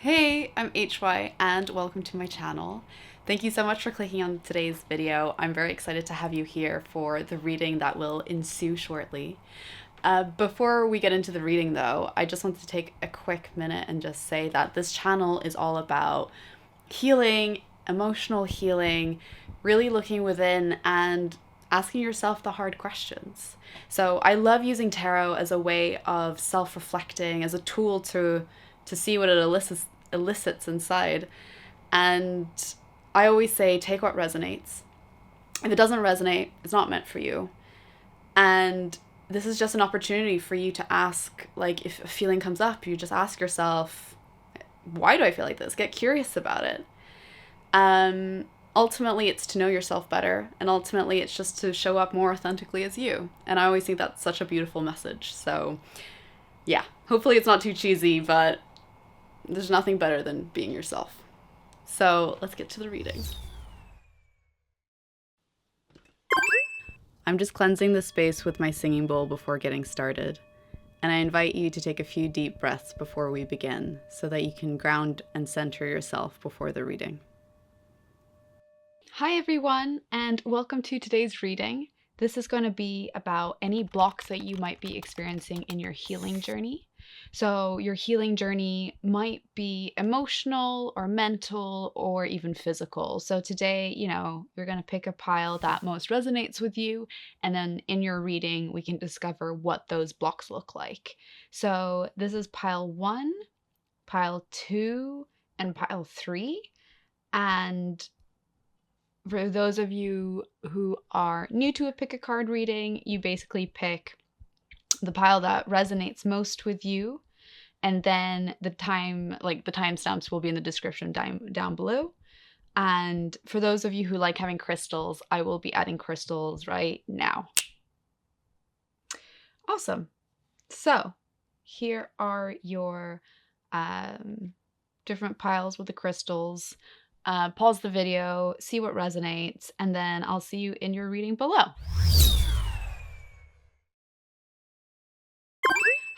Hey, I'm HY and welcome to my channel. Thank you so much for clicking on today's video. I'm very excited to have you here for the reading that will ensue shortly. Before we get into the reading though, I just want to take a quick minute and just say that this channel is all about healing, emotional healing, really looking within and asking yourself the hard questions. So I love using tarot as a way of self-reflecting, as a tool to see what it elicits inside. And I always say, take what resonates. If it doesn't resonate, it's not meant for you. And this is just an opportunity for you to ask, like, if a feeling comes up, you just ask yourself, why do I feel like this? Get curious about it. Ultimately, it's to know yourself better, and ultimately, it's just to show up more authentically as you. And I always think that's such a beautiful message. So, yeah, hopefully, it's not too cheesy, but there's nothing better than being yourself. So, let's get to the reading. I'm just cleansing the space with my singing bowl before getting started. And I invite you to take a few deep breaths before we begin so that you can ground and center yourself before the reading. Hi everyone, and welcome to today's reading. This is going to be about any blocks that you might be experiencing in your healing journey. So your healing journey might be emotional or mental or even physical. So today, you're going to pick a pile that most resonates with you, and then in your reading, we can discover what those blocks look like. So this is pile 1, pile 2, and pile 3. And for those of you who are new to a pick a card reading, you basically pick the pile that resonates most with you, and then the timestamps will be in the description down below. And for those of you who like having crystals, I will be adding crystals right now. Awesome. So here are your different piles with the crystals. Pause the video, see what resonates, and then I'll see you in your reading below.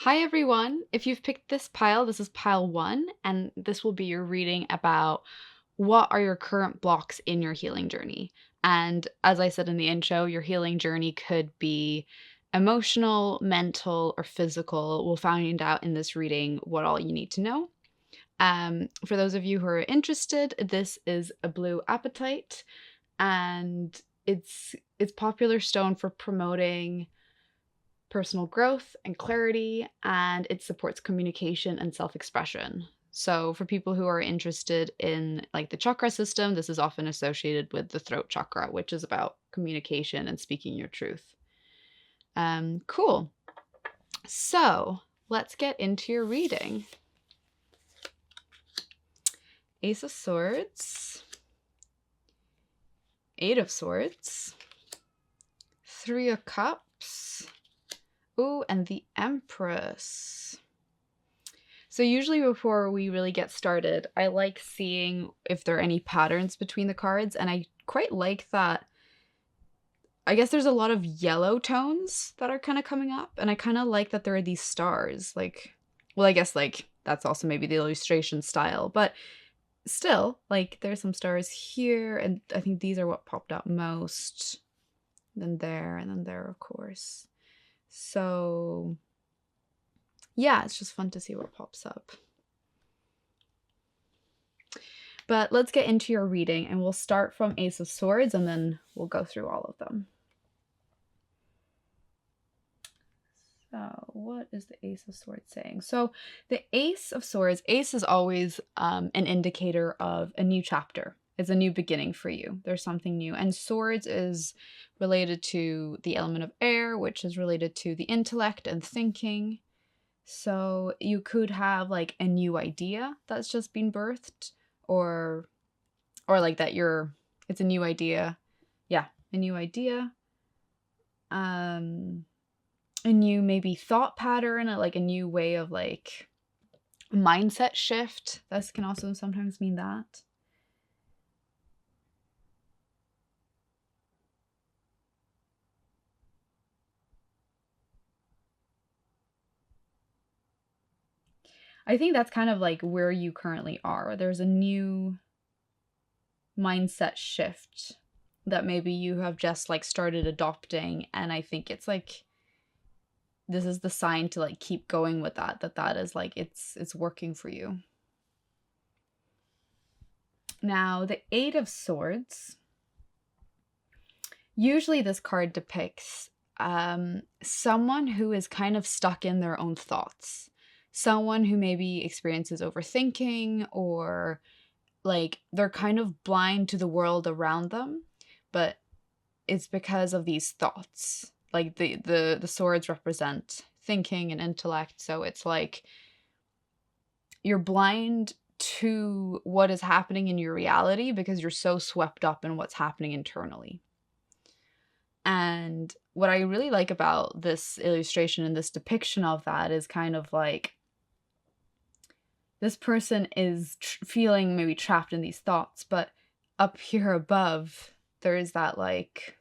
Hi everyone! If you've picked this pile, this is pile 1, and this will be your reading about what are your current blocks in your healing journey. And as I said in the intro, your healing journey could be emotional, mental, or physical. We'll find out in this reading what all you need to know. For those of you who are interested, this is a blue apatite, and it's popular stone for promoting personal growth and clarity, and it supports communication and self-expression. So for people who are interested in like the chakra system, this is often associated with the throat chakra, which is about communication and speaking your truth. Cool. So let's get into your reading. Ace of Swords, Eight of Swords, Three of Cups, ooh, and the Empress. So usually before we really get started, I like seeing if there are any patterns between the cards, and I quite like that. I guess there's a lot of yellow tones that are kind of coming up, and I kind of like that there are these stars. Like, well, I guess like that's also maybe the illustration style, but still, like, there's some stars here, and I think these are what popped out most. Then there, and then there, of course. So, yeah, it's just fun to see what pops up. But let's get into your reading, and we'll start from Ace of Swords, and then we'll go through all of them. So what is the Ace of Swords saying? So the Ace of Swords, Ace is always an indicator of a new chapter. It's a new beginning for you. There's something new. And Swords is related to the element of air, which is related to the intellect and thinking. So you could have like a new idea that's just been birthed, or like that it's a new idea. Yeah, a new idea. A new maybe thought pattern, like a new way of like mindset shift. This can also sometimes mean that. I think that's kind of like where you currently are. There's a new mindset shift that maybe you have just like started adopting, and I think it's like this is the sign to like keep going with that is like it's working for you. Now, the Eight of Swords. Usually this card depicts someone who is kind of stuck in their own thoughts. Someone who maybe experiences overthinking, or like they're kind of blind to the world around them, but it's because of these thoughts. Like the swords represent thinking and intellect, so it's like you're blind to what is happening in your reality because you're so swept up in what's happening internally. And what I really like about this illustration and this depiction of that is kind of like this person is feeling maybe trapped in these thoughts, but up here above, there is that like,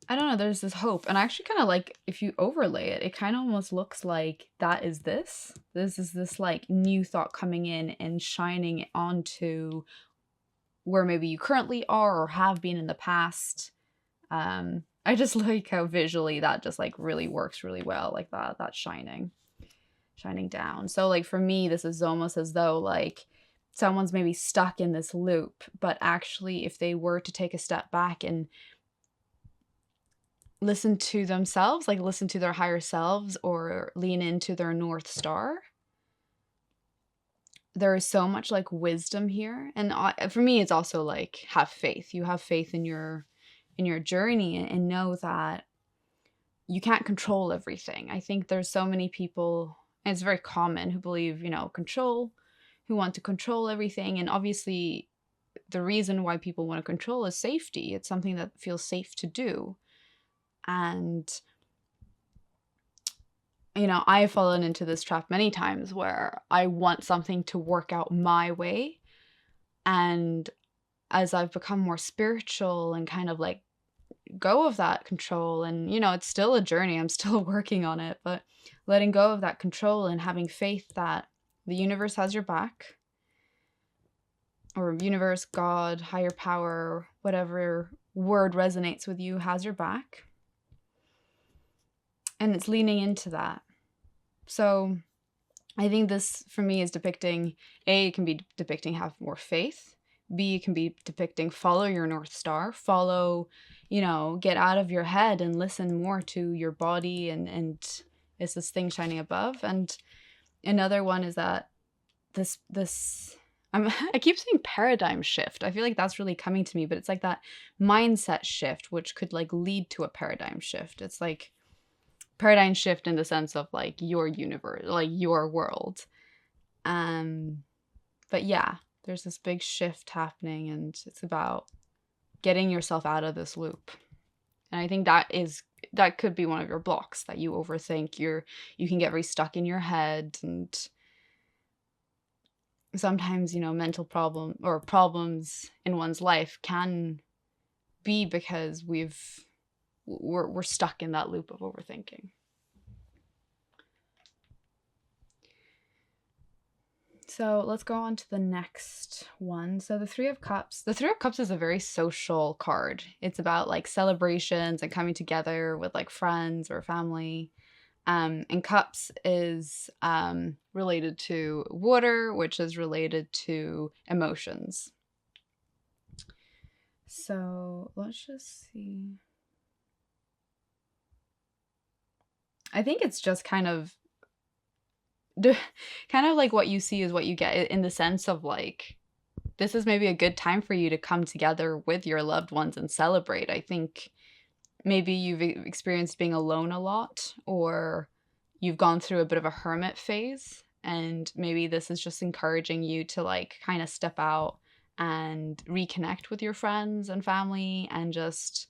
I don't know, there's this hope. And I actually kind of like, if you overlay it, it kind of almost looks like that is this. This is this like new thought coming in and shining onto where maybe you currently are or have been in the past. I just like how visually that just like really works really well, like that shining down. So like for me, this is almost as though like someone's maybe stuck in this loop, but actually if they were to take a step back and listen to themselves, like listen to their higher selves or lean into their North Star, there is so much like wisdom here. And for me, it's also like have faith. You have faith in your journey and know that you can't control everything. I think there's so many people, and it's very common, who believe, control, who want to control everything. And obviously the reason why people want to control is safety. It's something that feels safe to do. And I've fallen into this trap many times where I want something to work out my way. And as I've become more spiritual and kind of like go of that control, and it's still a journey, I'm still working on it, but letting go of that control and having faith that the universe has your back, or universe, God, higher power, whatever word resonates with you, has your back, and it's leaning into that. So I think this for me is depicting, A, it can be depicting have more faith, B, it can be depicting follow your North Star, follow, get out of your head and listen more to your body, and it's this thing shining above. And another one is that this I keep saying paradigm shift. I feel like that's really coming to me, but it's like that mindset shift, which could like lead to a paradigm shift. It's like paradigm shift in the sense of like your universe, like your world. But yeah, there's this big shift happening, and it's about getting yourself out of this loop. And I think that could be one of your blocks, that you overthink. You can get very stuck in your head, and sometimes, mental problems in one's life can be because we're stuck in that loop of overthinking. So let's go on to the next one. So the Three of Cups. The Three of Cups is a very social card. It's about like celebrations and coming together with like friends or family. And Cups is related to water, which is related to emotions. So let's just see. I think it's just kind of like what you see is what you get, in the sense of like, this is maybe a good time for you to come together with your loved ones and celebrate. I think maybe you've experienced being alone a lot, or you've gone through a bit of a hermit phase, and maybe this is just encouraging you to like kind of step out and reconnect with your friends and family and just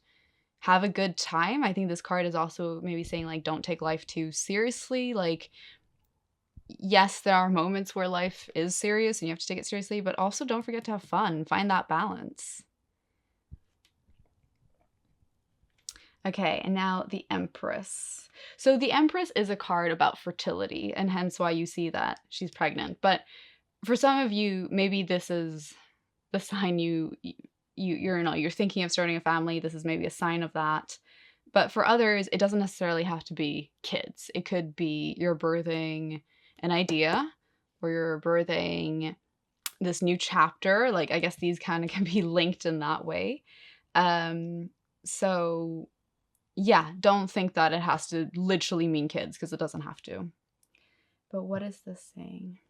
have a good time. I think this card is also maybe saying like, don't take life too seriously. Like, yes, there are moments where life is serious and you have to take it seriously, but also don't forget to have fun. Find that balance. Okay, and now the Empress. So the Empress is a card about fertility, and hence why you see that she's pregnant. But for some of you, maybe this is the sign you're thinking of starting a family. This is maybe a sign of that. But for others, it doesn't necessarily have to be kids. It could be you're birthing an idea, or you're birthing this new chapter. Like, I guess these kind of can be linked in that way. So yeah, don't think that it has to literally mean kids, because it doesn't have to. But what is this saying?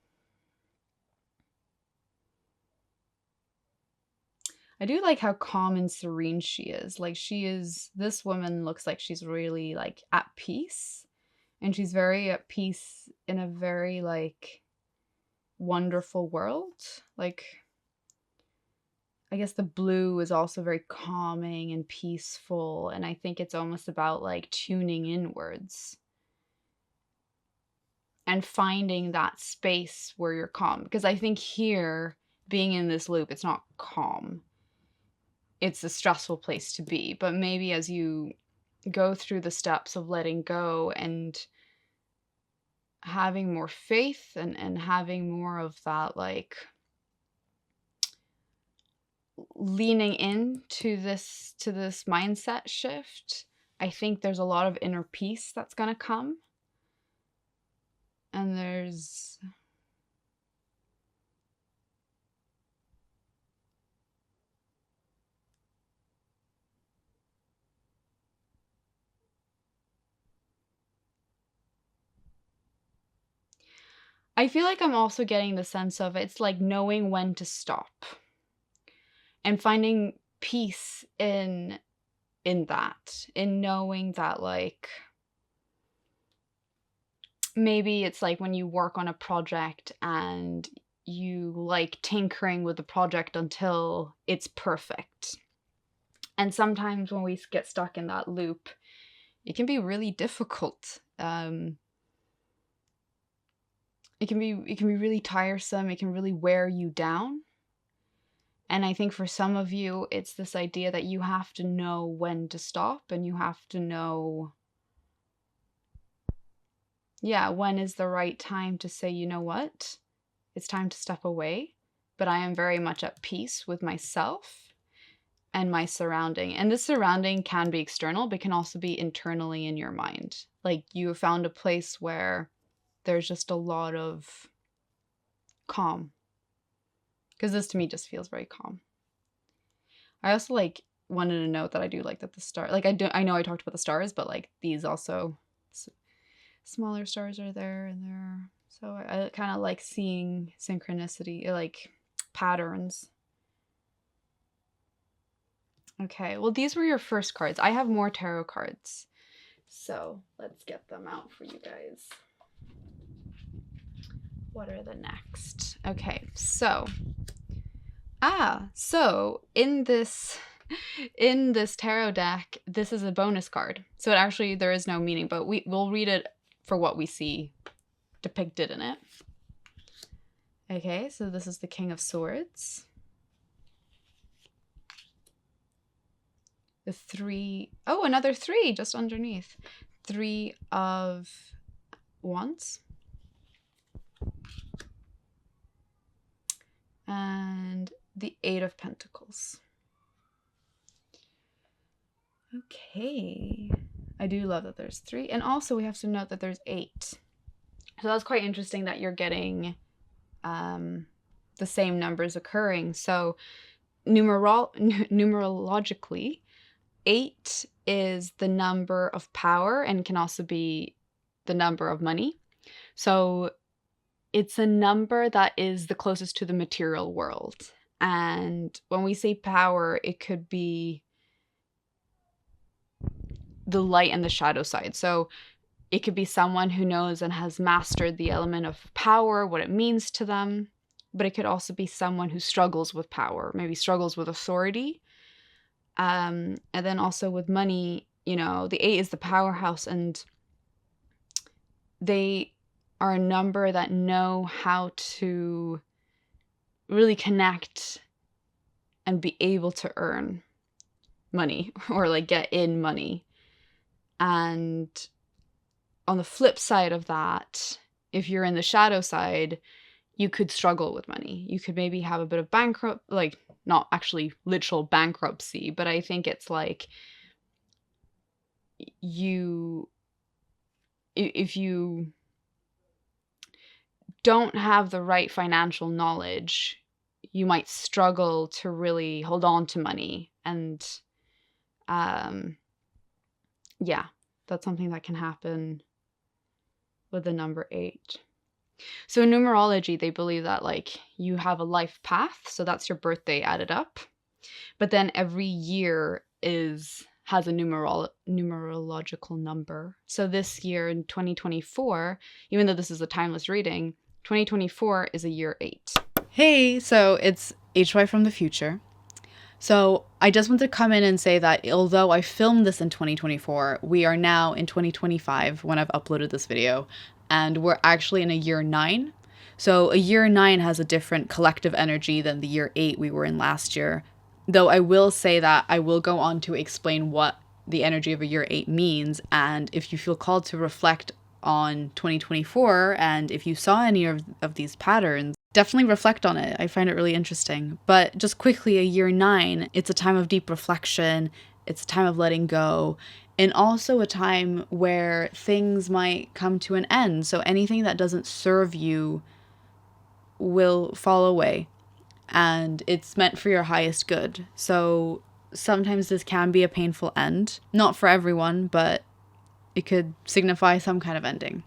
I do like how calm and serene she is. Like, this woman looks like she's really like at peace, and she's very at peace in a very like wonderful world. Like, I guess the blue is also very calming and peaceful, and I think it's almost about like tuning inwards and finding that space where you're calm. Because I think here, being in this loop, it's not calm. It's a stressful place to be. But maybe as you go through the steps of letting go and having more faith, and having more of that like leaning into this mindset shift, I think there's a lot of inner peace that's going to come. And I feel like I'm also getting the sense of it's like knowing when to stop and finding peace in that, in knowing that like maybe it's like when you work on a project and you like tinkering with the project until it's perfect. And sometimes when we get stuck in that loop, it can be really difficult. It can be really tiresome. It can really wear you down. And I think for some of you, it's this idea that you have to know when to stop, and you have to know, yeah, when is the right time to say, you know what, it's time to step away. But I am very much at peace with myself and my surrounding. And this surrounding can be external, but can also be internally in your mind. Like, you have found a place where there's just a lot of calm. Because this to me just feels very calm. I also like wanted to note that I do like that the star, like I know I talked about the stars, but like these also smaller stars are there and there. So I kind of like seeing synchronicity, like patterns. Okay, well, these were your first cards. I have more tarot cards, so let's get them out for you guys. What are the next? Okay, so in this tarot deck, this is a bonus card. So it actually, there is no meaning, but we'll read it for what we see depicted in it. Okay, so this is the King of Swords. The three, oh, another three just underneath. Three of Wands. And the Eight of Pentacles. Okay. I do love that there's three. And also we have to note that there's 8. So that's quite interesting that you're getting the same numbers occurring. So numerologically, 8 is the number of power and can also be the number of money. So it's a number that is the closest to the material world. And when we say power, it could be the light and the shadow side. So it could be someone who knows and has mastered the element of power, what it means to them. But it could also be someone who struggles with power, maybe struggles with authority. And then also with money, you know, the 8 is the powerhouse, and they are a number that know how to really connect and be able to earn money or like get in money. And on the flip side of that, if you're in the shadow side, you could struggle with money. You could maybe have a bit of bankrupt, like not actually literal bankruptcy, but I think it's like you, if you don't have the right financial knowledge, you might struggle to really hold on to money. And um, yeah, that's something that can happen with the number 8. So in numerology, they believe that like you have a life path, so that's your birthday added up. But then every year has a numerological number. So this year in 2024, even though this is a timeless reading, 2024 is a year 8. Hey, so it's HY from the future. So I just want to come in and say that although I filmed this in 2024, we are now in 2025 when I've uploaded this video, and we're actually in a year 9. So a year 9 has a different collective energy than the year 8 we were in last year. Though I will say that I will go on to explain what the energy of a year 8 means, and if you feel called to reflect on 2024 and if you saw any of these patterns, definitely reflect on it. I find it really interesting. But just quickly, a year 9, it's a time of deep reflection, it's a time of letting go, and also a time where things might come to an end. So anything that doesn't serve you will fall away, and it's meant for your highest good. So sometimes this can be a painful end. Not for everyone, but it could signify some kind of ending.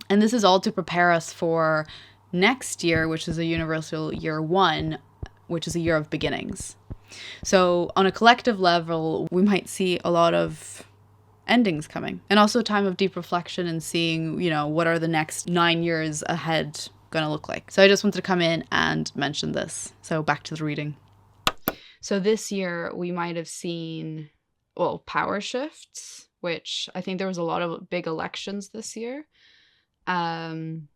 And this is all to prepare us for next year, which is a universal year 1, which is a year of beginnings. So on a collective level, we might see a lot of endings coming, and also a time of deep reflection and seeing, what are the next 9 years ahead going to look like. So I just wanted to come in and mention this. So back to the reading. So this year we might have seen, well, power shifts, which I think there was a lot of big elections this year. And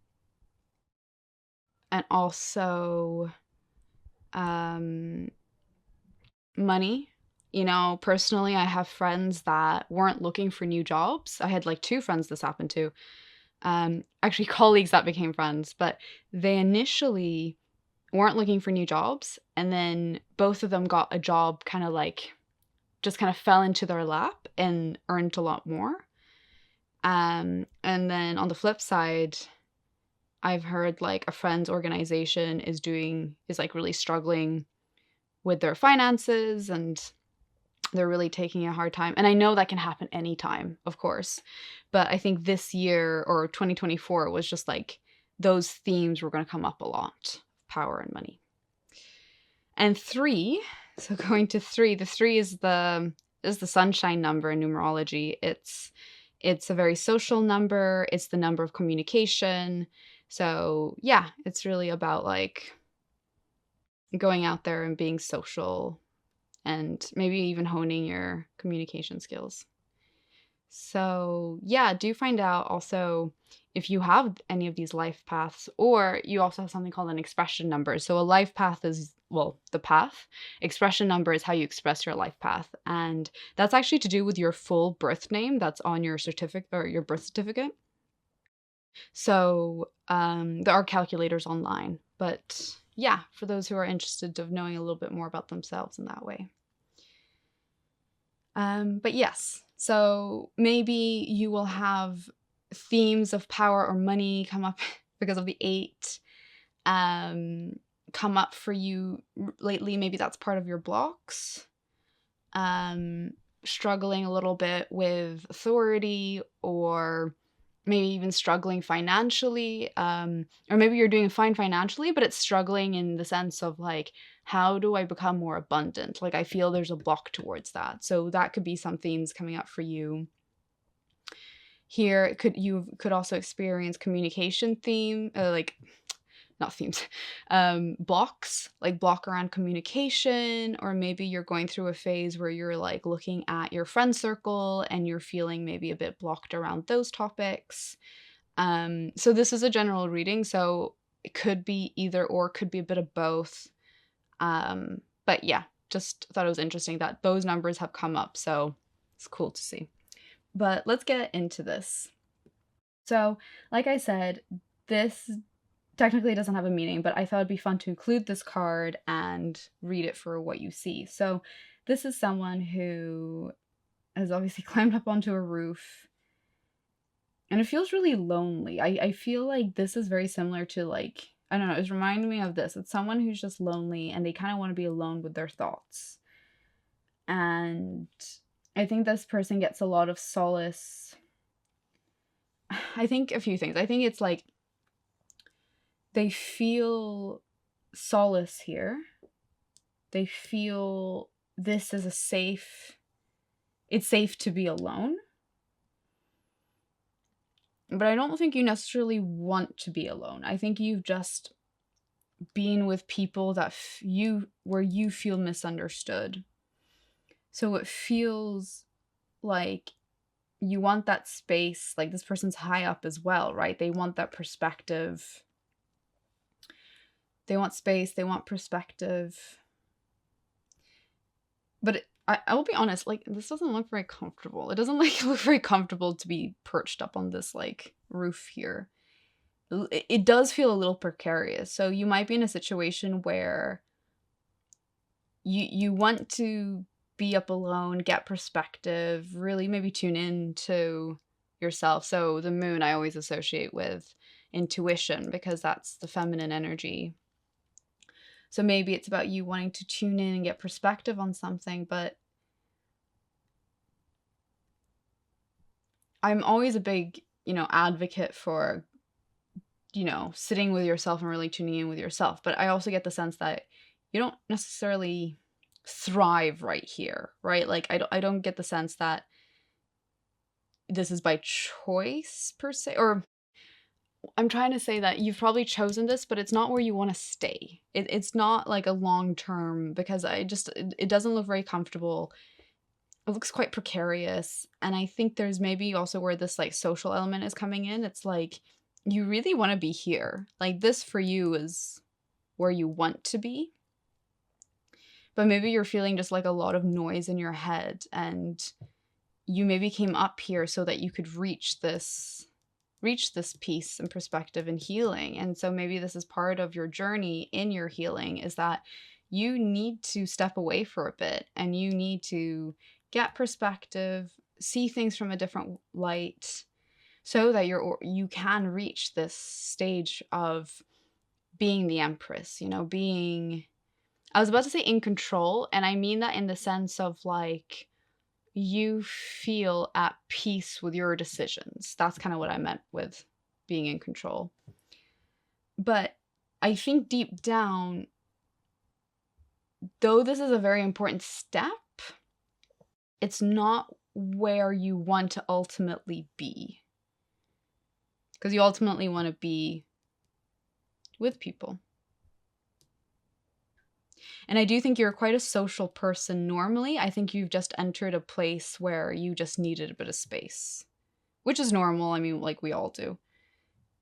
also money. Personally, I have friends that weren't looking for new jobs. I had like 2 friends this happened to. Actually colleagues that became friends, but they initially weren't looking for new jobs, and then both of them got a job kind of like just kind of fell into their lap and earned a lot more. And then on the flip side, I've heard like a friend's organization is like really struggling with their finances, and they're really taking a hard time. And I know that can happen anytime, of course. But I think this year, or 2024, was just like those themes were going to come up a lot: power and money. And 3, so going to 3, the 3 is the sunshine number in numerology. It's a very social number. It's the number of communication. So yeah, it's really about like going out there and being social, and maybe even honing your communication skills. So yeah, do find out also if you have any of these life paths, or you also have something called an expression number. So a life path is, well, the path. Expression number is how you express your life path. And that's actually to do with your full birth name that's on your certificate or your birth certificate. So there are calculators online. But yeah, for those who are interested of knowing a little bit more about themselves in that way. But yes, so maybe you will have themes of power or money come up because of the 8 come up for you lately. Maybe that's part of your blocks. Struggling a little bit with authority, or maybe even struggling financially, or maybe you're doing fine financially, but it's struggling in the sense of like, how do I become more abundant? Like I feel there's a block towards that. So that could be some themes coming up for you. Here, you could also experience communication theme, like not themes, blocks, like block around communication, or maybe you're going through a phase where you're like looking at your friend circle and you're feeling maybe a bit blocked around those topics. So this is a general reading, so it could be either or, could be a bit of both. But yeah, just thought it was interesting that those numbers have come up, so it's cool to see. But let's get into this. So, like I said, this technically doesn't have a meaning, but I thought it'd be fun to include this card and read it for what you see. So, this is someone who has obviously climbed up onto a roof and it feels really lonely. I feel like this is very similar to, like, I don't know, it's reminding me of this. It's someone who's just lonely and they kind of want to be alone with their thoughts. And I think this person gets a lot of solace. I think a few things. I think it's like they feel solace here. They feel this is it's safe to be alone. But I don't think you necessarily want to be alone. I think you've just been with people that where you feel misunderstood. So it feels like you want that space. Like, this person's high up as well, right? They want that perspective. They want space, they want perspective. But I will be honest, like, this doesn't look very comfortable. It doesn't like look very comfortable to be perched up on this like roof here. It does feel a little precarious. So you might be in a situation where you want to be up alone, get perspective, really maybe tune in to yourself. So the moon I always associate with intuition because that's the feminine energy. So maybe it's about you wanting to tune in and get perspective on something, but I'm always a big, advocate for, sitting with yourself and really tuning in with yourself. But I also get the sense that you don't necessarily thrive right here, right? Like, I don't get the sense that this is by choice per se, or I'm trying to say that you've probably chosen this, but it's not where you want to stay. It's not like a long term, because it doesn't look very comfortable. It looks quite precarious. And I think there's maybe also where this like social element is coming in. It's like you really want to be here. Like, this for you is where you want to be. But maybe you're feeling just like a lot of noise in your head, and you maybe came up here so that you could reach this peace and perspective and healing. And so maybe this is part of your journey in your healing, is that you need to step away for a bit and you need to get perspective, see things from a different light, so that you can reach this stage of being the empress, being, I was about to say in control, and I mean that in the sense of like you feel at peace with your decisions. That's kind of what I meant with being in control. But I think deep down, though this is a very important step, it's not where you want to ultimately be. Because you ultimately want to be with people. And I do think you're quite a social person normally. I think you've just entered a place where you just needed a bit of space, which is normal. I mean, like we all do.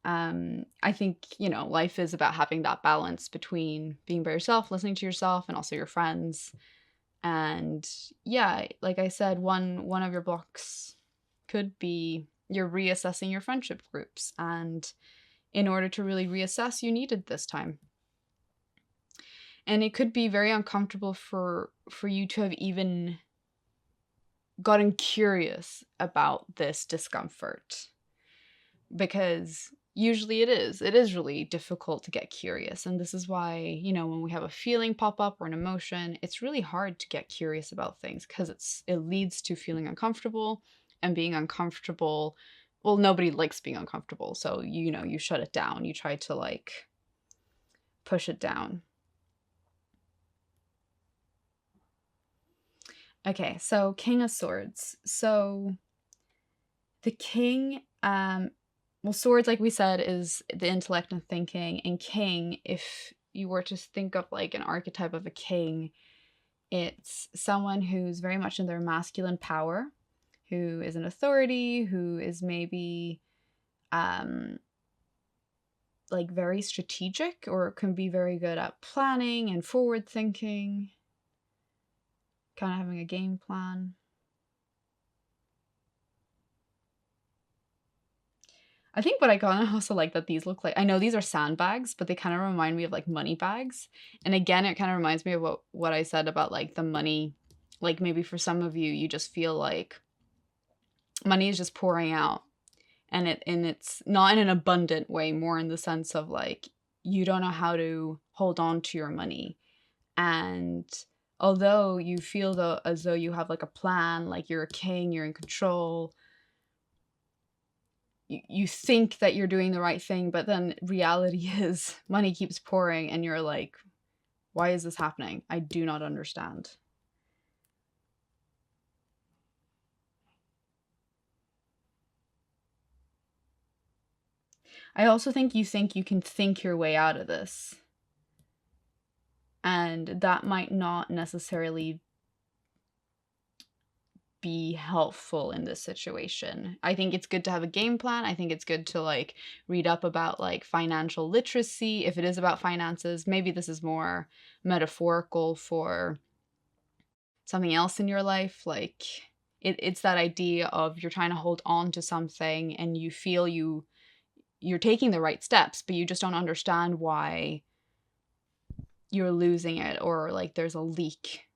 I think, life is about having that balance between being by yourself, listening to yourself, and also your friends. And yeah, like I said, one of your blocks could be you're reassessing your friendship groups. And in order to really reassess, you needed this time. And it could be very uncomfortable for you to have even gotten curious about this discomfort, because usually it is really difficult to get curious. And this is why, when we have a feeling pop up or an emotion, it's really hard to get curious about things, because it leads to feeling uncomfortable, and being uncomfortable, well, nobody likes being uncomfortable. So, you shut it down. You try to like push it down. Okay, so King of Swords. So the king, well, swords, like we said, is the intellect and thinking. And king, if you were to think of like an archetype of a king, it's someone who's very much in their masculine power, who is an authority, who is maybe like very strategic, or can be very good at planning and forward thinking, kind of having a game plan. I think what I kind of also like that these look like, I know these are sandbags, but they kind of remind me of like money bags. And again, it kind of reminds me of what I said about like the money. Like maybe for some of you, you just feel like money is just pouring out, and it's not in an abundant way, more in the sense of like you don't know how to hold on to your money. And although you feel though as though you have like a plan, like you're a king, you're in control, you think that you're doing the right thing, but then reality is money keeps pouring and you're like, why is this happening? I do not understand. I also think you can think your way out of this. And that might not necessarily be helpful in this situation. I think it's good to have a game plan. I think it's good to like read up about like financial literacy. If it is about finances, maybe this is more metaphorical for something else in your life. Like it's that idea of you're trying to hold on to something and you feel you're taking the right steps, but you just don't understand why you're losing it, or like there's a leak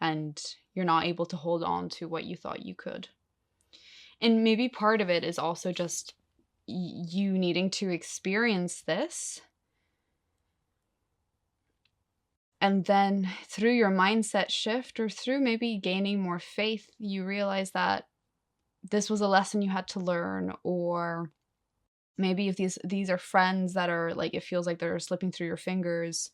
and you're not able to hold on to what you thought you could. And maybe part of it is also just you needing to experience this. And then through your mindset shift, or through maybe gaining more faith, you realize that this was a lesson you had to learn. Or maybe if these are friends that are like, it feels like they're slipping through your fingers,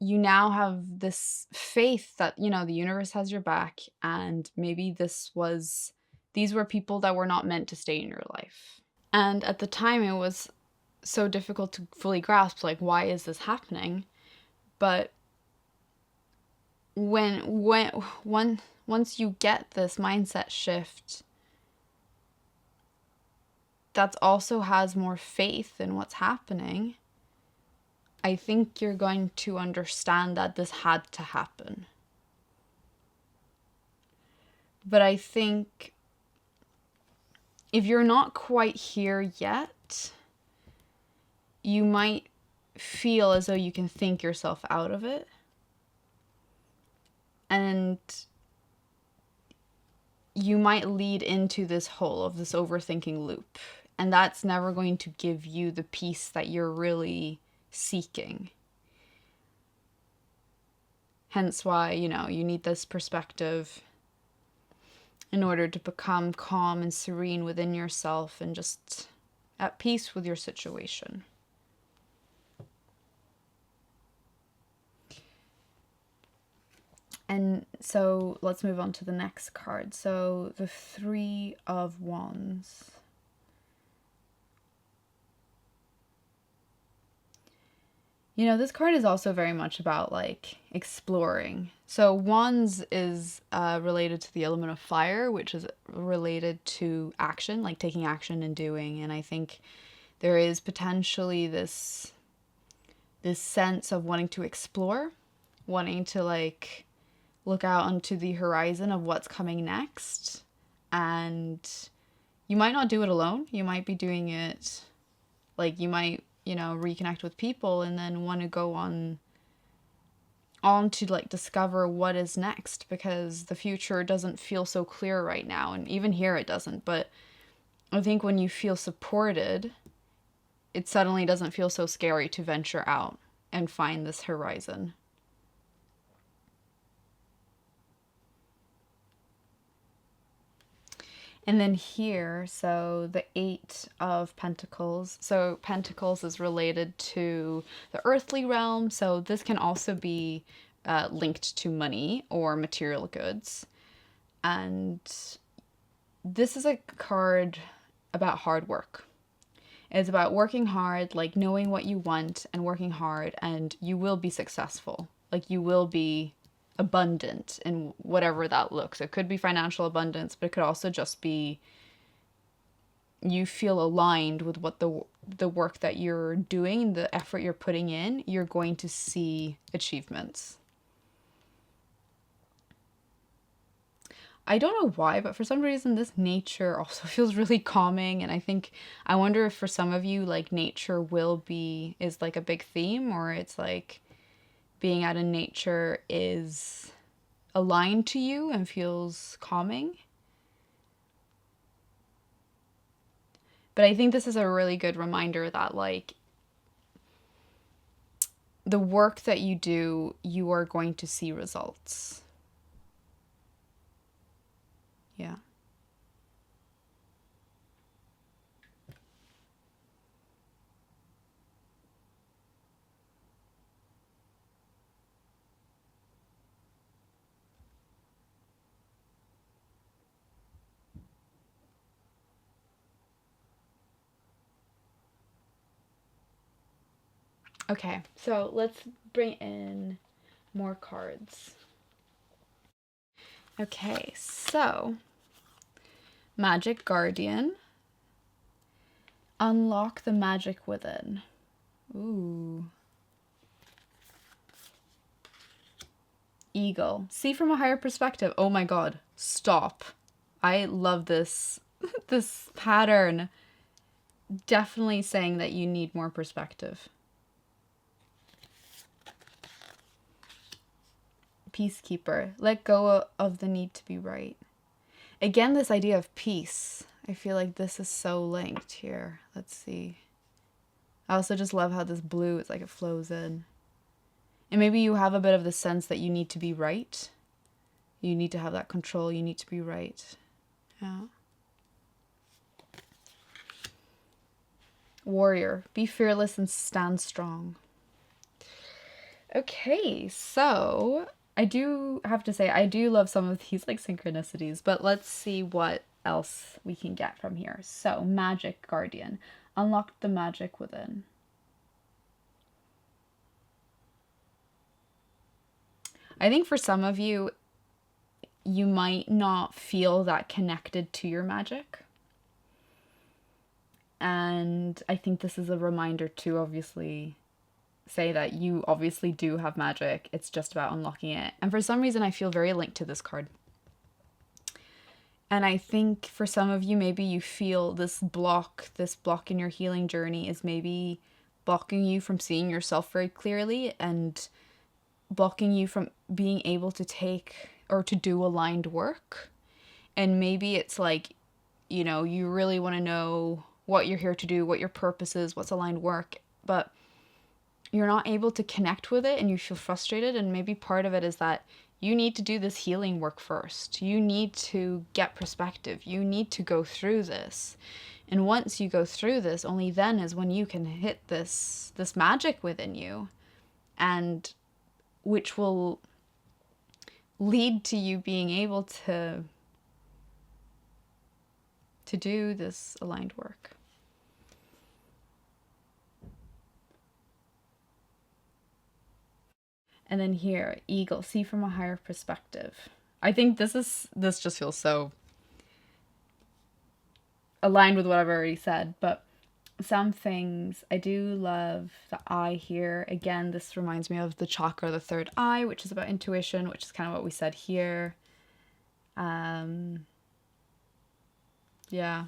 you now have this faith that, you know, the universe has your back, and maybe these were people that were not meant to stay in your life. And at the time it was so difficult to fully grasp, like, why is this happening? But once you get this mindset shift, that also has more faith in what's happening, I think you're going to understand that this had to happen. But I think if you're not quite here yet, you might feel as though you can think yourself out of it. And you might lead into this hole of this overthinking loop. And that's never going to give you the peace that you're really seeking. Hence why, you know, you need this perspective in order to become calm and serene within yourself and just at peace with your situation. And so let's move on to the next card. So the Three of Wands. You know, this card is also very much about like exploring. So Wands is related to the element of fire, which is related to action, like taking action and doing. And I think there is potentially this sense of wanting to explore, wanting to like look out onto the horizon of what's coming next. And you might not do it alone. You might be doing it, like you might, you know, reconnect with people and then want to go on to like discover what is next, because the future doesn't feel so clear right now, and even here it doesn't. But I think when you feel supported, it suddenly doesn't feel so scary to venture out and find this horizon. And then here, so the Eight of Pentacles. So Pentacles is related to the earthly realm. So this can also be linked to money or material goods. And this is a card about hard work. It's about working hard, like knowing what you want and working hard, and you will be successful. Like you will be abundant in whatever that looks. It could be financial abundance, but it could also just be you feel aligned with what the work that you're doing, the effort you're putting in, you're going to see achievements. I don't know why, but for some reason this nature also feels really calming. And I wonder if for some of you, like nature is like a big theme, or it's like being out in nature is aligned to you and feels calming. But I think this is a really good reminder that like the work that you do, you are going to see results. Yeah. Okay, so let's bring in more cards. Okay, so Magic Guardian. Unlock the magic within. Ooh. Eagle. See from a higher perspective. Oh my god. Stop. I love this this pattern. Definitely saying that you need more perspective. Peacekeeper. Let go of the need to be right. Again, this idea of peace. I feel like this is so linked here. Let's see. I also just love how this blue, it's like it flows in. And maybe you have a bit of the sense that you need to be right. You need to have that control. You need to be right. Yeah. Warrior. Be fearless and stand strong. Okay, so I do have to say, I do love some of these like synchronicities, but let's see what else we can get from here. So, Magic Guardian. Unlock the magic within. I think for some of you, you might not feel that connected to your magic. And I think this is a reminder to obviously say that you obviously do have magic. It's just about unlocking it. And for some reason, I feel very linked to this card. And I think for some of you, maybe you feel this block in your healing journey is maybe blocking you from seeing yourself very clearly and blocking you from being able to take or to do aligned work. And maybe it's like, you know, you really want to know what you're here to do, what your purpose is, what's aligned work, but you're not able to connect with it and you feel frustrated. And maybe part of it is that you need to do this healing work first. You need to get perspective. You need to go through this. And once you go through this, only then is when you can hit this magic within you, and which will lead to you being able to do this aligned work. And then here, eagle, see from a higher perspective. I think this just feels so aligned with what I've already said, but some things I do love the eye here. Again, this reminds me of the chakra, the third eye, which is about intuition, which is kind of what we said here. Yeah,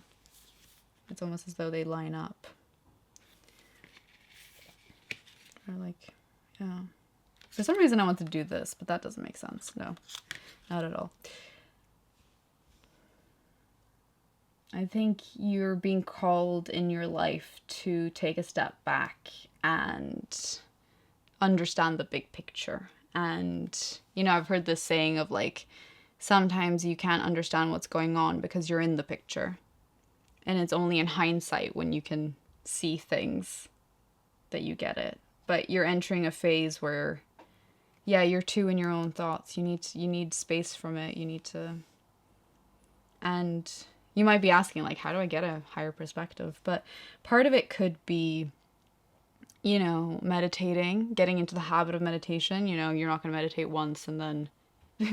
it's almost as though they line up. Or like, yeah. For some reason I want to do this, but that doesn't make sense. No, not at all. I think you're being called in your life to take a step back and understand the big picture. And, you know, I've heard this saying of like, sometimes you can't understand what's going on because you're in the picture. And it's only in hindsight when you can see things that you get it. But you're entering a phase where, yeah, you're too in your own thoughts. You need space from it. You need to, and you might be asking like, how do I get a higher perspective? But part of it could be, you know, meditating, getting into the habit of meditation. You know, you're not going to meditate once and then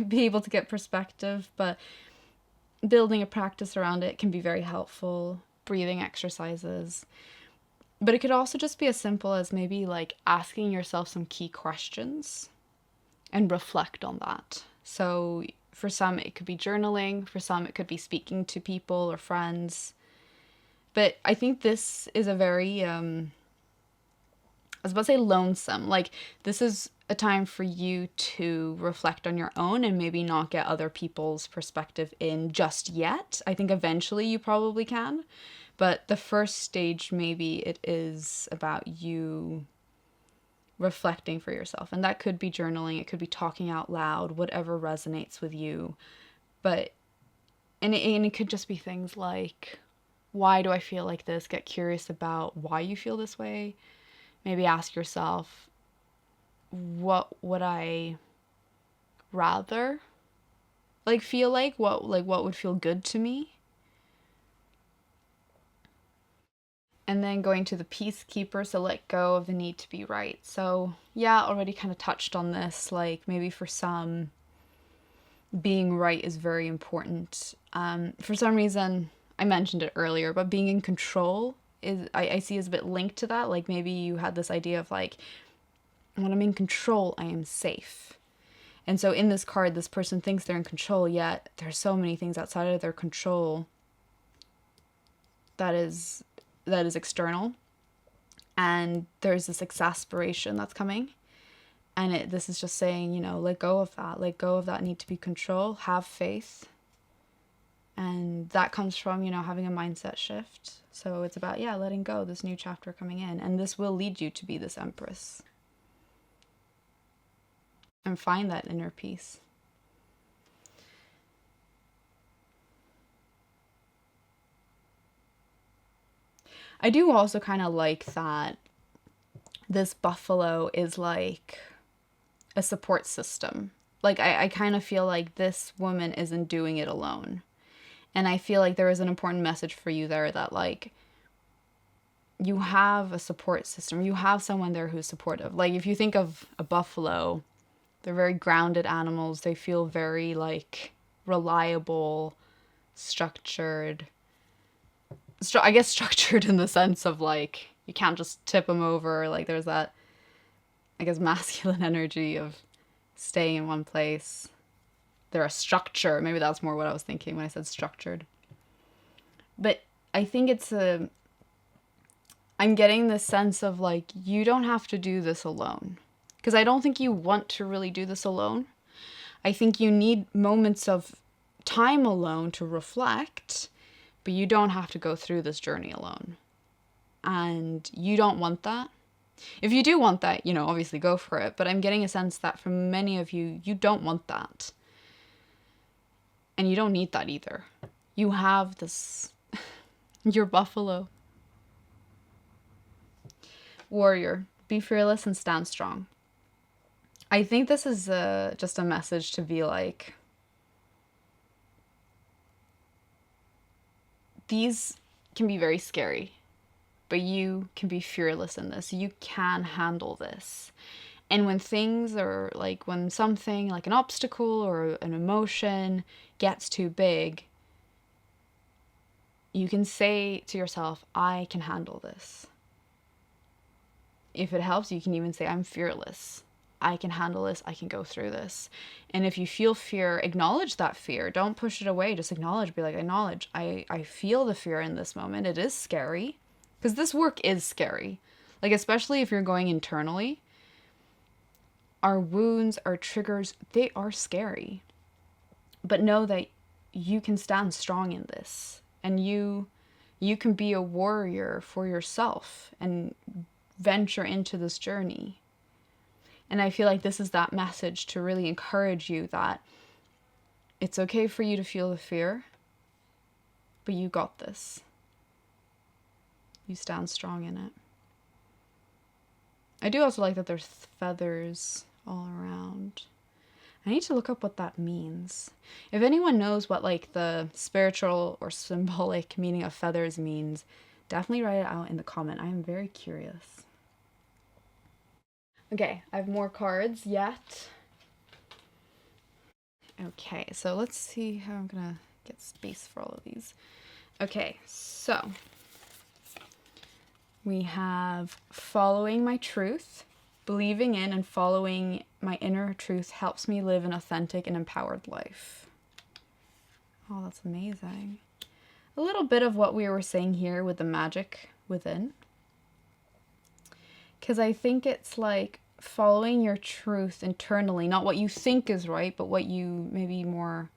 be able to get perspective, but building a practice around it can be very helpful. Breathing exercises. But it could also just be as simple as maybe like asking yourself some key questions and reflect on that. So For some, it could be journaling. For some, it could be speaking to people or friends. But I think this is a very, I was about to say lonesome. Like, this is a time for you to reflect on your own and maybe not get other people's perspective in just yet. I think eventually you probably can. But the first stage, maybe it is about you reflecting for yourself. And that could be journaling, it could be talking out loud, whatever resonates with you. But, and it could just be things like, why do I feel like this? Get curious about why you feel this way. Maybe ask yourself, what would I rather feel like? What would feel good to me? And then going to the peacekeeper, so let go of the need to be right. So yeah, already kind of touched on this. Like, maybe for some, being right is very important. For some reason, I mentioned it earlier, but being in control is, I see as a bit linked to that. Like, maybe you had this idea of like, when I'm in control, I am safe. And so in this card, this person thinks they're in control, yet there's so many things outside of their control that is external. And there's this exasperation that's coming. And this is just saying, let go of that. Let go of that need to be control. Have faith. And that comes from, having a mindset shift. So it's about, letting go, this new chapter coming in. And this will lead you to be this empress. And find that inner peace. I do also kind of like that this buffalo is like a support system. Like, I kind of feel like this woman isn't doing it alone. And I feel like there is an important message for you there that, like, you have a support system. You have someone there who's supportive. Like, if you think of a buffalo, they're very grounded animals. They feel very, like, reliable, structured. I guess structured in the sense of, like, you can't just tip them over. Like, there's that, I guess, masculine energy of staying in one place. They're a structure. Maybe that's more what I was thinking when I said structured. But I think I'm getting this sense of, like, you don't have to do this alone. Because I don't think you want to really do this alone. I think you need moments of time alone to reflect, but you don't have to go through this journey alone. And you don't want that. If you do want that, obviously go for it. But I'm getting a sense that for many of you, you don't want that. And you don't need that either. You have this, your buffalo. Warrior, be fearless and stand strong. I think this is just a message to be like, these can be very scary, but you can be fearless in this. You can handle this. And when things are like, when something like an obstacle or an emotion gets too big, you can say to yourself, I can handle this. If it helps, you can even say, I'm fearless. I can handle this. I can go through this. And if you feel fear, acknowledge that fear. Don't push it away. Just acknowledge. Be like, acknowledge. I feel the fear in this moment. It is scary. Because this work is scary. Like, especially if you're going internally. Our wounds, our triggers, they are scary. But know that you can stand strong in this. And you can be a warrior for yourself and venture into this journey. And I feel like this is that message to really encourage you that it's okay for you to feel the fear, but you got this. You stand strong in it. I do also like that there's feathers all around. I need to look up what that means. If anyone knows what like the spiritual or symbolic meaning of feathers means, definitely write it out in the comment. I am very curious. Okay, I have more cards yet. Okay, so let's see how I'm gonna get space for all of these. Okay, so we have following my truth, believing in and following my inner truth helps me live an authentic and empowered life. Oh, that's amazing. A little bit of what we were saying here with the magic within. Because I think it's like following your truth internally, not what you think is right, but what you maybe more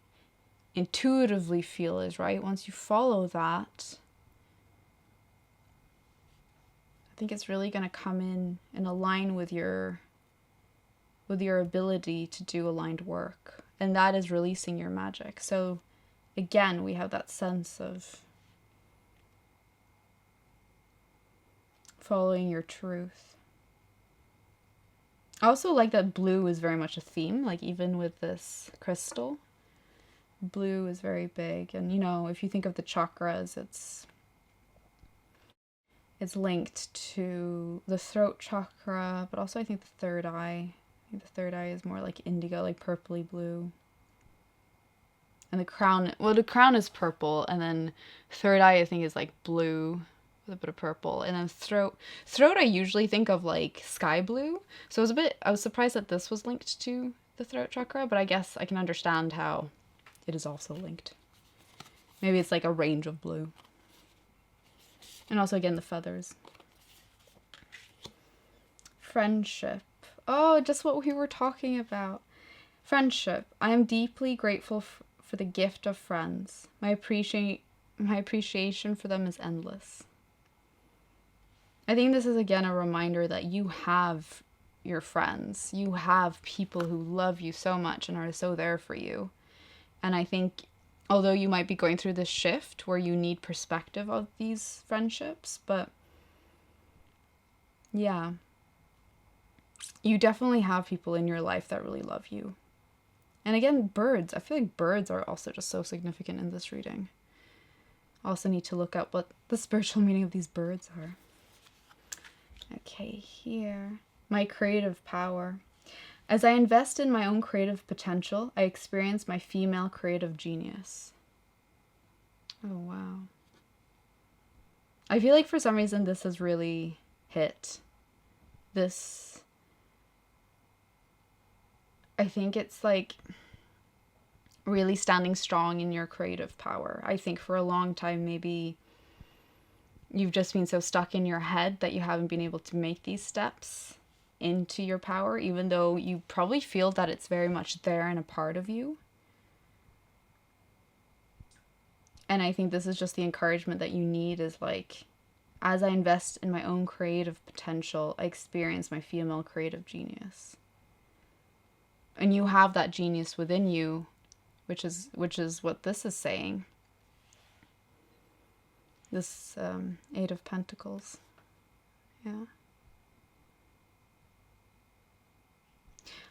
intuitively feel is right. Once you follow that, I think it's really going to come in and align with your ability to do aligned work. And that is releasing your magic. So again, we have that sense of following your truth. I also like that blue is very much a theme, like even with this crystal, blue is very big. And you know, if you think of the chakras, it's linked to the throat chakra, but also I think the third eye. I think the third eye is more like indigo, like purpley blue. And the crown, well, the crown is purple, and then third eye I think is like blue with a bit of purple. And then throat I usually think of like sky blue. So I was surprised that this was linked to the throat chakra, but I guess I can understand how it is also linked. Maybe it's like a range of blue. And also again the feathers. Friendship. Oh, just what we were talking about. Friendship. I am deeply grateful for the gift of friends. My appreciation for them is endless. I think this is again a reminder that you have your friends. You have people who love you so much and are so there for you. And I think although you might be going through this shift where you need perspective of these friendships, but yeah, you definitely have people in your life that really love you. And again, birds. I feel like birds are also just so significant in this reading. I also need to look up what the spiritual meaning of these birds are. Okay, here. My creative power. As I invest in my own creative potential, I experience my female creative genius. Oh, wow. I feel like for some reason this has really hit. This, I think it's like really standing strong in your creative power. I think for a long time, maybe you've just been so stuck in your head that you haven't been able to make these steps into your power, even though you probably feel that it's very much there and a part of you. And I think this is just the encouragement that you need is like, as I invest in my own creative potential, I experience my female creative genius. And you have that genius within you, which is what this is saying. This Eight of Pentacles. Yeah.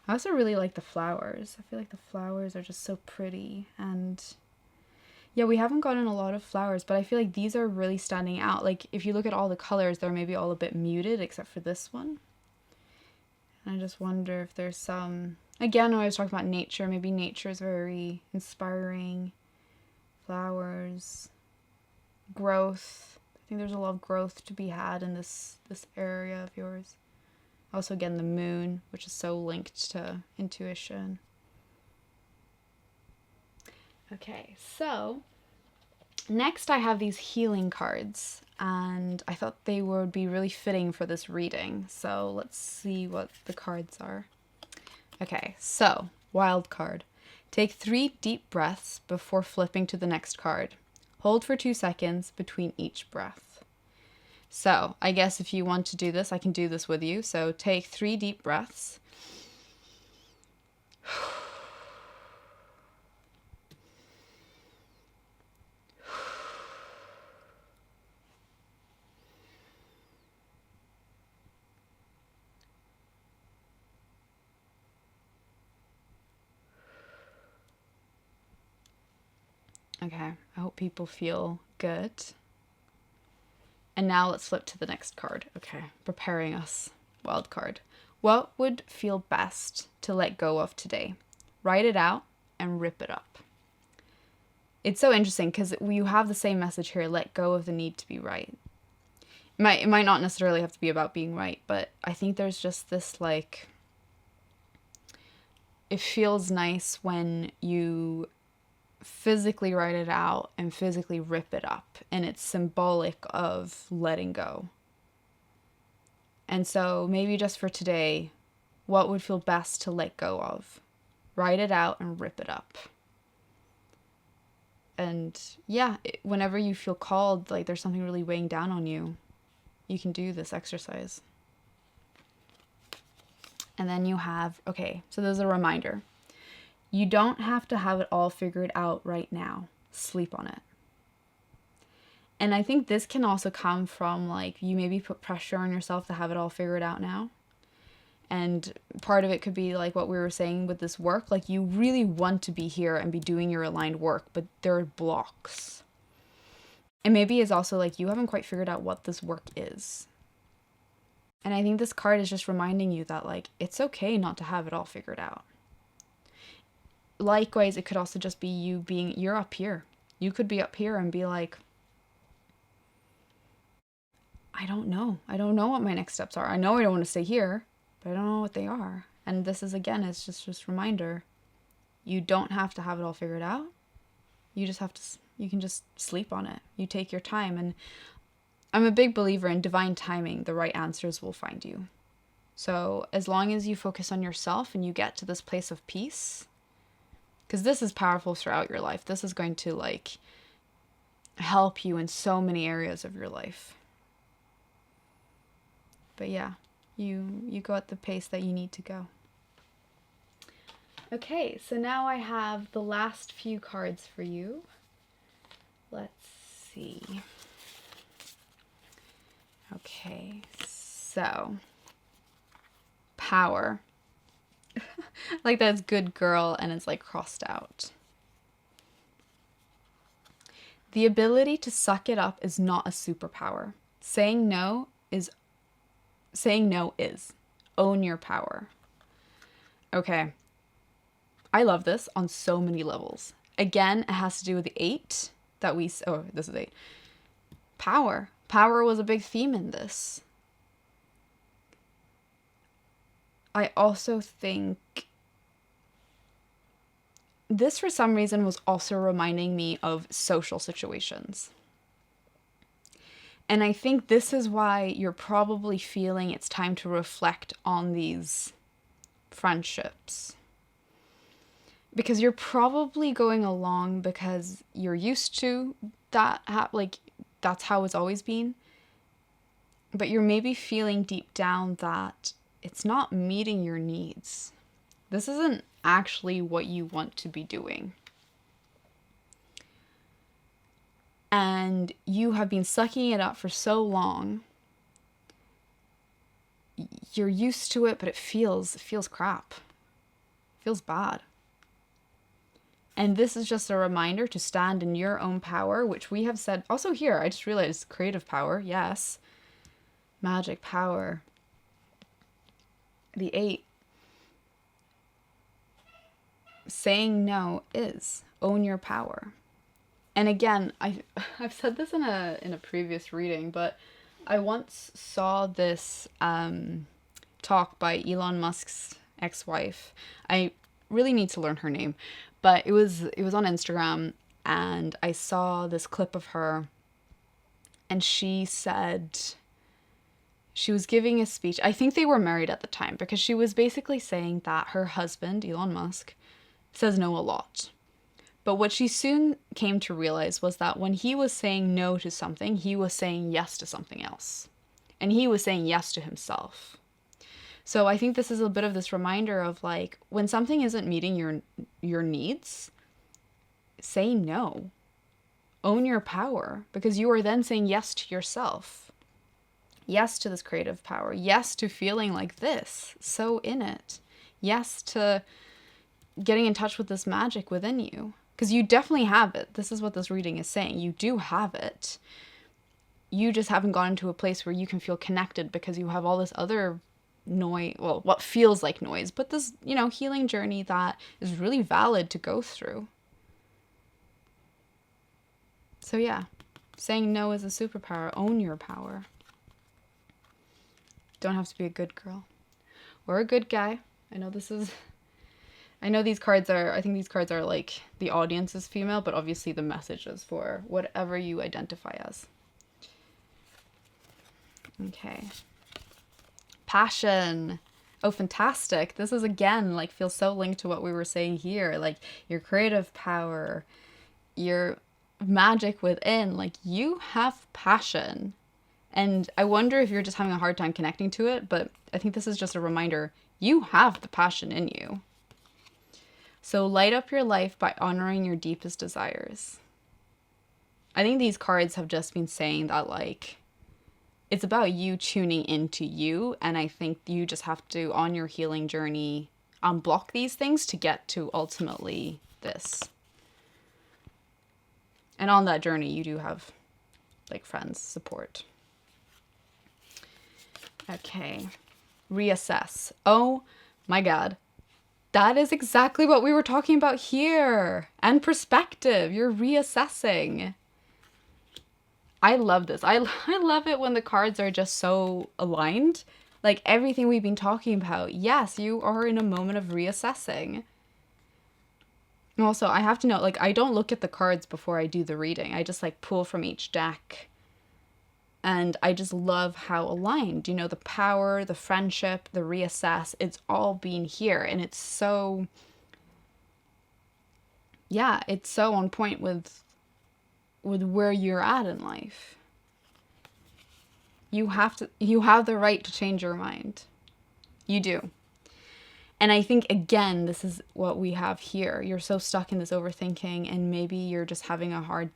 I also really like the flowers. I feel like the flowers are just so pretty. And yeah, we haven't gotten a lot of flowers, but I feel like these are really standing out. Like if you look at all the colors, they're maybe all a bit muted except for this one. And I just wonder if there's some, again, when I was talking about nature, maybe nature is very inspiring. Flowers, growth. I think there's a lot of growth to be had in this area of yours. Also, again, the moon, which is so linked to intuition. Okay, so next I have these healing cards, and I thought they would be really fitting for this reading. So let's see what the cards are. Okay, so wild card. Take 3 deep breaths before flipping to the next card. Hold for 2 seconds between each breath. So I guess if you want to do this, I can do this with you. So take 3 deep breaths. Okay, I hope people feel good. And now let's flip to the next card. Okay, preparing us. Wild card. What would feel best to let go of today? Write it out and rip it up. It's so interesting because you have the same message here. Let go of the need to be right. It might not necessarily have to be about being right, but I think there's just this like it feels nice when you physically write it out and physically rip it up, and it's symbolic of letting go. And so maybe just for today, what would feel best to let go of? Write it out and rip it up. And yeah, whenever you feel called, like there's something really weighing down on you, you can do this exercise. And then you have, okay, so there's a reminder. You don't have to have it all figured out right now. Sleep on it. And I think this can also come from like you maybe put pressure on yourself to have it all figured out now. And part of it could be like what we were saying with this work, like you really want to be here and be doing your aligned work, but there are blocks. And maybe it's also like you haven't quite figured out what this work is. And I think this card is just reminding you that like it's okay not to have it all figured out. Likewise, it could also just be you're up here. You could be up here and be like, I don't know. I don't know what my next steps are. I know I don't want to stay here, but I don't know what they are. And this is, again, it's just reminder. You don't have to have it all figured out. You can just sleep on it. You take your time. And I'm a big believer in divine timing. The right answers will find you. So as long as you focus on yourself and you get to this place of peace, because this is powerful throughout your life. This is going to like help you in so many areas of your life. But yeah, you go at the pace that you need to go. Okay, so now I have the last few cards for you. Let's see. Okay, so power. Like that's good girl and it's like crossed out. The ability to suck it up is not a superpower. Saying no is. Own your power. Okay. I love this on so many levels. Again, it has to do with the 8 that this is 8. Power. Power was a big theme in this. I also think this for some reason was also reminding me of social situations. And I think this is why you're probably feeling it's time to reflect on these friendships. Because you're probably going along because you're used to that, like that's how it's always been. But you're maybe feeling deep down that it's not meeting your needs. This isn't actually what you want to be doing. And you have been sucking it up for so long. You're used to it, but it feels crap. It feels bad. And this is just a reminder to stand in your own power, which we have said also here. I just realized creative power. Yes. Magic power. The 8. Saying no is own your power. And again, I've said this in a previous reading, but I once saw this talk by Elon Musk's ex-wife. I really need to learn her name, but it was on Instagram, and I saw this clip of her, and she said she was giving a speech. I think they were married at the time, because she was basically saying that her husband, Elon Musk, says no a lot. But what she soon came to realize was that when he was saying no to something, he was saying yes to something else. And he was saying yes to himself. So I think this is a bit of this reminder of like, when something isn't meeting your needs, say no. Own your power, because you are then saying yes to yourself. Yes to this creative power. Yes to feeling like this, so in it. Yes to getting in touch with this magic within you. Because you definitely have it. This is what this reading is saying. You do have it. You just haven't gotten to a place where you can feel connected because you have all this other noise, well, what feels like noise, but this, healing journey that is really valid to go through. So yeah, saying no is a superpower. Own your power. Don't have to be a good girl or a good guy. I I know these cards are, I think these cards are like the audience is female, but obviously the message is for whatever you identify as. Okay. Passion. Oh, fantastic. This is again, like, feels so linked to what we were saying here. Like, your creative power, your magic within. Like, you have passion. And I wonder if you're just having a hard time connecting to it, but I think this is just a reminder. You have the passion in you. So light up your life by honoring your deepest desires. I think these cards have just been saying that, like, it's about you tuning into you. And I think you just have to, on your healing journey, unblock these things to get to ultimately this. And on that journey, you do have, like, friends, support. Okay. Reassess. Oh my God. That is exactly what we were talking about here. And perspective. You're reassessing. I love this. I love it when the cards are just so aligned. Like everything we've been talking about. Yes, you are in a moment of reassessing. And also, I have to note, like, I don't look at the cards before I do the reading. I just, like, pull from each deck. And I just love how aligned, you know, the power, the friendship, the reassess, it's all been here. And it's so, yeah, it's so on point with where you're at in life. You have the right to change your mind. You do. And I think, again, this is what we have here. You're so stuck in this overthinking, and maybe you're just having a hard...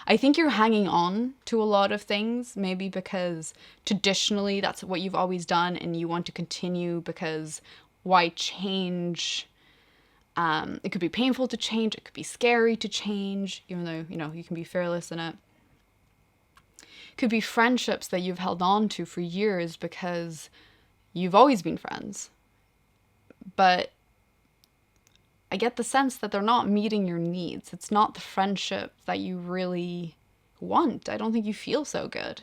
I think you're hanging on to a lot of things, maybe because traditionally that's what you've always done, and you want to continue because why change? It could be painful to change. It could be scary to change, even though, you know, you can be fearless in it. It could be friendships that you've held on to for years because you've always been friends. But I get the sense that they're not meeting your needs. It's not the friendship that you really want. I don't think you feel so good.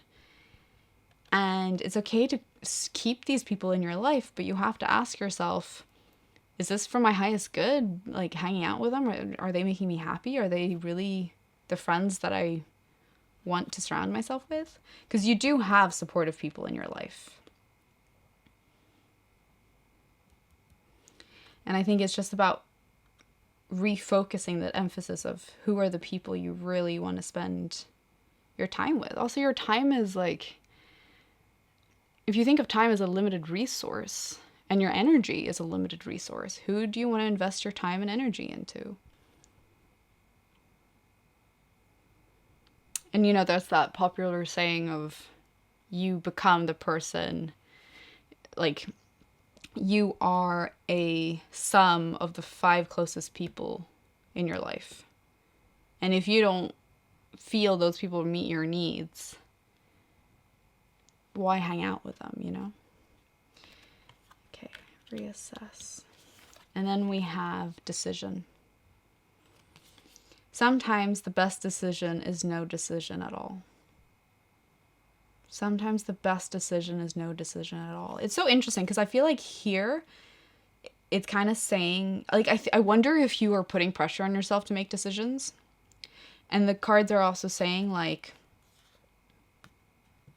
And it's okay to keep these people in your life, but you have to ask yourself, is this for my highest good? Like, hanging out with them? Are they making me happy? Are they really the friends that I want to surround myself with? Because you do have supportive people in your life. And I think it's just about refocusing that emphasis of who are the people you really want to spend your time with. Also, your time is like, if you think of time as a limited resource and your energy is a limited resource, who do you want to invest your time and energy into? And, you know, there's that popular saying of you become the person, like, you are a sum of the 5 closest people in your life. And if you don't feel those people meet your needs, why hang out with them, you know? Okay, reassess. And then we have decision. Sometimes the best decision is no decision at all. Sometimes the best decision is no decision at all. It's so interesting because I feel like here it's kind of saying, like, I wonder if you are putting pressure on yourself to make decisions. And the cards are also saying, like,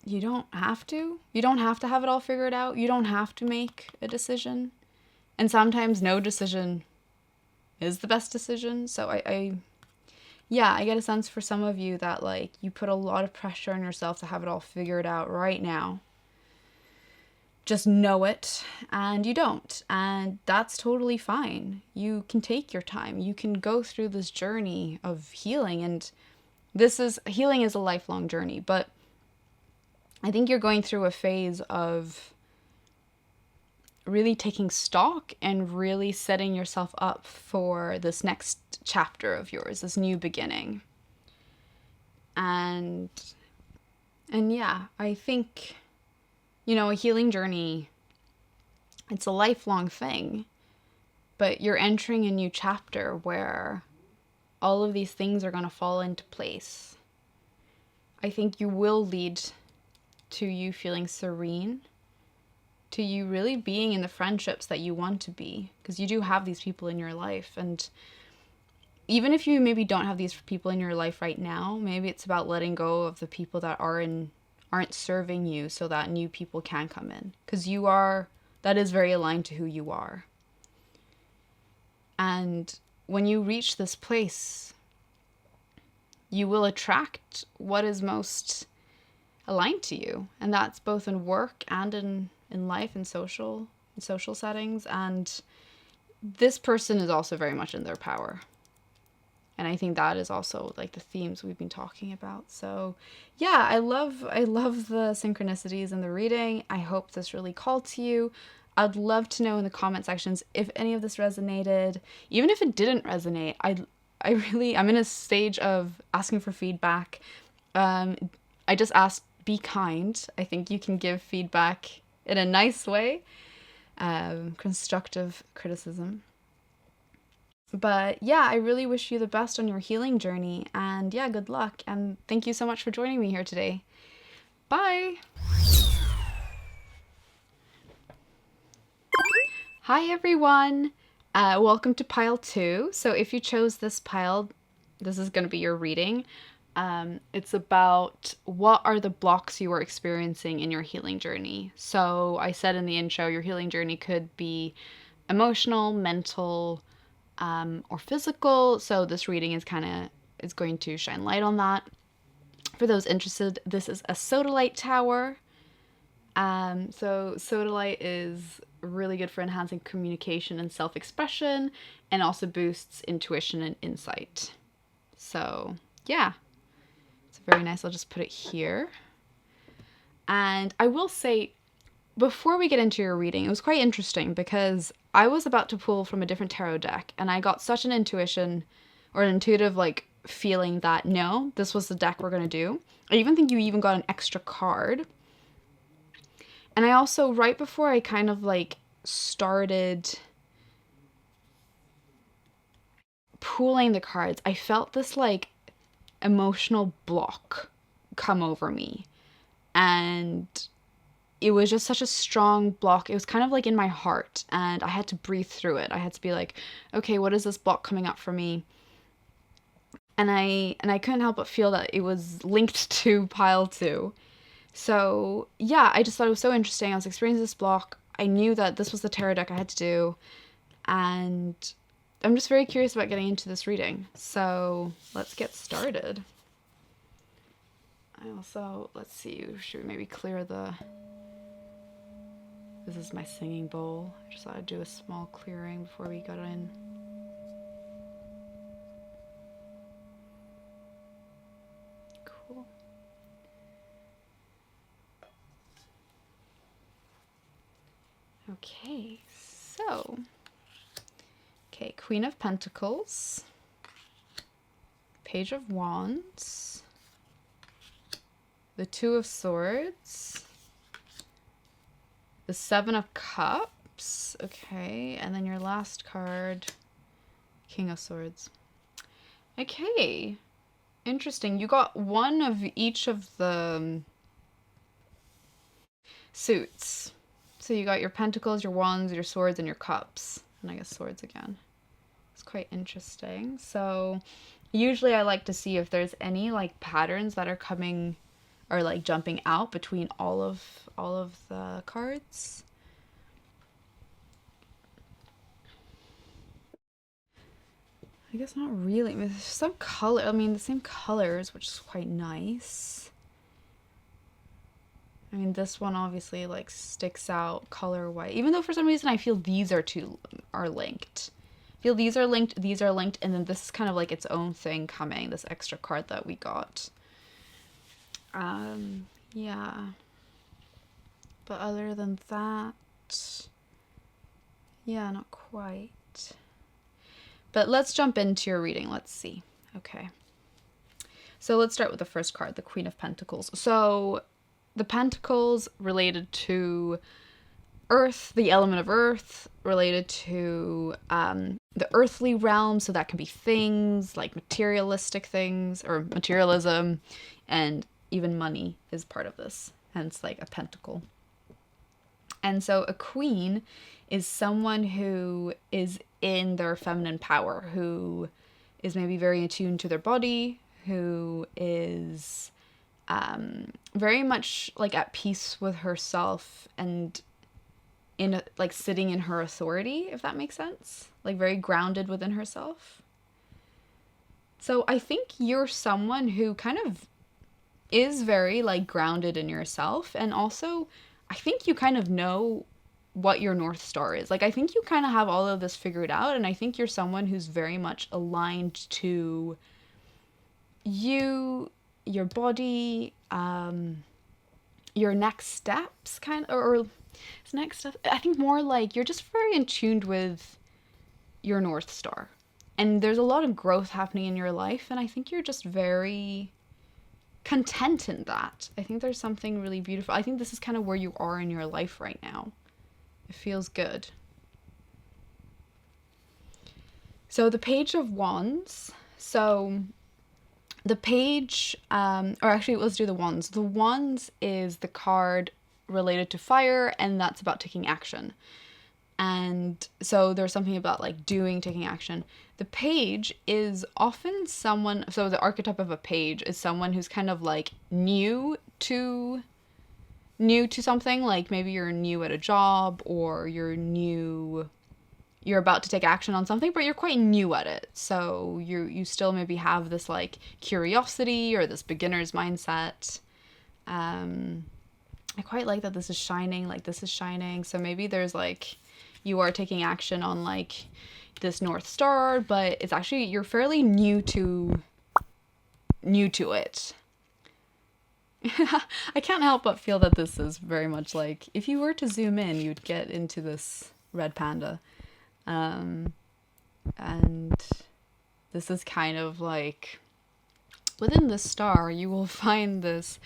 you don't have to. You don't have to have it all figured out. You don't have to make a decision. And sometimes no decision is the best decision. So I get a sense for some of you that, like, you put a lot of pressure on yourself to have it all figured out right now. Just know it, and you don't. And that's totally fine. You can take your time. You can go through this journey of healing. And healing is a lifelong journey. But I think you're going through a phase of really taking stock and really setting yourself up for this next chapter of yours, this new beginning. And yeah, I think, you know, a healing journey, it's a lifelong thing, but you're entering a new chapter where all of these things are going to fall into place. I think you will lead to you feeling serene to you really being in the friendships that you want to be, because you do have these people in your life. And even if you maybe don't have these people in your life right now, maybe it's about letting go of the people that aren't serving you so that new people can come in, because that is very aligned to who you are. And when you reach this place, you will attract what is most aligned to you, and that's both in work and in life and social settings. And this person is also very much in their power, and I think that is also like the themes we've been talking about. So yeah, I love the synchronicities in the reading. I hope this really called to you. I'd love to know in the comment sections if any of this resonated. Even if it didn't resonate, I'm in a stage of asking for feedback. I just asked, be kind. I think you can give feedback in a nice way, constructive criticism. But yeah, I really wish you the best on your healing journey, and yeah, good luck. And thank you so much for joining me here today. Bye. Hi everyone. Welcome to pile 2. So if you chose this pile, this is going to be your reading. It's about what are the blocks you are experiencing in your healing journey. So I said in the intro, your healing journey could be emotional, mental, or physical. So this reading is going to shine light on that. For those interested, this is a Sodalite tower. So Sodalite is really good for enhancing communication and self-expression, and also boosts intuition and insight. So yeah, it's very nice. I'll just put it here. And I will say, before we get into your reading, it was quite interesting because I was about to pull from a different tarot deck, and I got such an intuition or an intuitive like feeling that no, this was the deck we're going to do. I even think you even got an extra card. And I also, right before I kind of like started pulling the cards, I felt this like emotional block come over me. And it was just such a strong block. It was kind of like in my heart, and I had to breathe through it. I had to be like, okay, what is this block coming up for me? And I couldn't help but feel that it was linked to pile 2. So yeah, I just thought it was so interesting. I was experiencing this block. I knew that this was the tarot deck I had to do, and I'm just very curious about getting into this reading. So let's get started. I also, let's see, should we maybe clear this is my singing bowl. I just thought I'd do a small clearing before we got in. Cool. Okay, so, Queen of Pentacles, Page of Wands, the Two of Swords, the Seven of Cups, okay, and then your last card, King of Swords. Okay, interesting. You got one of each of the suits. So you got your pentacles, your wands, your swords, and your cups. And I guess swords again. It's quite interesting. So usually I like to see if there's any like patterns that are coming or like jumping out between all of the cards. I guess not really. I mean, there's some color. I mean, the same colors, which is quite nice. I mean, this one obviously like sticks out color-wise, even though for some reason I feel these are linked. I feel these are linked, and then this is kind of like its own thing coming, this extra card that we got. Yeah. But other than that, yeah, not quite. But let's jump into your reading. Let's see. Okay. So let's start with the first card, the Queen of Pentacles. So the Pentacles related to Earth, the element of Earth, related to the earthly realm. So that can be things like materialistic things or materialism, and even money is part of this. Hence, like a pentacle. And so a queen is someone who is in their feminine power, who is maybe very attuned to their body, who is very much like at peace with herself and like sitting in her authority, if that makes sense. Like very grounded within herself. So I think you're someone who kind of is very like grounded in yourself, and also I think you kind of know what your North Star is. Like I think you kind of have all of this figured out, and I think you're someone who's very much aligned to you, your body, your next steps kind of, or next stuff. I think more like you're just very in tune with your North Star. And there's a lot of growth happening in your life, and I think you're just very content in that. I think there's something really beautiful. I think this is kind of where you are in your life right now. It feels good. So the Page of Wands. So the page, or actually, let's do the Wands. The Wands is the card related to fire, and that's about taking action. And so there's something about like doing, taking action. The page is often someone, so the archetype of a page is someone who's kind of like new to something, like maybe you're new at a job, or you're about to take action on something, but you're quite new at it. So you still maybe have this like curiosity or this beginner's mindset. I quite like that this is shining, like this is shining. So maybe there's like, you are taking action on like this North Star, but it's actually, you're fairly new to it. I can't help but feel that this is very much like, if you were to zoom in, you'd get into this red panda. And this is kind of like, within the star, you will find this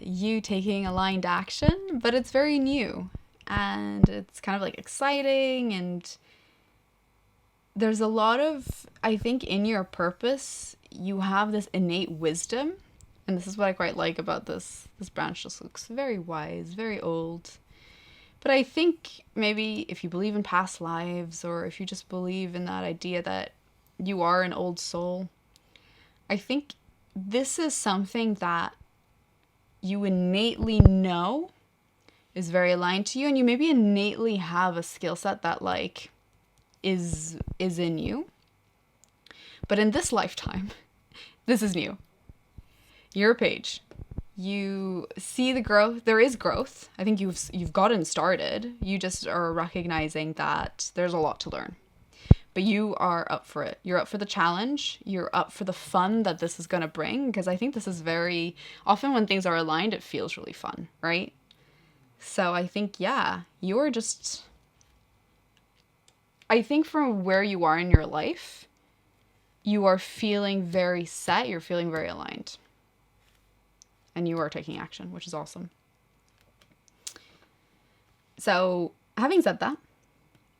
you taking aligned action, but it's very new. And it's kind of like exciting, and there's a lot of, I think in your purpose, you have this innate wisdom. And this is what I quite like about this. This branch just looks very wise, very old. But I think maybe if you believe in past lives, or if you just believe in that idea that you are an old soul, I think this is something that you innately know is very aligned to you, and you maybe innately have a skill set that like is in you. But in this lifetime, this is new. You're a page. You see the growth. There is growth. I think you've gotten started. You just are recognizing that there's a lot to learn. But you are up for it. You're up for the challenge. You're up for the fun that this is going to bring, because I think this is very often when things are aligned, it feels really fun, right? So I think, yeah, you're just, I think from where you are in your life, you are feeling very set. You're feeling very aligned. And you are taking action, which is awesome. So having said that,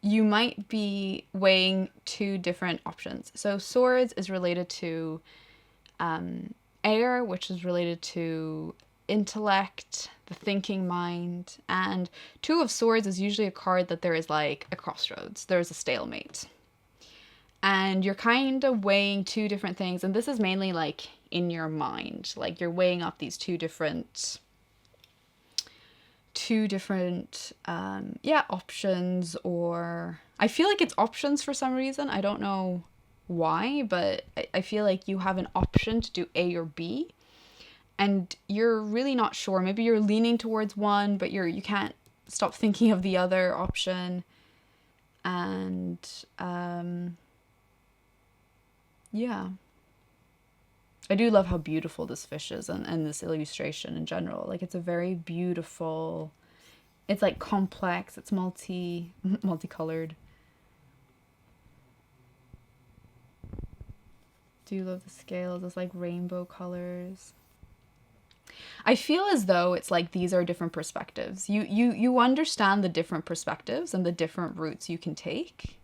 you might be weighing two different options. So swords is related to air, which is related to intellect, the thinking mind. And two of swords is usually a card that there is like a crossroads. There's a stalemate. And you're kind of weighing two different things. And this is mainly like in your mind. Like you're weighing up these two different options, or I feel like it's options for some reason. I don't know why, but I feel like you have an option to do A or B, and you're really not sure. Maybe you're leaning towards one, but you can't stop thinking of the other option. And yeah, I do love how beautiful this fish is, and this illustration in general. Like it's a very beautiful, it's like complex, it's multicolored. Do you love the scales? It's like rainbow colors. I feel as though it's like these are different perspectives. You understand the different perspectives and the different routes you can take.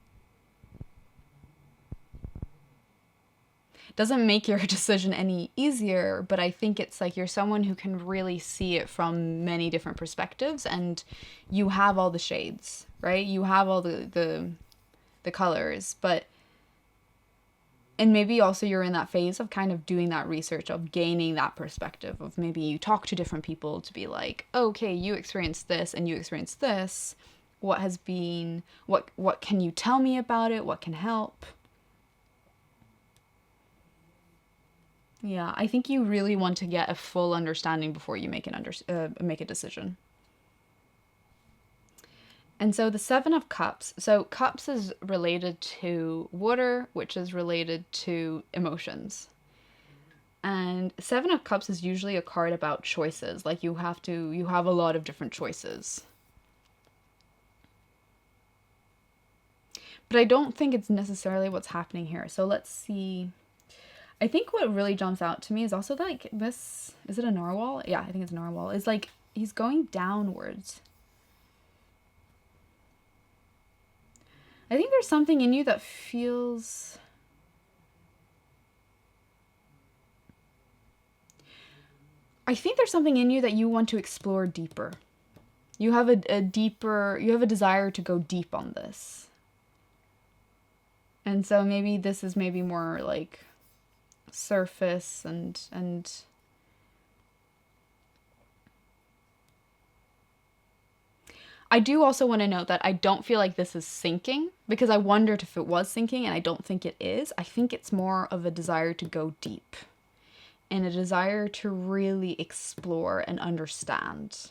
doesn't make your decision any easier, but I think it's like you're someone who can really see it from many different perspectives, and you have all the shades, right? You have all the colors, but and maybe also you're in that phase of kind of doing that research, of gaining that perspective, of maybe you talk to different people to be like, okay, you experienced this and you experienced this. What has been, what can you tell me about it? What can help? Yeah, I think you really want to get a full understanding before you make a decision. And so the Seven of Cups. So cups is related to water, which is related to emotions. And Seven of Cups is usually a card about choices. Like you have a lot of different choices. But I don't think it's necessarily what's happening here. So let's see. I think what really jumps out to me is also like this. Is it a narwhal? Yeah, I think it's a narwhal. It's like he's going downwards. I think there's something in you that feels... I think there's something in you that you want to explore deeper. You have you have a desire to go deep on this. And so maybe this is maybe more like surface and I do also want to note that I don't feel like this is sinking, because I wondered if it was sinking, and I don't think it is. I think it's more of a desire to go deep and a desire to really explore and understand.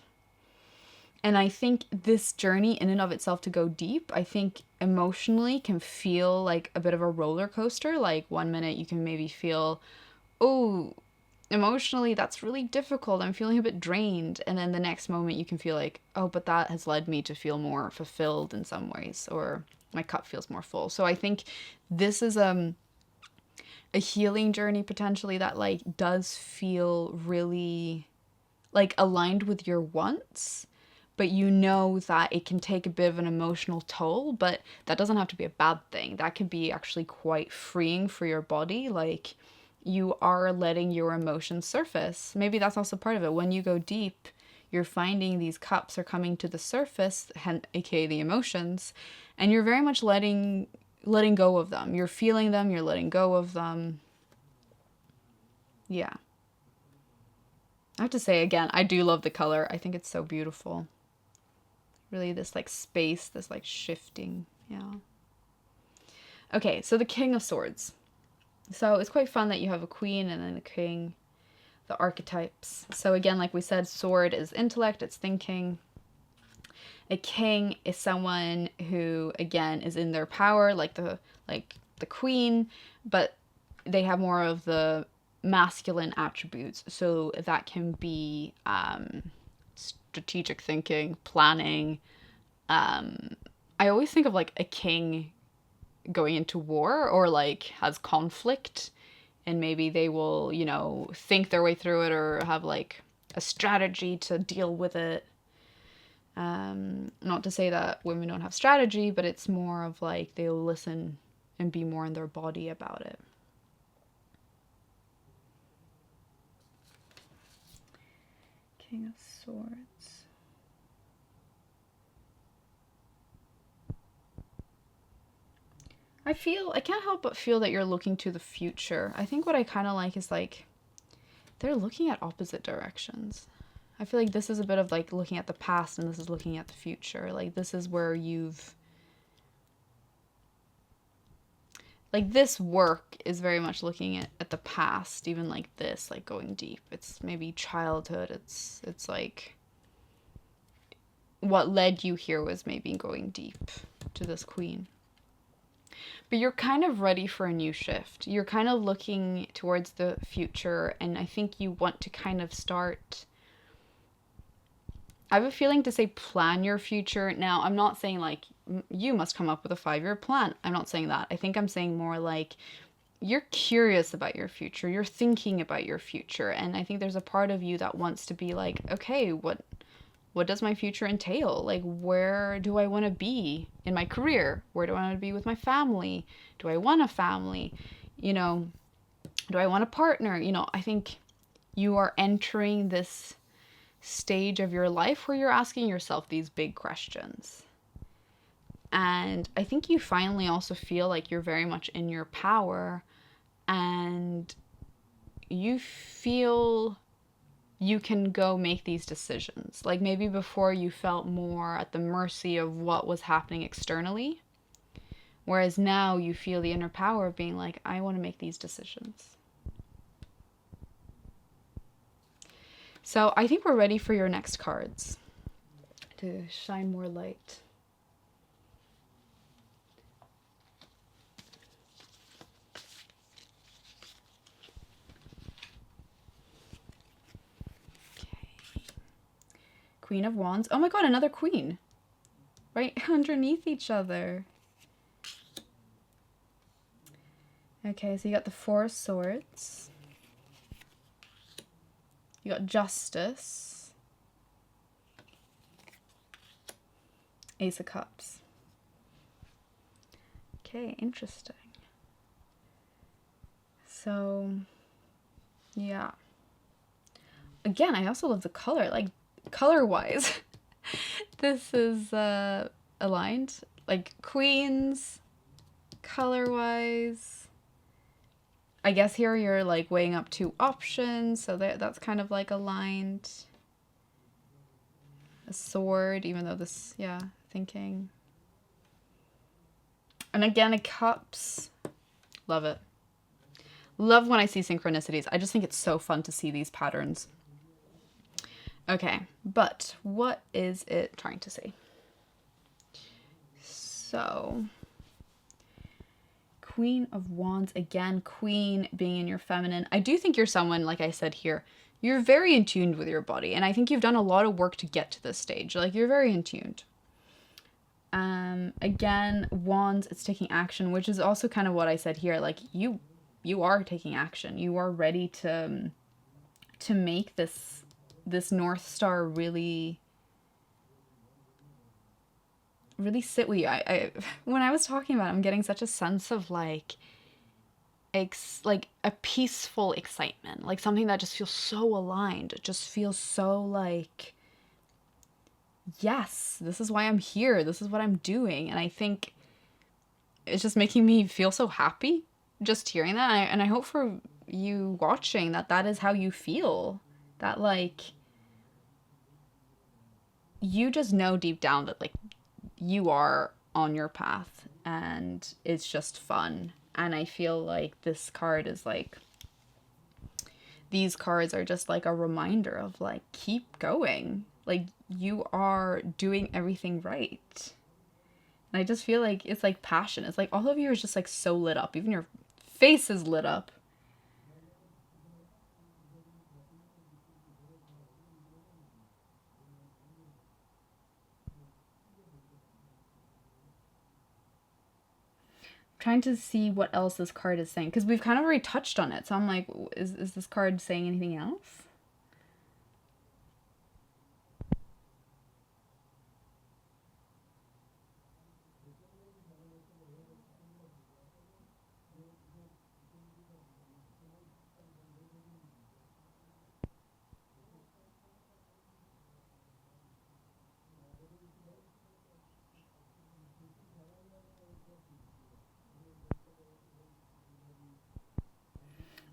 And I think this journey in and of itself to go deep, I think emotionally can feel like a bit of a roller coaster. Like one minute you can maybe feel, oh, emotionally that's really difficult, I'm feeling a bit drained, and then the next moment you can feel like, oh, but that has led me to feel more fulfilled in some ways, or my cup feels more full. So I think this is a healing journey potentially that like does feel really like aligned with your wants, but you know that it can take a bit of an emotional toll, but that doesn't have to be a bad thing. That can be actually quite freeing for your body. Like you are letting your emotions surface. Maybe that's also part of it. When you go deep, you're finding these cups are coming to the surface, aka the emotions, and you're very much letting go of them. You're feeling them, you're letting go of them. Yeah. I have to say again, I do love the color. I think it's so beautiful. Really this like space, this like shifting. Yeah. Okay, so the King of Swords. So it's quite fun that you have a queen and then a king, the archetypes. So again, like we said, sword is intellect, it's thinking. A king is someone who, again, is in their power, like the queen, but they have more of the masculine attributes. So that can be strategic thinking, planning. I always think of like a king going into war or like has conflict, and maybe they will, you know, think their way through it or have like a strategy to deal with it. Not to say that women don't have strategy, but it's more of like they'll listen and be more in their body about it. King of Swords. I can't help but feel that you're looking to the future. I think what I kind of like is like, they're looking at opposite directions. I feel like this is a bit of like looking at the past and this is looking at the future. Like this is where you've, like this work is very much looking at the past, even like this, like going deep. It's maybe childhood. It's like what led you here was maybe going deep to this queen. But you're kind of ready for a new shift. You're kind of looking towards the future, and I think you want to kind of start... I have a feeling to say plan your future. Now, I'm not saying like you must come up with a 5-year plan. I'm not saying that. I think I'm saying more like you're curious about your future. You're thinking about your future. And I think there's a part of you that wants to be like, okay, what does my future entail? Like, where do I want to be in my career? Where do I want to be with my family? Do I want a family? You know, Do I want a partner? You know, I think you are entering this stage of your life where you're asking yourself these big questions. And I think you finally also feel like you're very much in your power, and you feel you can go make these decisions. Like maybe before you felt more at the mercy of what was happening externally, whereas now you feel the inner power of being like, I want to make these decisions. So I think we're ready for your next cards to shine more light. Okay. Queen of Wands. Oh my god, another queen. Right underneath each other. Okay, so you got the Four of Swords. You got Justice. Ace of Cups. Okay, interesting. So, yeah. Again, I also love the color. Like, color-wise, this is aligned. Like, queens, color-wise. I guess here you're, like, weighing up two options, so that's kind of, like, aligned. A sword, even though this, yeah, thinking. And again, a cups. Love it. Love when I see synchronicities. I just think it's so fun to see these patterns. Okay, but what is it trying to say? So, Queen of Wands, again, queen being in your feminine. I do think you're someone, like I said here, you're very in tune with your body. And I think you've done a lot of work to get to this stage. Like, you're very in tuned. Again, Wands, it's taking action, which is also kind of what I said here. Like, you are taking action. You are ready to make this North Star really sit with you. I when I was talking about it, I'm getting such a sense of like a peaceful excitement, like something that just feels so aligned. It just feels so like, yes, this is why I'm here. This is what I'm doing. And I think it's just making me feel so happy just hearing that. And I hope for you watching that is how you feel. That like, you just know deep down that like you are on your path and it's just fun. And I feel like this card is like, these cards are just like a reminder of like, keep going. Like, you are doing everything right. And I just feel like it's like passion. It's like all of you is just like so lit up. Even your face is lit up. Trying to see what else this card is saying, because we've kind of already touched on it. So I'm like, is this card saying anything else?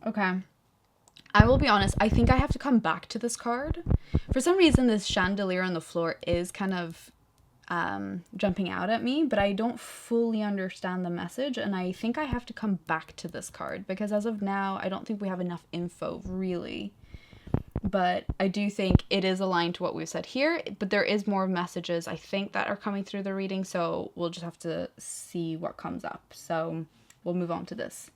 Okay. I will be honest, I think I have to come back to this card. For some reason, this chandelier on the floor is kind of jumping out at me, but I don't fully understand the message, and I think I have to come back to this card, because as of now, I don't think we have enough info, really. But I do think it is aligned to what we've said here, but there is more messages, I think, that are coming through the reading, so we'll just have to see what comes up. So we'll move on to this.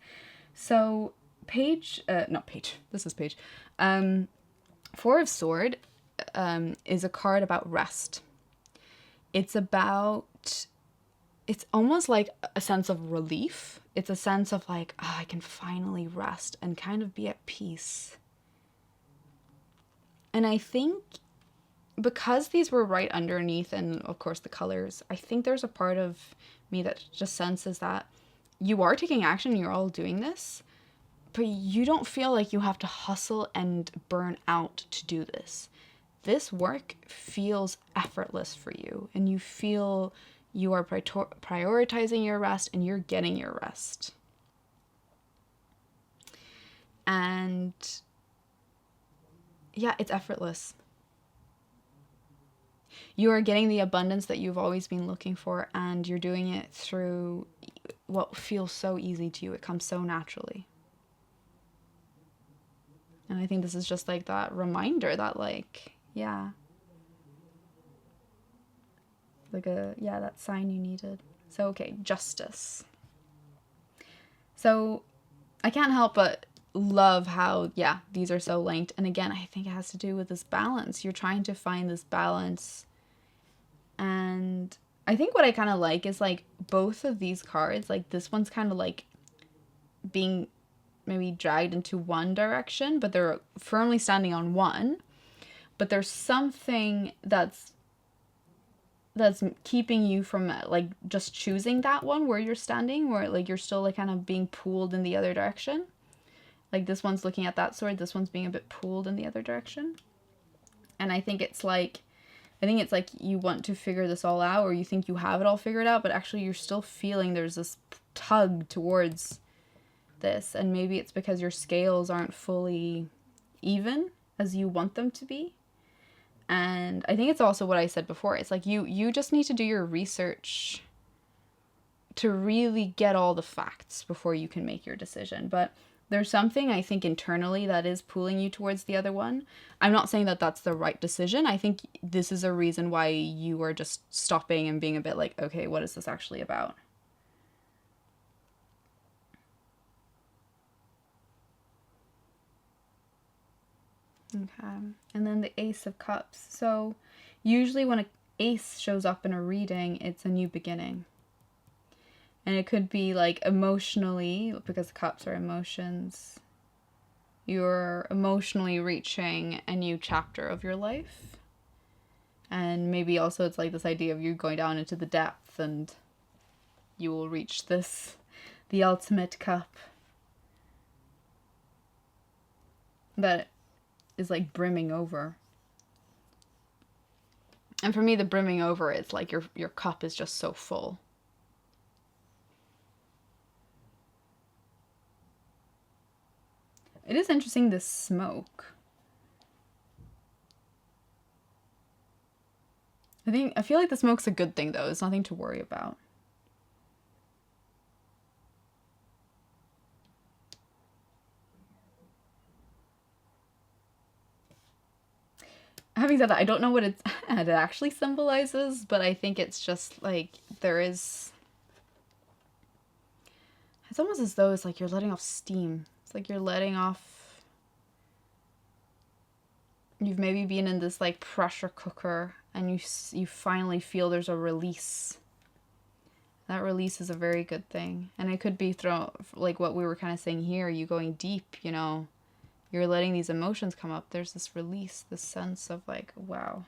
So this is page. Four of Sword is a card about rest. It's almost like a sense of relief. It's a sense of like, oh, I can finally rest and kind of be at peace. And I think because these were right underneath, and of course the colors, I think there's a part of me that just senses that you are taking action, you're all doing this, but you don't feel like you have to hustle and burn out to do this. This work feels effortless for you, and you feel you are prioritizing your rest and you're getting your rest. And yeah, it's effortless. You are getting the abundance that you've always been looking for, and you're doing it through what feels so easy to you. It comes so naturally. And I think this is just like that reminder that, like, yeah. That sign you needed. So, okay, justice. So, I can't help but love how, yeah, these are so linked. And again, I think it has to do with this balance. You're trying to find this balance. And I think what I kind of like is, like, both of these cards, like, this one's kind of like being maybe dragged into one direction, but they're firmly standing on one. But there's something that's keeping you from, like, just choosing that one where you're standing, where, like, you're still, like, kind of being pulled in the other direction. Like, this one's looking at that sword, this one's being a bit pulled in the other direction. And I think it's like you want to figure this all out, or you think you have it all figured out, but actually you're still feeling there's this tug towards this. And maybe it's because your scales aren't fully even as you want them to be. And I think it's also what I said before. It's like you just need to do your research to really get all the facts before you can make your decision. But there's something, I think, internally that is pulling you towards the other one. I'm not saying that that's the right decision. I think this is a reason why you are just stopping and being a bit like, okay, what is this actually about? Okay, and then the Ace of Cups. So usually when an ace shows up in a reading, it's a new beginning. And it could be like emotionally, because cups are emotions. You're emotionally reaching a new chapter of your life. And maybe also it's like this idea of you going down into the depth and you will reach the ultimate cup that is like brimming over. And for me, the brimming over, it's like your cup is just so full. It is interesting, this smoke. I feel like the smoke's a good thing, though. It's nothing to worry about. Having said that, I don't know what it actually symbolizes, but I think it's just like it's almost as though it's like you're letting off steam. It's like you're letting off, you've maybe been in this like pressure cooker and you finally feel there's a release. That release is a very good thing. And it could be like what we were kind of saying here, you going deep, you know, you're letting these emotions come up. There's this release, this sense of like, wow.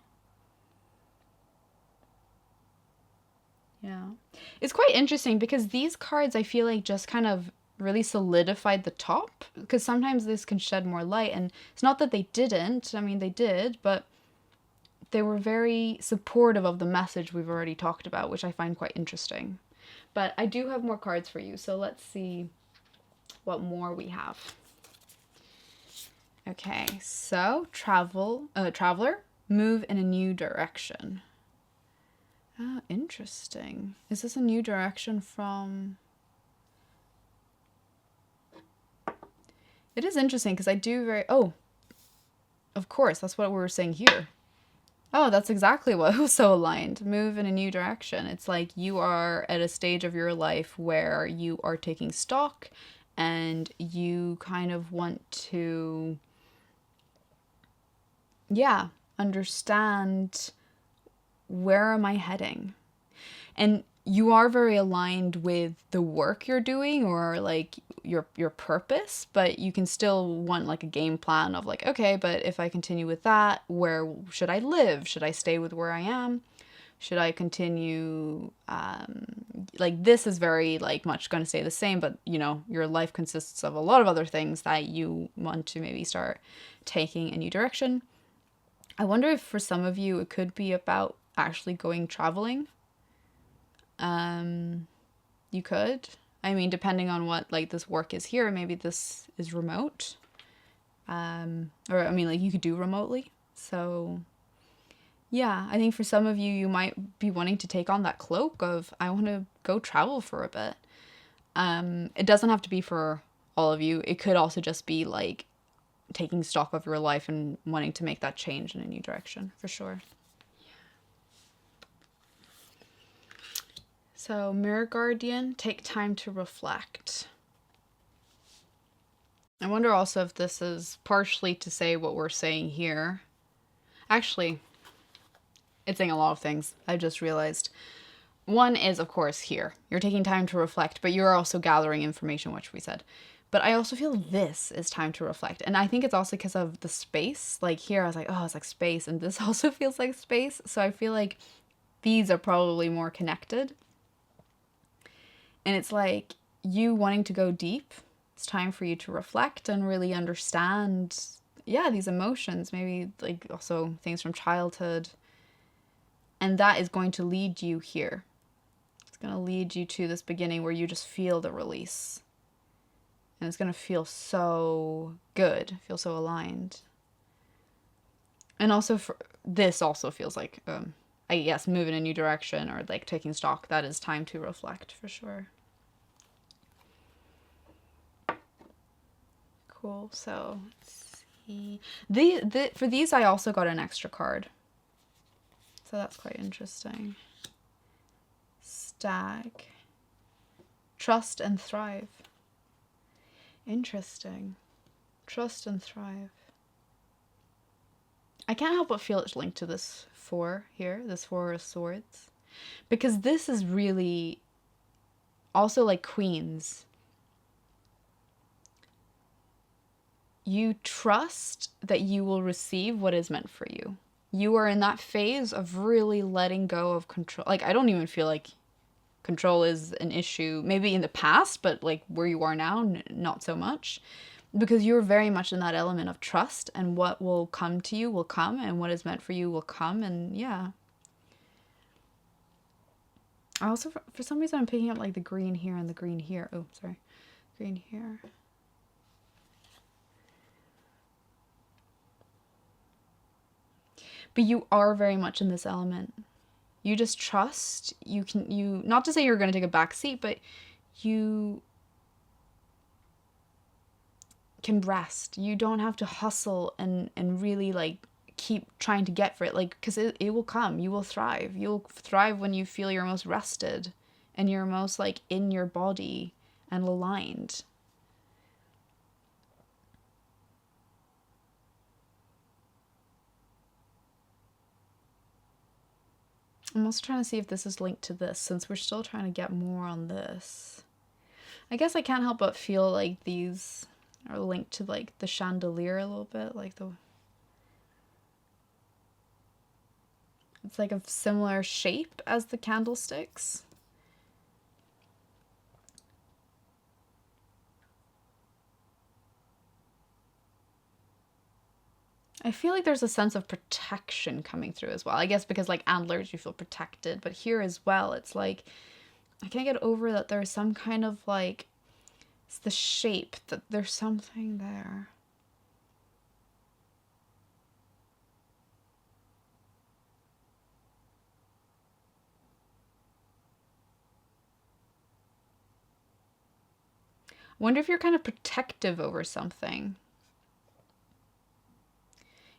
Yeah. It's quite interesting because these cards, I feel like, just kind of really solidified the top, because sometimes this can shed more light, and it's not that they didn't. I mean, they did, but they were very supportive of the message we've already talked about, which I find quite interesting. But I do have more cards for you, so let's see what more we have. Okay, so traveler, move in a new direction. Oh, interesting. Is this a new direction from... It is interesting because I do oh, of course, that's what we were saying here. Oh, that's exactly what was so aligned. Move in a new direction. It's like you are at a stage of your life where you are taking stock and you kind of want to, yeah, understand, where am I heading? And you are very aligned with the work you're doing, or like your purpose, but you can still want like a game plan of like, okay, but if I continue with that, where should I live? Should I stay with where I am? Should I continue? Like, this is very, like, much going to stay the same, but, you know, your life consists of a lot of other things that you want to maybe start taking a new direction. I wonder if for some of you it could be about actually going traveling. You could. I mean, depending on what, like, this work is here, maybe this is remote. Or, I mean, like, you could do remotely. So, yeah, I think for some of you, you might be wanting to take on that cloak of, I want to go travel for a bit. It doesn't have to be for all of you. It could also just be, like, taking stock of your life and wanting to make that change in a new direction, for sure. So, Mirror Guardian, take time to reflect. I wonder also if this is partially to say what we're saying here. Actually, it's saying a lot of things. I just realized. One is, of course, here. You're taking time to reflect, but you're also gathering information, which we said. But I also feel this is time to reflect. And I think it's also because of the space. Like, here I was like, oh, it's like space. And this also feels like space. So I feel like these are probably more connected. And it's like you wanting to go deep. It's time for you to reflect and really understand, yeah, these emotions, maybe like also things from childhood. And that is going to lead you here. It's going to lead you to this beginning where you just feel the release. And it's going to feel so good, feel so aligned. And also, for this also feels like, I guess, moving a new direction or like taking stock. That is time to reflect for sure. Cool. So let's see. For these, I also got an extra card. So that's quite interesting. Stag. Trust and thrive. Interesting. Trust and thrive. I can't help but feel it's linked to this 4 here, this 4 of Swords. Because this is really also like Queens. You trust that you will receive what is meant for you. You are in that phase of really letting go of control. Like, I don't even feel like control is an issue, maybe in the past, but like where you are now, not so much. Because you're very much in that element of trust, and what will come to you will come, and what is meant for you will come, and yeah. I also, for some reason, I'm picking up like the green here and the green here. Oh, sorry. Green here. But you are very much in this element. You just trust. You not to say you're going to take a back seat, but you can rest. You don't have to hustle and really like keep trying to get for it, like, because it will come. You will thrive. You'll thrive when you feel you're most rested and you're most like in your body and aligned. I'm also trying to see if this is linked to this, since we're still trying to get more on this. I guess I can't help but feel like these are linked to like the chandelier a little bit, like it's like a similar shape as the candlesticks. I feel like there's a sense of protection coming through as well. I guess because like antlers, you feel protected, but here as well, it's like, I can't get over that there's some kind of like, it's the shape, that there's something there. I wonder if you're kind of protective over something.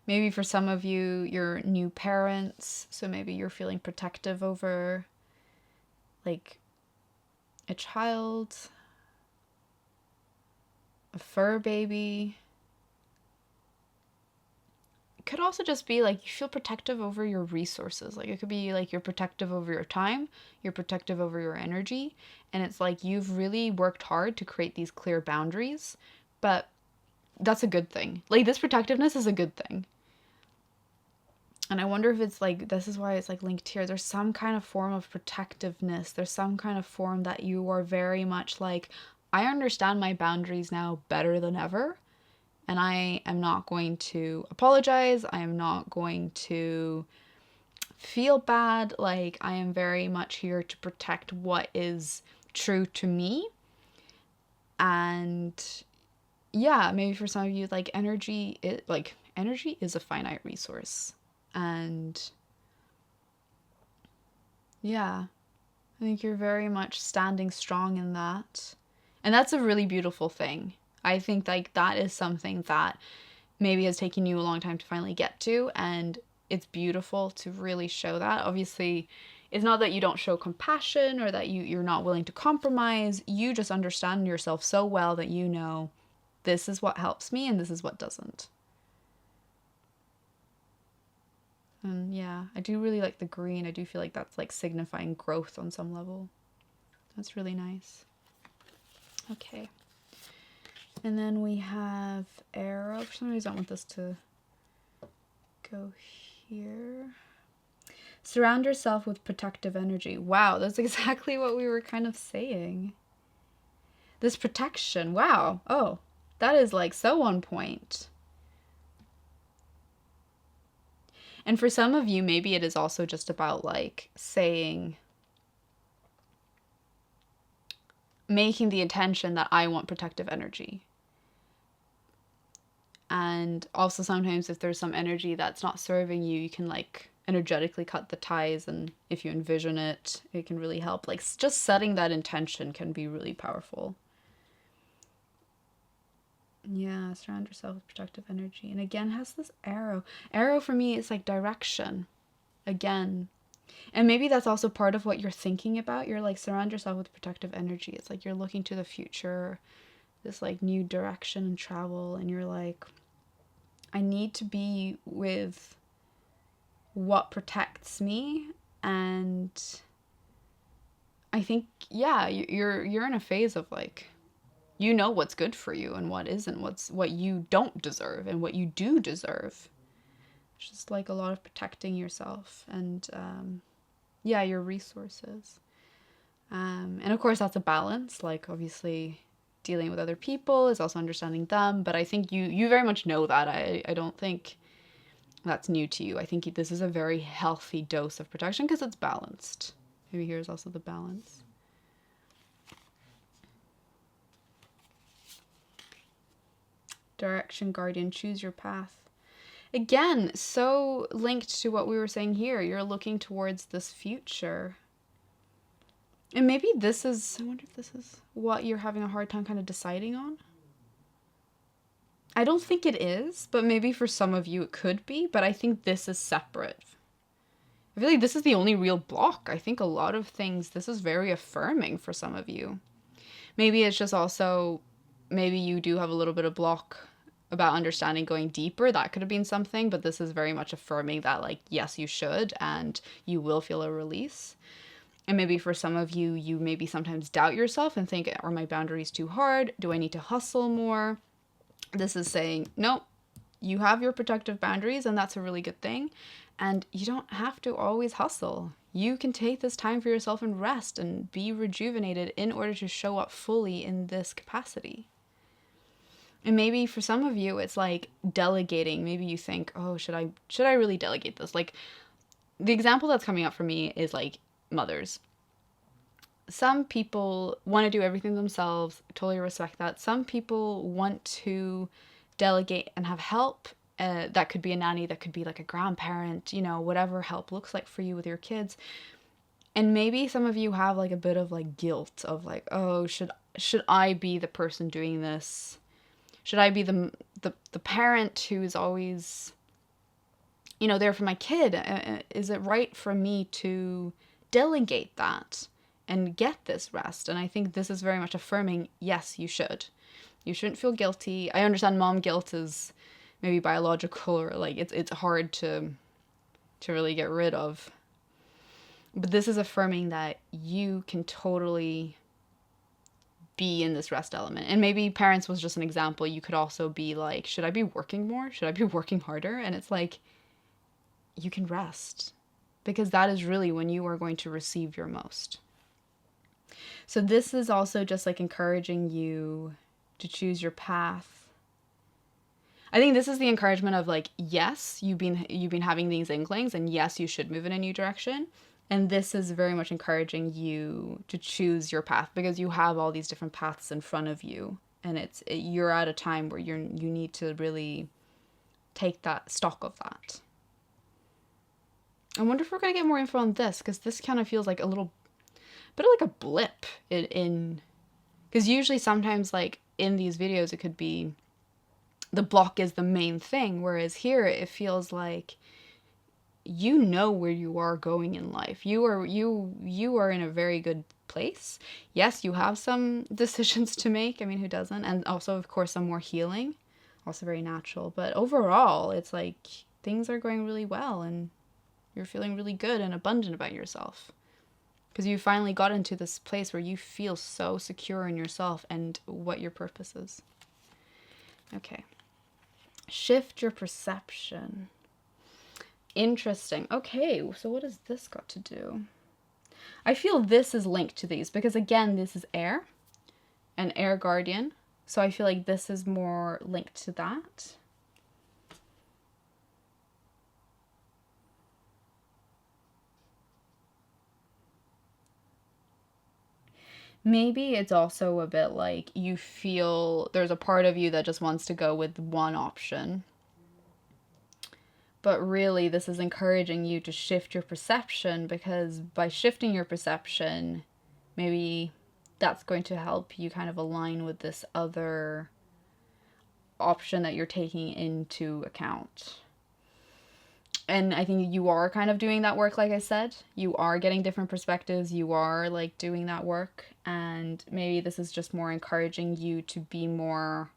Maybe for some of you, you're new parents, so maybe you're feeling protective over like a child, a fur baby. It could also just be like you feel protective over your resources. Like it could be like you're protective over your time, you're protective over your energy, and it's like you've really worked hard to create these clear boundaries, but that's a good thing. Like this protectiveness is a good thing. And I wonder if it's like, this is why it's like linked here. There's some kind of form of protectiveness. There's some kind of form that you are very much like, I understand my boundaries now better than ever. And I am not going to apologize. I am not going to feel bad. Like, I am very much here to protect what is true to me. And yeah, maybe for some of you, like energy is a finite resource. And yeah, I think you're very much standing strong in that. And that's a really beautiful thing. I think like that is something that maybe has taken you a long time to finally get to, and it's beautiful to really show that. Obviously, it's not that you don't show compassion or that you're not willing to compromise. You just understand yourself so well that you know this is what helps me and this is what doesn't. And yeah, I do really like the green. I do feel like that's like signifying growth on some level. That's really nice. Okay. And then we have arrow. For some reason I want this to go here. Surround yourself with protective energy. Wow, that's exactly what we were kind of saying. This protection. Wow. Oh, that is like so on point. And for some of you, maybe it is also just about like saying, making the intention that I want protective energy. And also sometimes if there's some energy that's not serving you, you can like energetically cut the ties. And if you envision it, it can really help. Like just setting that intention can be really powerful. Yeah, surround yourself with protective energy. And again, has this arrow. Arrow for me is like direction. Again. And maybe that's also part of what you're thinking about. You're like, surround yourself with protective energy. It's like you're looking to the future, this like new direction and travel. And you're like, I need to be with what protects me. And I think, yeah, you're in a phase of like, you know what's good for you and what isn't, what you don't deserve and what you do deserve. It's just like a lot of protecting yourself and yeah, your resources. And of course that's a balance. Like obviously dealing with other people is also understanding them, but I think you very much know that. I don't think that's new to you. I think this is a very healthy dose of protection because it's balanced. Maybe here's also the balance. Direction guardian, choose your path. Again, so linked to what we were saying here. You're looking towards this future. And maybe this is, I wonder if this is what you're having a hard time kind of deciding on. I don't think it is, but maybe for some of you it could be, but I think this is separate. I feel like this is the only real block. I think a lot of things, this is very affirming for some of you. Maybe it's just also, maybe you do have a little bit of block about understanding going deeper. That could have been something, but this is very much affirming that like, yes, you should, and you will feel a release. And maybe for some of you, you maybe sometimes doubt yourself and think, are my boundaries too hard? Do I need to hustle more? This is saying, no, you have your protective boundaries and that's a really good thing. And you don't have to always hustle. You can take this time for yourself and rest and be rejuvenated in order to show up fully in this capacity. And maybe for some of you, it's like delegating. Maybe you think, oh, should I really delegate this? Like the example that's coming up for me is like mothers. Some people want to do everything themselves. I totally respect that. Some people want to delegate and have help. That could be a nanny, that could be like a grandparent, you know, whatever help looks like for you with your kids. And maybe some of you have like a bit of like guilt of like, oh, should I be the person doing this? Should I be the parent who is always, you know, there for my kid? Is it right for me to delegate that and get this rest? And I think this is very much affirming, yes, you should. You shouldn't feel guilty. I understand mom guilt is maybe biological or like it's hard to really get rid of. But this is affirming that you can totally be in this rest element. And maybe parents was just an example. You could also be like, should I be working more? Should I be working harder? And it's like, you can rest, because that is really when you are going to receive your most. So this is also just like encouraging you to choose your path. I think this is the encouragement of like, yes, you've been having these inklings, and yes, you should move in a new direction. And this is very much encouraging you to choose your path, because you have all these different paths in front of you, and you're at a time where you need to really take that stock of that. I wonder if we're gonna get more info on this, because this kind of feels like a little bit of like a blip in because usually sometimes like in these videos it could be the block is the main thing, whereas here it feels like you know where you are going in life. You are in a very good place. Yes, you have some decisions to make. I mean, who doesn't? And also, of course, some more healing. Also very natural. But overall, it's like things are going really well, and you're feeling really good and abundant about yourself. Because you finally got into this place where you feel so secure in yourself and what your purpose is. Okay. Shift your perception. Interesting. Okay, so what has this got to do? I feel this is linked to these because, again, this is air, an air guardian. So I feel like this is more linked to that. Maybe it's also a bit like you feel there's a part of you that just wants to go with one option. But really, this is encouraging you to shift your perception, because by shifting your perception, maybe that's going to help you kind of align with this other option that you're taking into account. And I think you are kind of doing that work, like I said. You are getting different perspectives. You are like doing that work. And maybe this is just more encouraging you to be more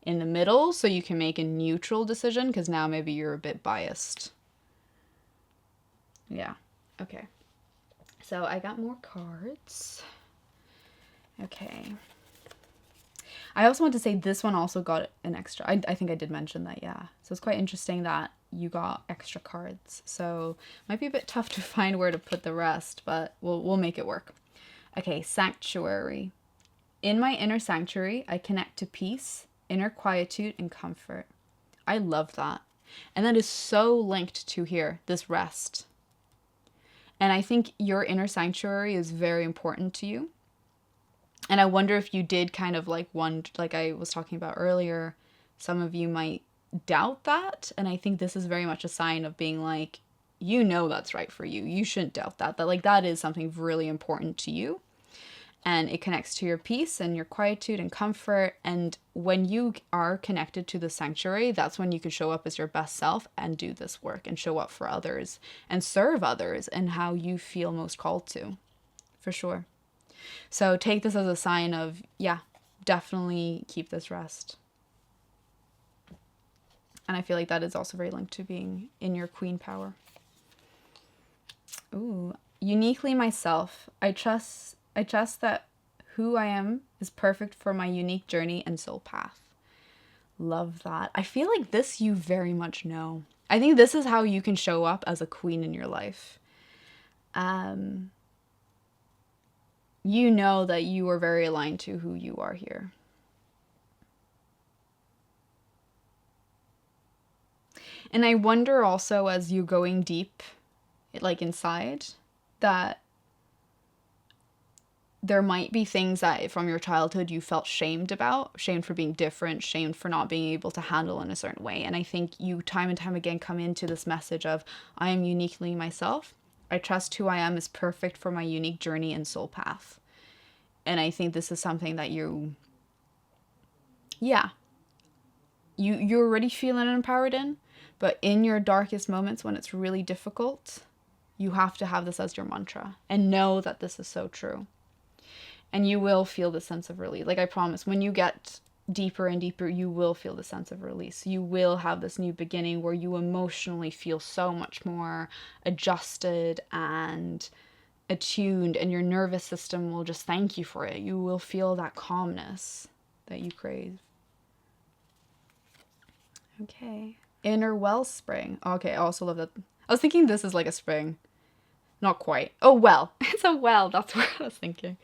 in the middle so you can make a neutral decision, because now maybe you're a bit biased. Yeah. Okay. So I got more cards. Okay. I also want to say this one also got an extra. I think I did mention that, yeah. So it's quite interesting that you got extra cards. So it might be a bit tough to find where to put the rest, but we'll make it work. Okay, sanctuary. In my inner sanctuary, I connect to peace, inner quietude, and comfort. I love that. And that is so linked to here, this rest. And I think your inner sanctuary is very important to you. And I wonder if you did kind of like I was talking about earlier, some of you might doubt that. And I think this is very much a sign of being like, you know, that's right for you. You shouldn't doubt that. That is something really important to you. And it connects to your peace and your quietude and comfort. And when you are connected to the sanctuary, that's when you can show up as your best self and do this work and show up for others and serve others and how you feel most called to, for sure. So take this as a sign of, yeah, definitely keep this rest. And I feel like that is also very linked to being in your queen power. Ooh, uniquely myself. I trust that who I am is perfect for my unique journey and soul path. Love that. I feel like this you very much know. I think this is how you can show up as a queen in your life. You know that you are very aligned to who you are here. And I wonder also, as you going deep, like inside, that there might be things that from your childhood you felt shamed about, shamed for being different, shamed for not being able to handle in a certain way. And I think you time and time again come into this message of, I am uniquely myself. I trust who I am is perfect for my unique journey and soul path. And I think this is something that you're already feeling empowered in, but in your darkest moments when it's really difficult, you have to have this as your mantra and know that this is so true. And you will feel the sense of release. Like I promise, when you get deeper and deeper, you will feel the sense of release. You will have this new beginning where you emotionally feel so much more adjusted and attuned, and your nervous system will just thank you for it. You will feel that calmness that you crave. Okay. Inner wellspring. Okay, I also love that. I was thinking this is like a spring. Not quite. Oh, well. It's a well. That's what I was thinking.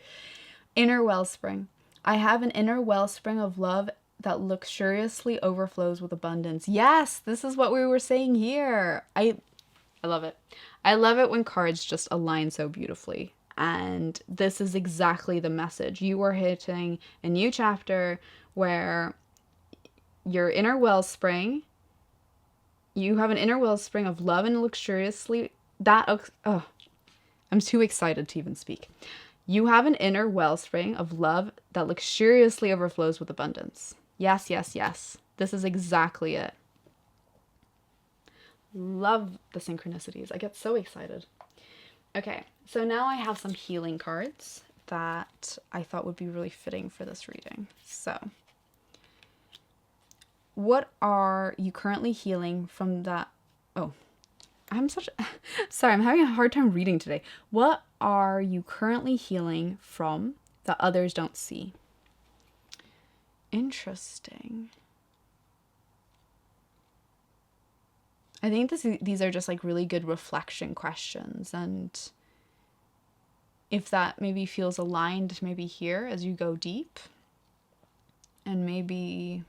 Inner wellspring. I have an inner wellspring of love that luxuriously overflows with abundance. Yes, this is what we were saying here. I love it. I love it when cards just align so beautifully. And this is exactly the message. You are hitting a new chapter where your inner wellspring, you have an inner wellspring of love and luxuriously oh, I'm too excited to even speak. You have an inner wellspring of love that luxuriously overflows with abundance. Yes, yes, yes. This is exactly it. Love the synchronicities. I get so excited. Okay, so now I have some healing cards that I thought would be really fitting for this reading. So, what are you currently healing from that? Oh, sorry, I'm having a hard time reading today. What are you currently healing from that others don't see? Interesting. I think these are just like really good reflection questions, and if that maybe feels aligned maybe here as you go deep, and maybe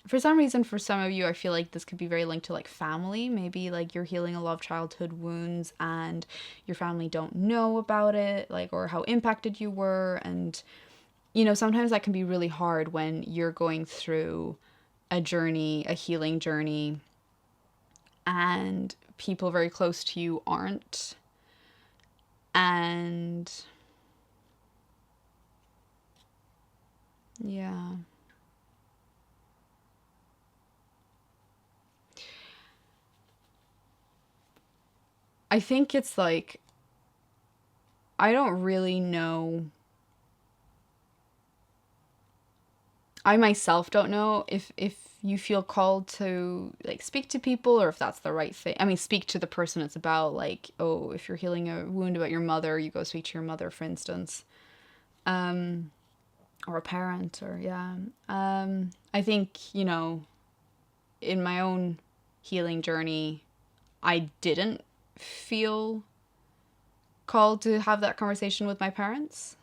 for some reason, for some of you, I feel like this could be very linked to like family. Maybe like you're healing a lot of childhood wounds and your family don't know about it, like, or how impacted you were. And, you know, sometimes that can be really hard when you're going through a journey, a healing journey, and people very close to you aren't. And yeah. I think it's like, I don't really know. I myself don't know if you feel called to like speak to people or if that's the right thing. I mean, speak to the person it's about. Like, oh, if you're healing a wound about your mother, you go speak to your mother, for instance, or a parent, or yeah. I think, you know, in my own healing journey, I didn't feel called to have that conversation with my parents.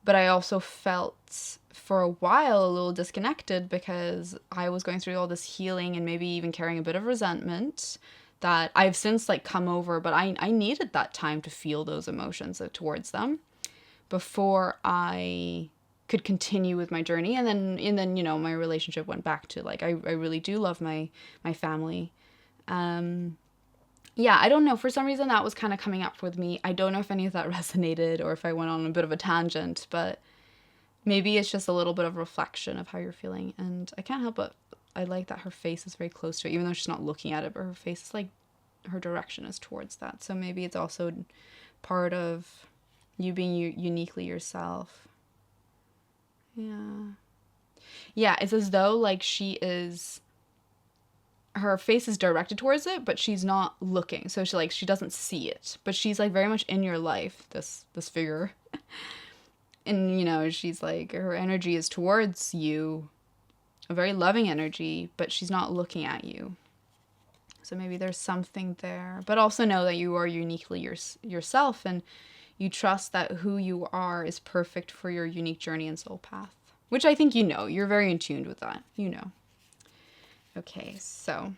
But I also felt for a while a little disconnected because I was going through all this healing and maybe even carrying a bit of resentment that I've since like come over, but I needed that time to feel those emotions towards them before I could continue with my journey. And then you know, my relationship went back to like I really do love my family. Yeah, I don't know. For some reason, that was kind of coming up with me. I don't know if any of that resonated or if I went on a bit of a tangent, but maybe it's just a little bit of reflection of how you're feeling. And I can't help but I like that her face is very close to it, even though she's not looking at it, but her face is like, her direction is towards that. So maybe it's also part of you being uniquely yourself. Yeah. Yeah, it's as though like her face is directed towards it, but she's not looking. So she doesn't see it, but she's like very much in your life, this figure. And you know, she's like, her energy is towards you, a very loving energy, but she's not looking at you. So maybe there's something there, but also know that you are uniquely yourself, and you trust that who you are is perfect for your unique journey and soul path, which I think, you know, you're very in tune with that, you know. Okay, so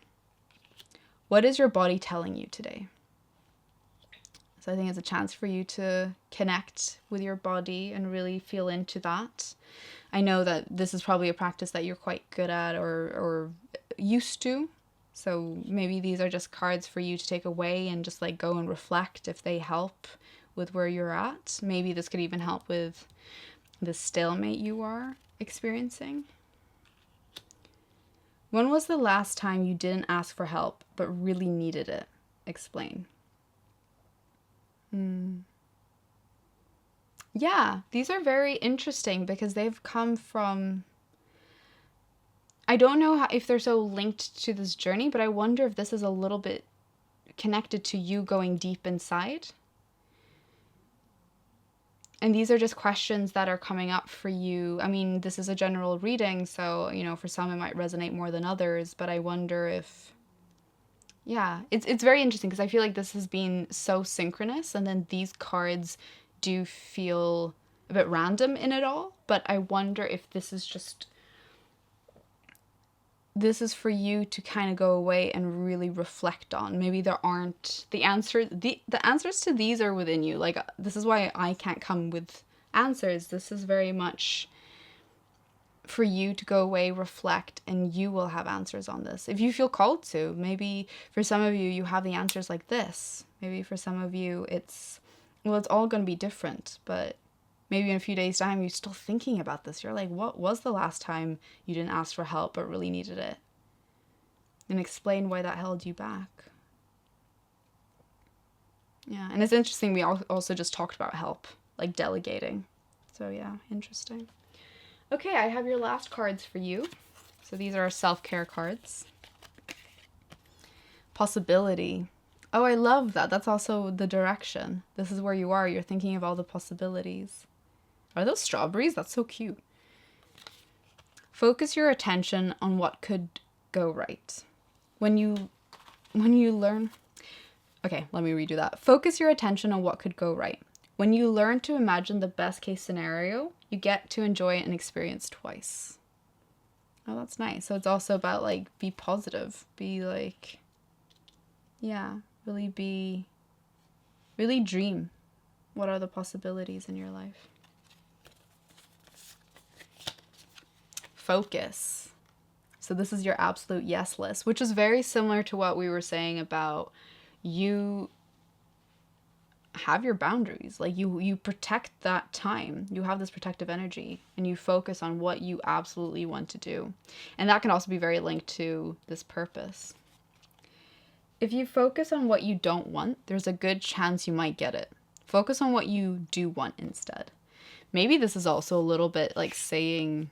what is your body telling you today? So I think it's a chance for you to connect with your body and really feel into that. I know that this is probably a practice that you're quite good at or used to. So maybe these are just cards for you to take away and just like go and reflect if they help with where you're at. Maybe this could even help with the stalemate you are experiencing. When was the last time you didn't ask for help but really needed it? Explain. Yeah, these are very interesting because they've come from... I don't know if they're so linked to this journey, but I wonder if this is a little bit connected to you going deep inside. And these are just questions that are coming up for you. I mean, this is a general reading, so, for some it might resonate more than others, but I wonder if, yeah, it's very interesting because I feel like this has been so synchronous, and then these cards do feel a bit random in it all, but I wonder if this is for you to kind of go away and really reflect on. Maybe there aren't the answers to these are within you. Like, this is why I can't come with answers. This is very much for you to go away, reflect, and you will have answers on this if you feel called to. Maybe for some of you, you have the answers like this. Maybe for some of you, it's all going to be different, but maybe in a few days' time, you're still thinking about this. You're like, what was the last time you didn't ask for help but really needed it? And explain why that held you back. Yeah, and it's interesting, we also just talked about help, like delegating. So yeah, interesting. Okay, I have your last cards for you. So these are our self-care cards. Possibility. Oh, I love that. That's also the direction. This is where you are. You're thinking of all the possibilities. Are those strawberries? That's so cute. Focus your attention on what could go right. When you learn... Okay, let me redo that. Focus your attention on what could go right. When you learn to imagine the best case scenario, you get to enjoy an experience twice. Oh, that's nice. So it's also about, like, be positive. Be, like... Yeah, really dream. What are the possibilities in your life? Focus. So this is your absolute yes list, which is very similar to what we were saying about you have your boundaries. Like, you protect that time. You have this protective energy and you focus on what you absolutely want to do. And that can also be very linked to this purpose. If you focus on what you don't want, there's a good chance you might get it. Focus on what you do want instead. Maybe this is also a little bit like saying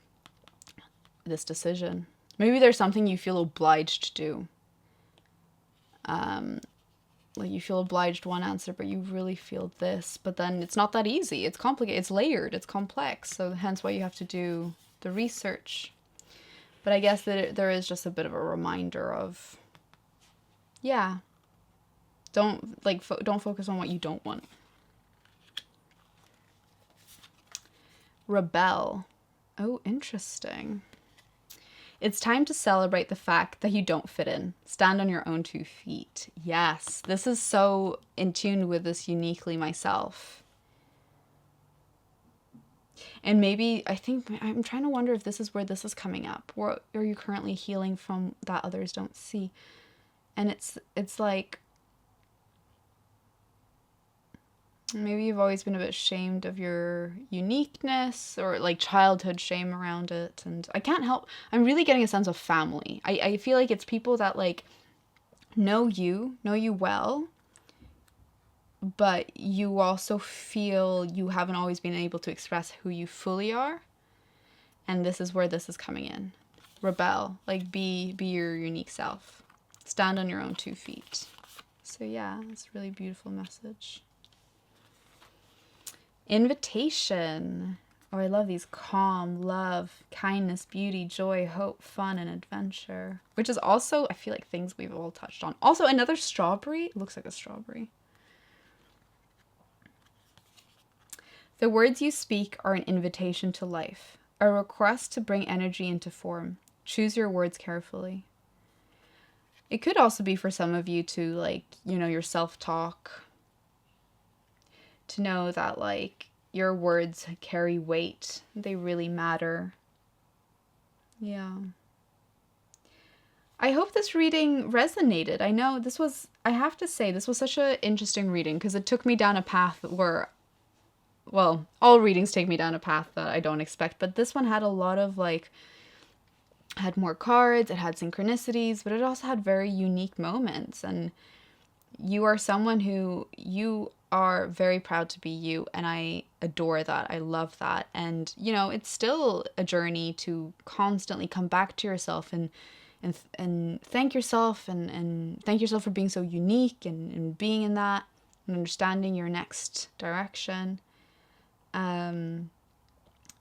this decision. Maybe there's something you feel obliged to do. Like, you feel obliged one answer, but you really feel this. But then it's not that easy. It's complicated. It's layered. It's complex. So hence why you have to do the research. But I guess that there is just a bit of a reminder of, yeah, don't focus on what you don't want. Rebel. Oh, interesting. It's time to celebrate the fact that you don't fit in. Stand on your own 2 feet. Yes, this is so in tune with this uniquely myself. And maybe, I'm trying to wonder if this is where this is coming up. Or are you currently healing from that others don't see? And it's like, maybe you've always been a bit ashamed of your uniqueness, or like childhood shame around it. And I can't help, I'm really getting a sense of family. I feel like it's people that like know you well, but you also feel you haven't always been able to express who you fully are. And this is where this is coming in. Rebel, like be your unique self. Stand on your own 2 feet. So yeah, it's a really beautiful message. Invitation. Oh, I love these. Calm, love, kindness, beauty, joy, hope, fun, and adventure. Which is also, I feel like, things we've all touched on. Also, another strawberry. It looks like a strawberry. The words you speak are an invitation to life. A request to bring energy into form. Choose your words carefully. It could also be for some of you to, like, your self-talk. To know that, like, your words carry weight. They really matter. Yeah. I hope this reading resonated. I know I have to say, this was such an interesting reading because it took me down a path where, well, all readings take me down a path that I don't expect, but this one had a lot of, like, had more cards, it had synchronicities, but it also had very unique moments. And you are someone who, you are very proud to be you, and I adore that. I love that. And it's still a journey to constantly come back to yourself and thank yourself and thank yourself for being so unique and being in that and understanding your next direction. Um,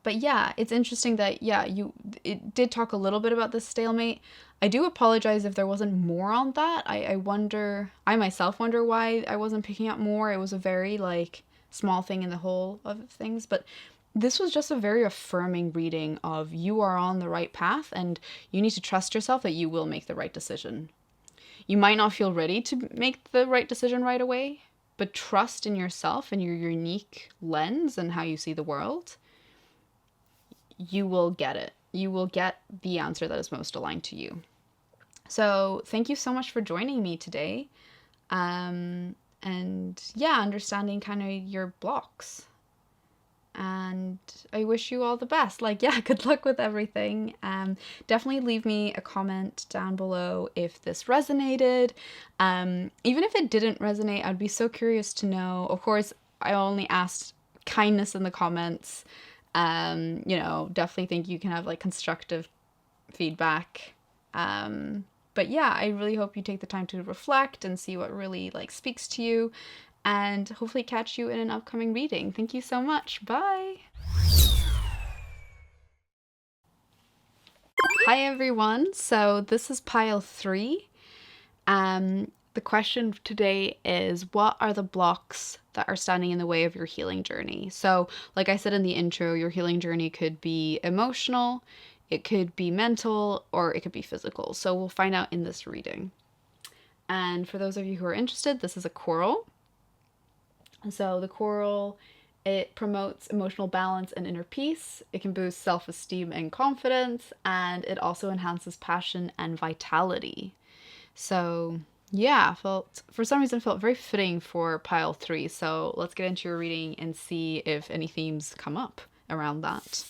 but yeah, it's interesting that it did talk a little bit about this stalemate. I do apologize if there wasn't more on that. I myself wonder why I wasn't picking up more. It was a very like small thing in the whole of things, but this was just a very affirming reading of you are on the right path and you need to trust yourself that you will make the right decision. You might not feel ready to make the right decision right away, but trust in yourself and your unique lens and how you see the world. You will get it. You will get the answer that is most aligned to you. So, thank you so much for joining me today. And yeah, understanding kind of your blocks. And I wish you all the best. Like, yeah, good luck with everything. Definitely leave me a comment down below if this resonated. Even if it didn't resonate, I'd be so curious to know. Of course, I only asked kindness in the comments. Definitely think you can have like constructive feedback. But yeah, I really hope you take the time to reflect and see what really like speaks to you, and hopefully catch you in an upcoming reading. Thank you so much. Bye. Hi everyone. So this is pile 3. The question today is, what are the blocks that are standing in the way of your healing journey? So, like I said in the intro, your healing journey could be emotional, it could be mental, or it could be physical. So we'll find out in this reading. And for those of you who are interested, this is a coral. So the coral, it promotes emotional balance and inner peace. It can boost self-esteem and confidence, and it also enhances passion and vitality. So yeah, for some reason felt very fitting for pile 3. So let's get into your reading and see if any themes come up around that.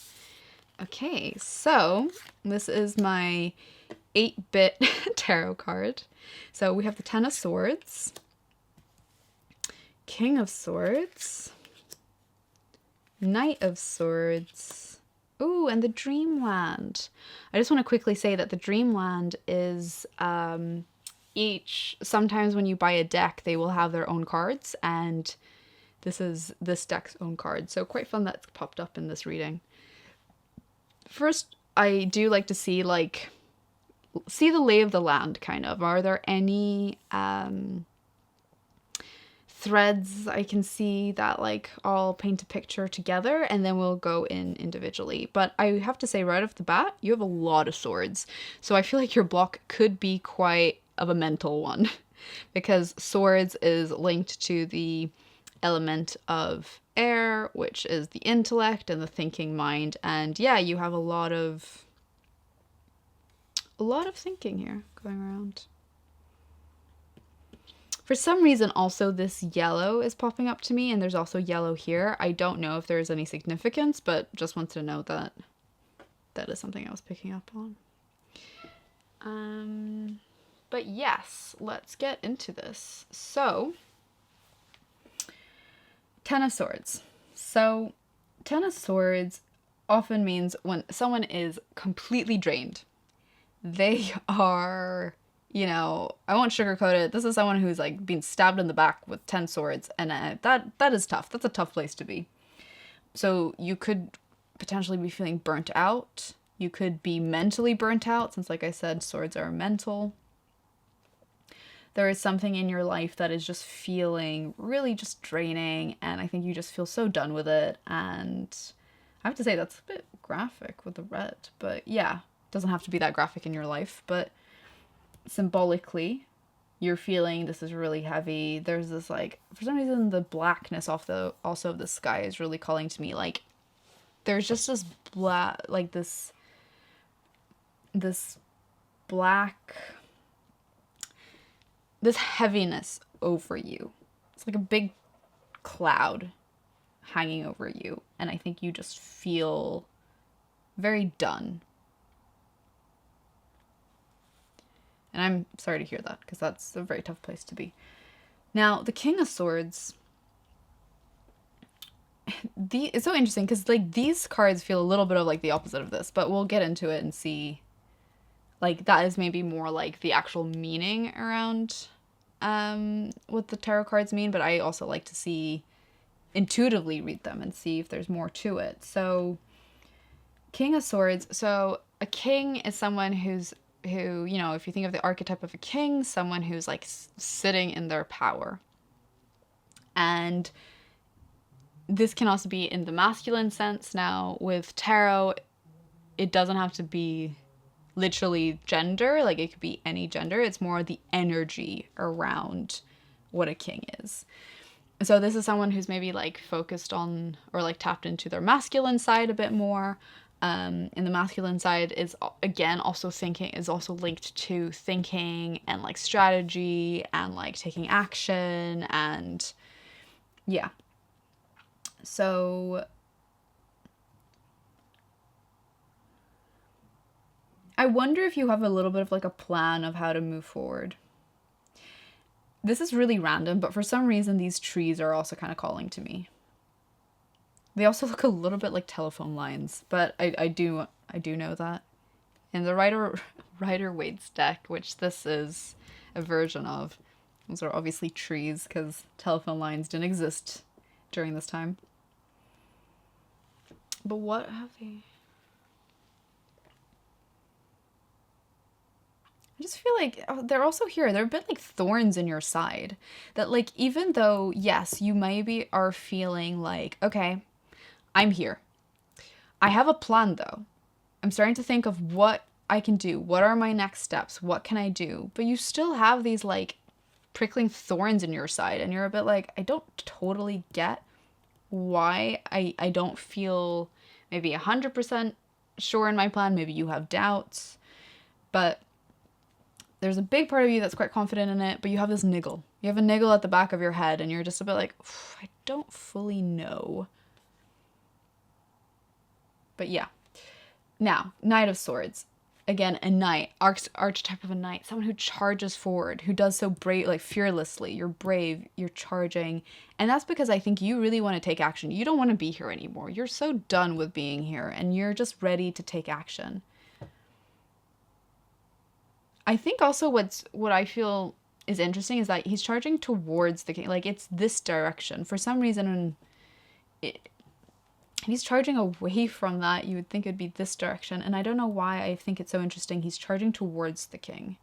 Okay, so this is my 8-bit tarot card. So we have the Ten of Swords, King of Swords, Knight of Swords, ooh, and the Dreamland. I just want to quickly say that the Dreamland is sometimes when you buy a deck, they will have their own cards, and this is this deck's own card. So quite fun that's popped up in this reading. First, I do like to see the lay of the land, kind of. Are there any threads I can see that like all paint a picture together, and then we'll go in individually. But I have to say right off the bat, you have a lot of swords. So I feel like your block could be quite of a mental one because swords is linked to the element of air, which is the intellect and the thinking mind. And yeah, you have a lot of thinking here going around. For some reason, also, this yellow is popping up to me, and there's also yellow here. I don't know if there's any significance, but just wanted to know that that is something I was picking up on. But yes, let's get into this. So, Ten of Swords. So, Ten of Swords often means when someone is completely drained. They are, I won't sugarcoat it. This is someone who's like being stabbed in the back with 10 swords, and that is tough. That's a tough place to be. So you could potentially be feeling burnt out. You could be mentally burnt out, since like I said, swords are mental. There is something in your life that is just feeling really just draining, and I think you just feel so done with it. And I have to say that's a bit graphic with the red, but yeah, it doesn't have to be that graphic in your life, but symbolically you're feeling this is really heavy. There's this like, for some reason, the blackness also of the sky is really calling to me. Like there's just this black, like this black, this heaviness over you. It's like a big cloud hanging over you, and I think you just feel very done. And I'm sorry to hear that, because that's a very tough place to be. Now, the King of Swords, it's so interesting, because like these cards feel a little bit of like the opposite of this, but we'll get into it and see. Like that is maybe more like the actual meaning around what the tarot cards mean, but I also like to see intuitively read them and see if there's more to it. So King of Swords. So a king is someone who, you know, if you think of the archetype of a king, someone who's like sitting in their power. And this can also be in the masculine sense. Now, with tarot, it doesn't have to be literally gender. Like, it could be any gender. It's more the energy around what a king is. So this is someone who's maybe like focused on or like tapped into their masculine side a bit more. And the masculine side is, again, also thinking, is also linked to thinking and like strategy and like taking action and yeah. So I wonder if you have a little bit of like a plan of how to move forward. This is really random, but for some reason these trees are also kind of calling to me. They also look a little bit like telephone lines, but I do know that. In the Rider-Waite's deck, which this is a version of, those are obviously trees because telephone lines didn't exist during this time. But what have they... I just feel like they're also here. They're a bit like thorns in your side. That like, even though, yes, you maybe are feeling like, okay, I'm here. I have a plan though. I'm starting to think of what I can do. What are my next steps? What can I do? But you still have these like prickling thorns in your side. And you're a bit like, I don't totally get why I don't feel maybe 100% sure in my plan. Maybe you have doubts. But there's a big part of you that's quite confident in it, but you have this niggle. You have a niggle at the back of your head, and you're just a bit like, I don't fully know. But yeah. Now, Knight of Swords. Again, a knight, archetype of a knight, someone who charges forward, who does so brave, like fearlessly. You're brave, you're charging. And that's because I think you really want to take action. You don't want to be here anymore. You're so done with being here, and you're just ready to take action. I think also what I feel is interesting is that he's charging towards the king. Like, it's this direction. For some reason, if he's charging away from that, you would think it'd be this direction. And I don't know why I think it's so interesting. He's charging towards the king.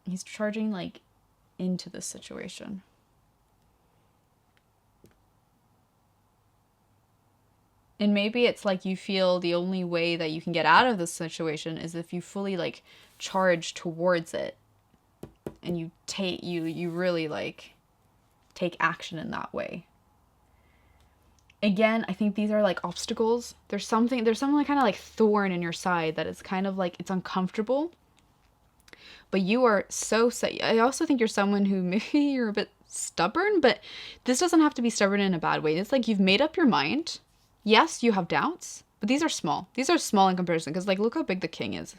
He's charging, like, into this situation. And maybe it's like you feel the only way that you can get out of this situation is if you fully like charge towards it and you really like take action in that way. Again, I think these are like obstacles. There's something like kind of like thorn in your side that is kind of like, it's uncomfortable. But you are so I also think you're someone who maybe you're a bit stubborn, but this doesn't have to be stubborn in a bad way. It's like you've made up your mind. Yes, you have doubts, but these are small. These are small in comparison because, like, look how big the king is.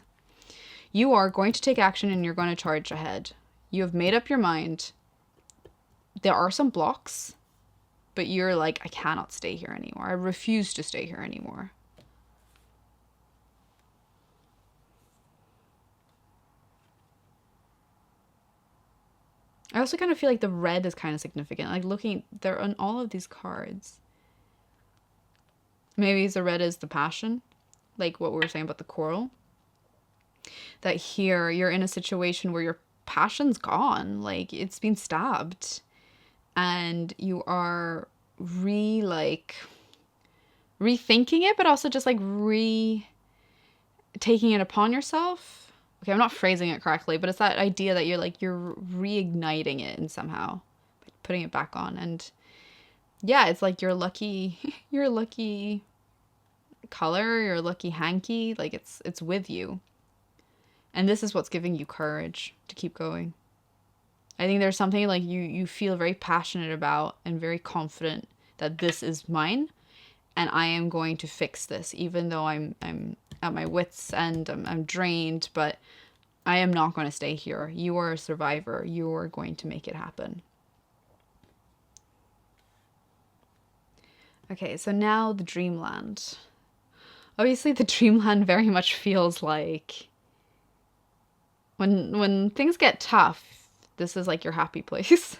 You are going to take action and you're going to charge ahead. You have made up your mind. There are some blocks, but you're like, I cannot stay here anymore. I refuse to stay here anymore. I also kind of feel like the red is kind of significant. Like, looking, they're on all of these cards. Maybe the red is the passion, like what we were saying about the coral. That here you're in a situation where your passion's gone, like it's been stabbed, and you are rethinking it, but also just like taking it upon yourself. Okay, I'm not phrasing it correctly, but it's that idea that you're reigniting it and somehow putting it back on. And yeah, it's like your lucky color, your lucky hanky, like it's with you. And this is what's giving you courage to keep going. I think there's something like you feel very passionate about and very confident that this is mine and I am going to fix this, even though I'm at my wits' end, I'm drained, but I am not going to stay here. You are a survivor. You are going to make it happen. Okay, so now the dreamland. Obviously, the dreamland very much feels like when things get tough, this is like your happy place.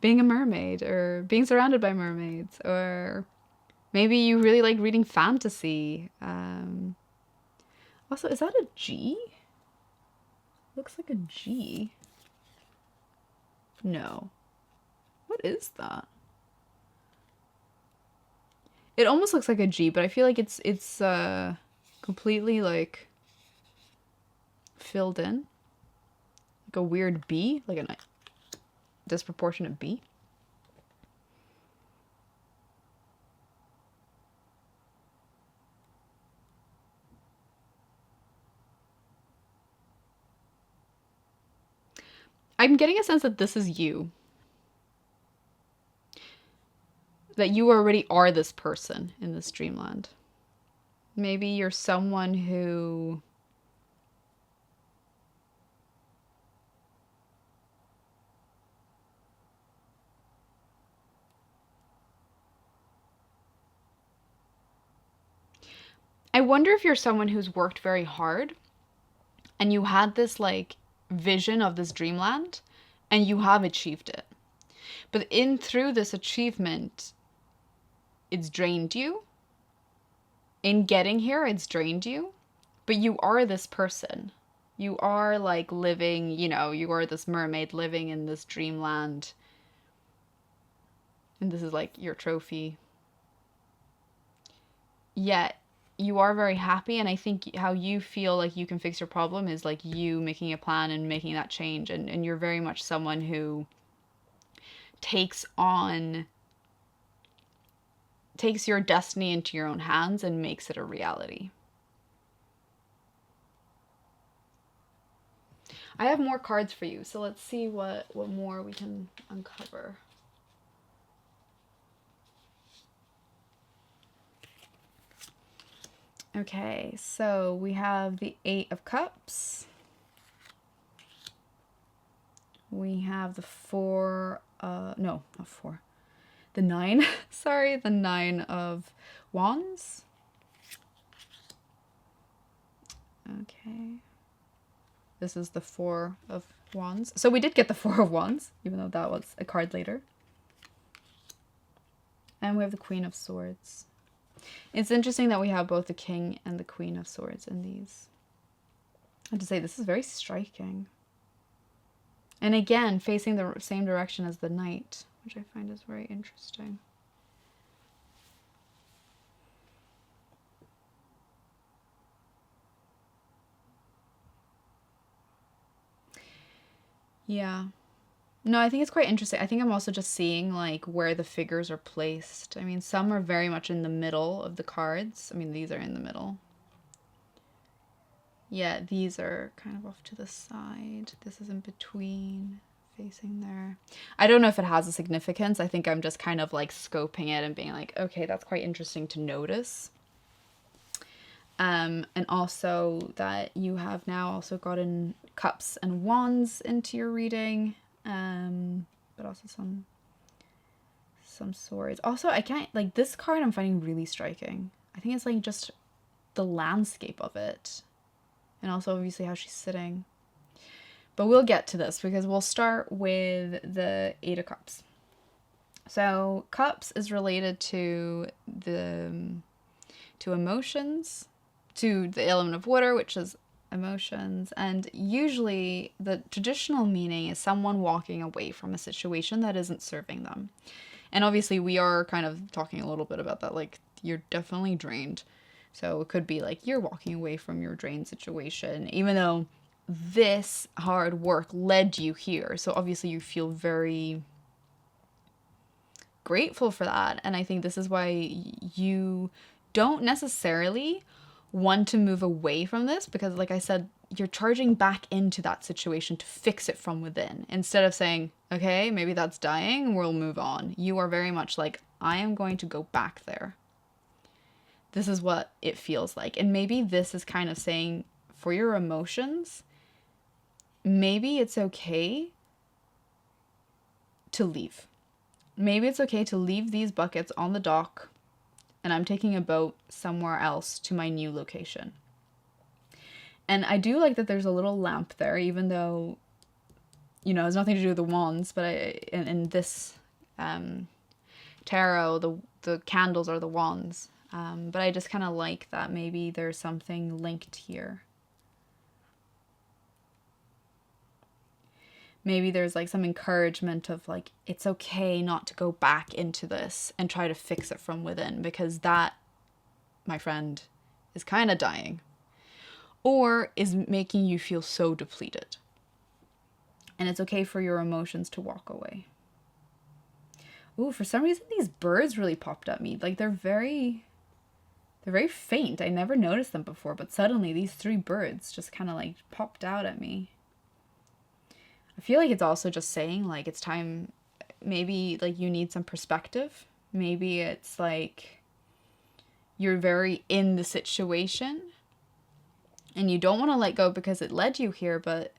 being a mermaid or being surrounded by mermaids, or maybe you really like reading fantasy. Also, is that a G? Looks like a G. No. What is that? It almost looks like a G, but I feel like it's completely like filled in. Like a weird B, like a disproportionate B. I'm getting a sense that this is you. That you already are this person in this dreamland. Maybe you're someone who I wonder if you're someone who's worked very hard and you had this like vision of this dreamland and you have achieved it. But in through this achievement, it's drained you. In getting here, it's drained you. But you are this person. You are like living, you are this mermaid living in this dreamland. And this is like your trophy. Yet you are very happy, and I think how you feel like you can fix your problem is like you making a plan and making that change, and you're very much someone who takes your destiny into your own hands and makes it a reality. I have more cards for you, so let's see what more we can uncover. Okay, so we have the 8 of Cups. We have the 4, no, not 4. The 9, sorry, the 9 of Wands. Okay. This is the 4 of Wands. So we did get the 4 of Wands, even though that was a card later. And we have the Queen of Swords. It's interesting that we have both the King and the Queen of Swords in these. I have to say, this is very striking. And again, facing the same direction as the Knight, which I find is very interesting. Yeah. No, I think it's quite interesting. I think I'm also just seeing like where the figures are placed. I mean, some are very much in the middle of the cards. I mean, these are in the middle. Yeah, these are kind of off to the side. This is in between, facing there. I don't know if it has a significance. I think I'm just kind of like scoping it and being like, okay, that's quite interesting to notice. And also that you have now also gotten Cups and Wands into your reading, but also some swords. Also, I can't, like, this card I'm finding really striking. I think it's like just the landscape of it, and also obviously how she's sitting. But we'll get to this because we'll start with the 8 of Cups. So Cups is related to emotions, to the element of water, which is emotions, and usually the traditional meaning is someone walking away from a situation that isn't serving them. And obviously we are kind of talking a little bit about that, like you're definitely drained. So it could be like you're walking away from your drained situation, even though this hard work led you here. So obviously you feel very grateful for that. And I think this is why you don't necessarily want to move away from this, because like I said, you're charging back into that situation to fix it from within, instead of saying, okay, maybe that's dying, we'll move on. You are very much like, I am going to go back there. This is what it feels like. And maybe this is kind of saying, for your emotions, maybe it's okay to leave. Maybe it's okay to leave these buckets on the dock, and I'm taking a boat somewhere else to my new location. And I do like that there's a little lamp there, even though you know, it has nothing to do with the wands, but in this um, tarot, the candles are the wands. But I just kind of like that maybe there's something linked here. Maybe there's like some encouragement of like, it's okay not to go back into this and try to fix it from within, because that, my friend, is kind of dying or is making you feel so depleted. And it's okay for your emotions to walk away. Ooh, for some reason these birds really popped at me. Like they're very faint. I never noticed them before, but suddenly these 3 birds just kind of like popped out at me. I feel like it's also just saying like it's time, maybe like you need some perspective. Maybe it's like you're very in the situation and you don't want to let go because it led you here, but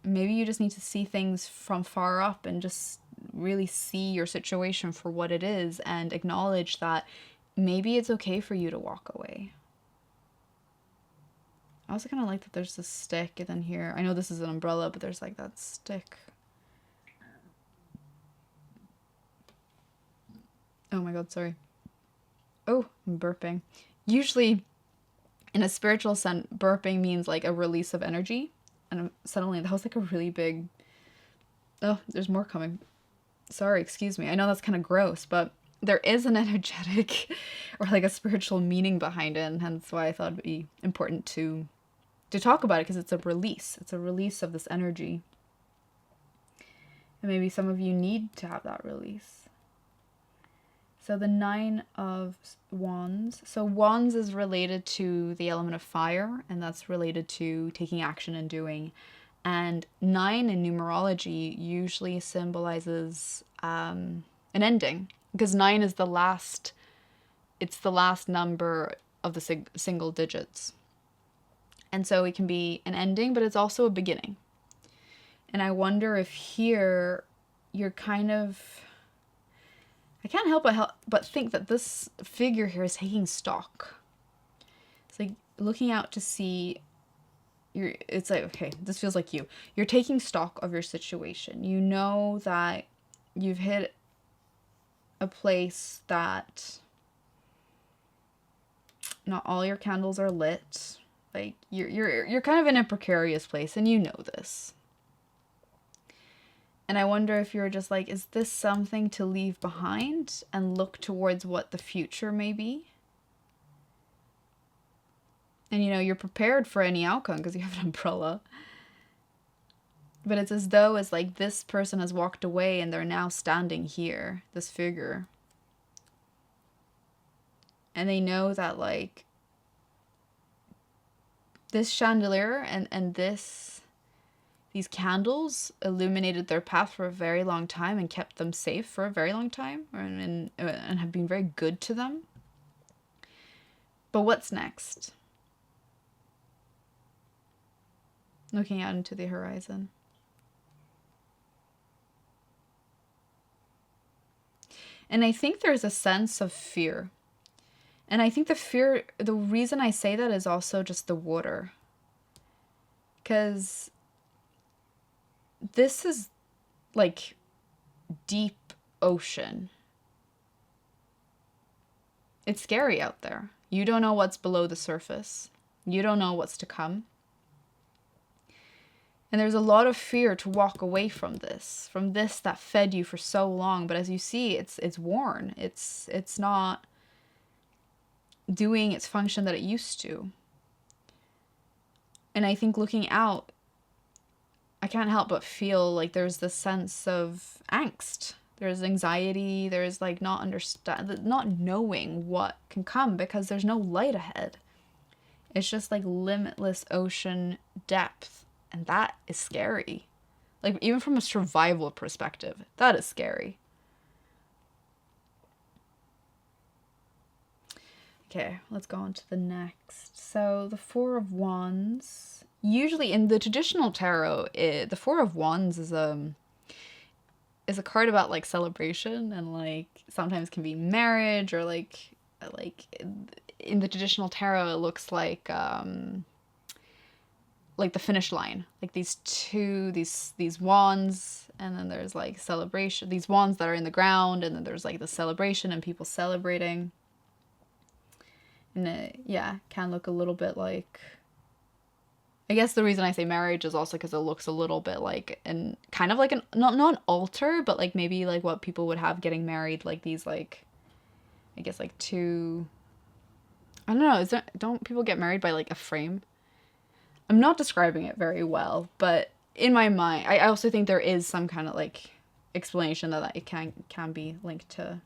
maybe you just need to see things from far up and just really see your situation for what it is and acknowledge that maybe it's okay for you to walk away. I also kind of like that there's this stick, and then here, I know this is an umbrella, but there's like that stick. Oh my god, sorry. Oh, I'm burping. Usually, in a spiritual sense, burping means like a release of energy. And suddenly that was like a really big... Oh, there's more coming. Sorry, excuse me. I know that's kind of gross, but there is an energetic or like a spiritual meaning behind it, and hence why I thought it'd be important to talk about it, because it's a release. It's a release of this energy. And maybe some of you need to have that release. So the 9 of Wands. So Wands is related to the element of fire, and that's related to taking action and doing. And 9 in numerology usually symbolizes an ending, because 9 is the last, it's the last number of the single digits. And so it can be an ending, but it's also a beginning. And I wonder if here you're kind of... I can't help but think that this figure here is taking stock. It's like looking out to see... It's like, okay, this feels like you. You're taking stock of your situation. You know that you've hit a place that not all your candles are lit. Like you're kind of in a precarious place, and you know this. And I wonder if you're just like, is this something to leave behind and look towards what the future may be? And you know, you're prepared for any outcome because you have an umbrella. But it's as though it's like this person has walked away and they're now standing here, this figure. And they know that like this chandelier and these candles illuminated their path for a very long time and kept them safe for a very long time, and have been very good to them. But what's next? Looking out into the horizon. And I think there's a sense of fear. And I think the reason I say that is also just the water. Because this is like deep ocean. It's scary out there. You don't know what's below the surface. You don't know what's to come. And there's a lot of fear to walk away from this that fed you for so long. But as you see, it's worn. It's not doing its function that it used to. And I think looking out, I can't help but feel like there's this sense of angst. There's anxiety. There's like not knowing what can come because there's no light ahead. It's just like limitless ocean depth. And that is scary. Like, even from a survival perspective, that is scary. Okay, let's go on to the next. So, the 4 of Wands. Usually, in the traditional tarot, the 4 of Wands is a card about, like, celebration. And, like, sometimes can be marriage or, like in the traditional tarot, it looks like... like the finish line, like these wands, and then there's like celebration, these wands that are in the ground, and then there's like the celebration and people celebrating. And it, yeah, can look a little bit like, I guess the reason I say marriage is also because it looks a little bit like, and kind of like an, not an altar, but like maybe like what people would have getting married, like these like, I guess like two, I don't know, don't people get married by like a frame? I'm not describing it very well, but in my mind, I also think there is some kind of like explanation that it can be linked to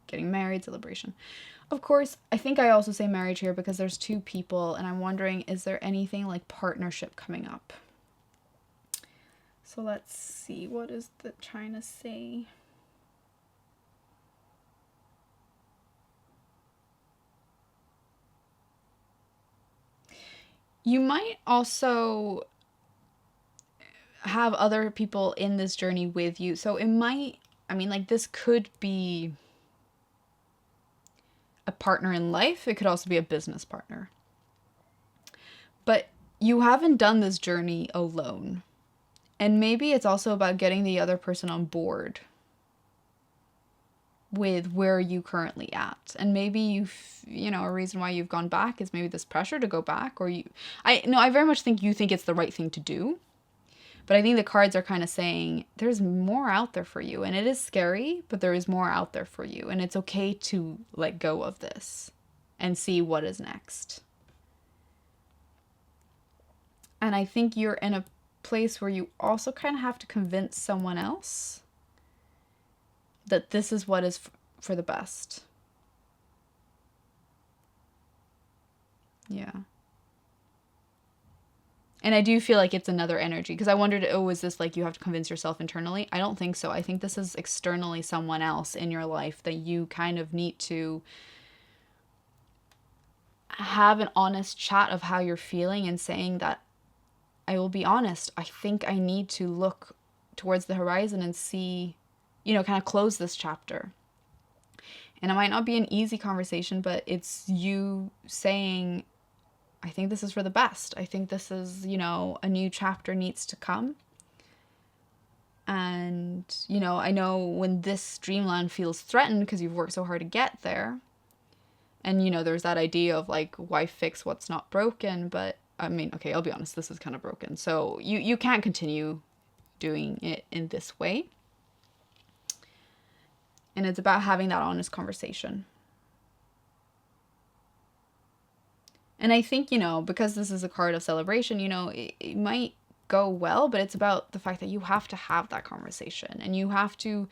getting married, celebration. Of course, I think I also say marriage here because there's two people, and I'm wondering, is there anything like partnership coming up? So let's see, what is the trying to say? You might also have other people in this journey with you. So it might, I mean, like this could be a partner in life. It could also be a business partner. But you haven't done this journey alone. And maybe it's also about getting the other person on board with where you currently at. And maybe you know, a reason why you've gone back is maybe this pressure to go back, or I very much think you think it's the right thing to do. But I think the cards are kind of saying there's more out there for you, and it is scary, but there is more out there for you, and it's okay to let go of this and see what is next. And I think you're in a place where you also kind of have to convince someone else that this is what is for the best. Yeah. And I do feel like it's another energy, because I wondered, oh, is this like you have to convince yourself internally? I don't think so. I think this is externally someone else in your life that you kind of need to have an honest chat of how you're feeling and saying that, I will be honest, I think I need to look towards the horizon and see, you know, kind of close this chapter. And it might not be an easy conversation, but it's you saying, I think this is for the best. I think this is, you know, a new chapter needs to come. And, you know, I know when this dreamland feels threatened because you've worked so hard to get there. And, you know, there's that idea of like, why fix what's not broken? But I mean, okay, I'll be honest, this is kind of broken. So you can't continue doing it in this way. And it's about having that honest conversation. And I think, you know, because this is a card of celebration, you know, it might go well, but it's about the fact that you have to have that conversation, and you have to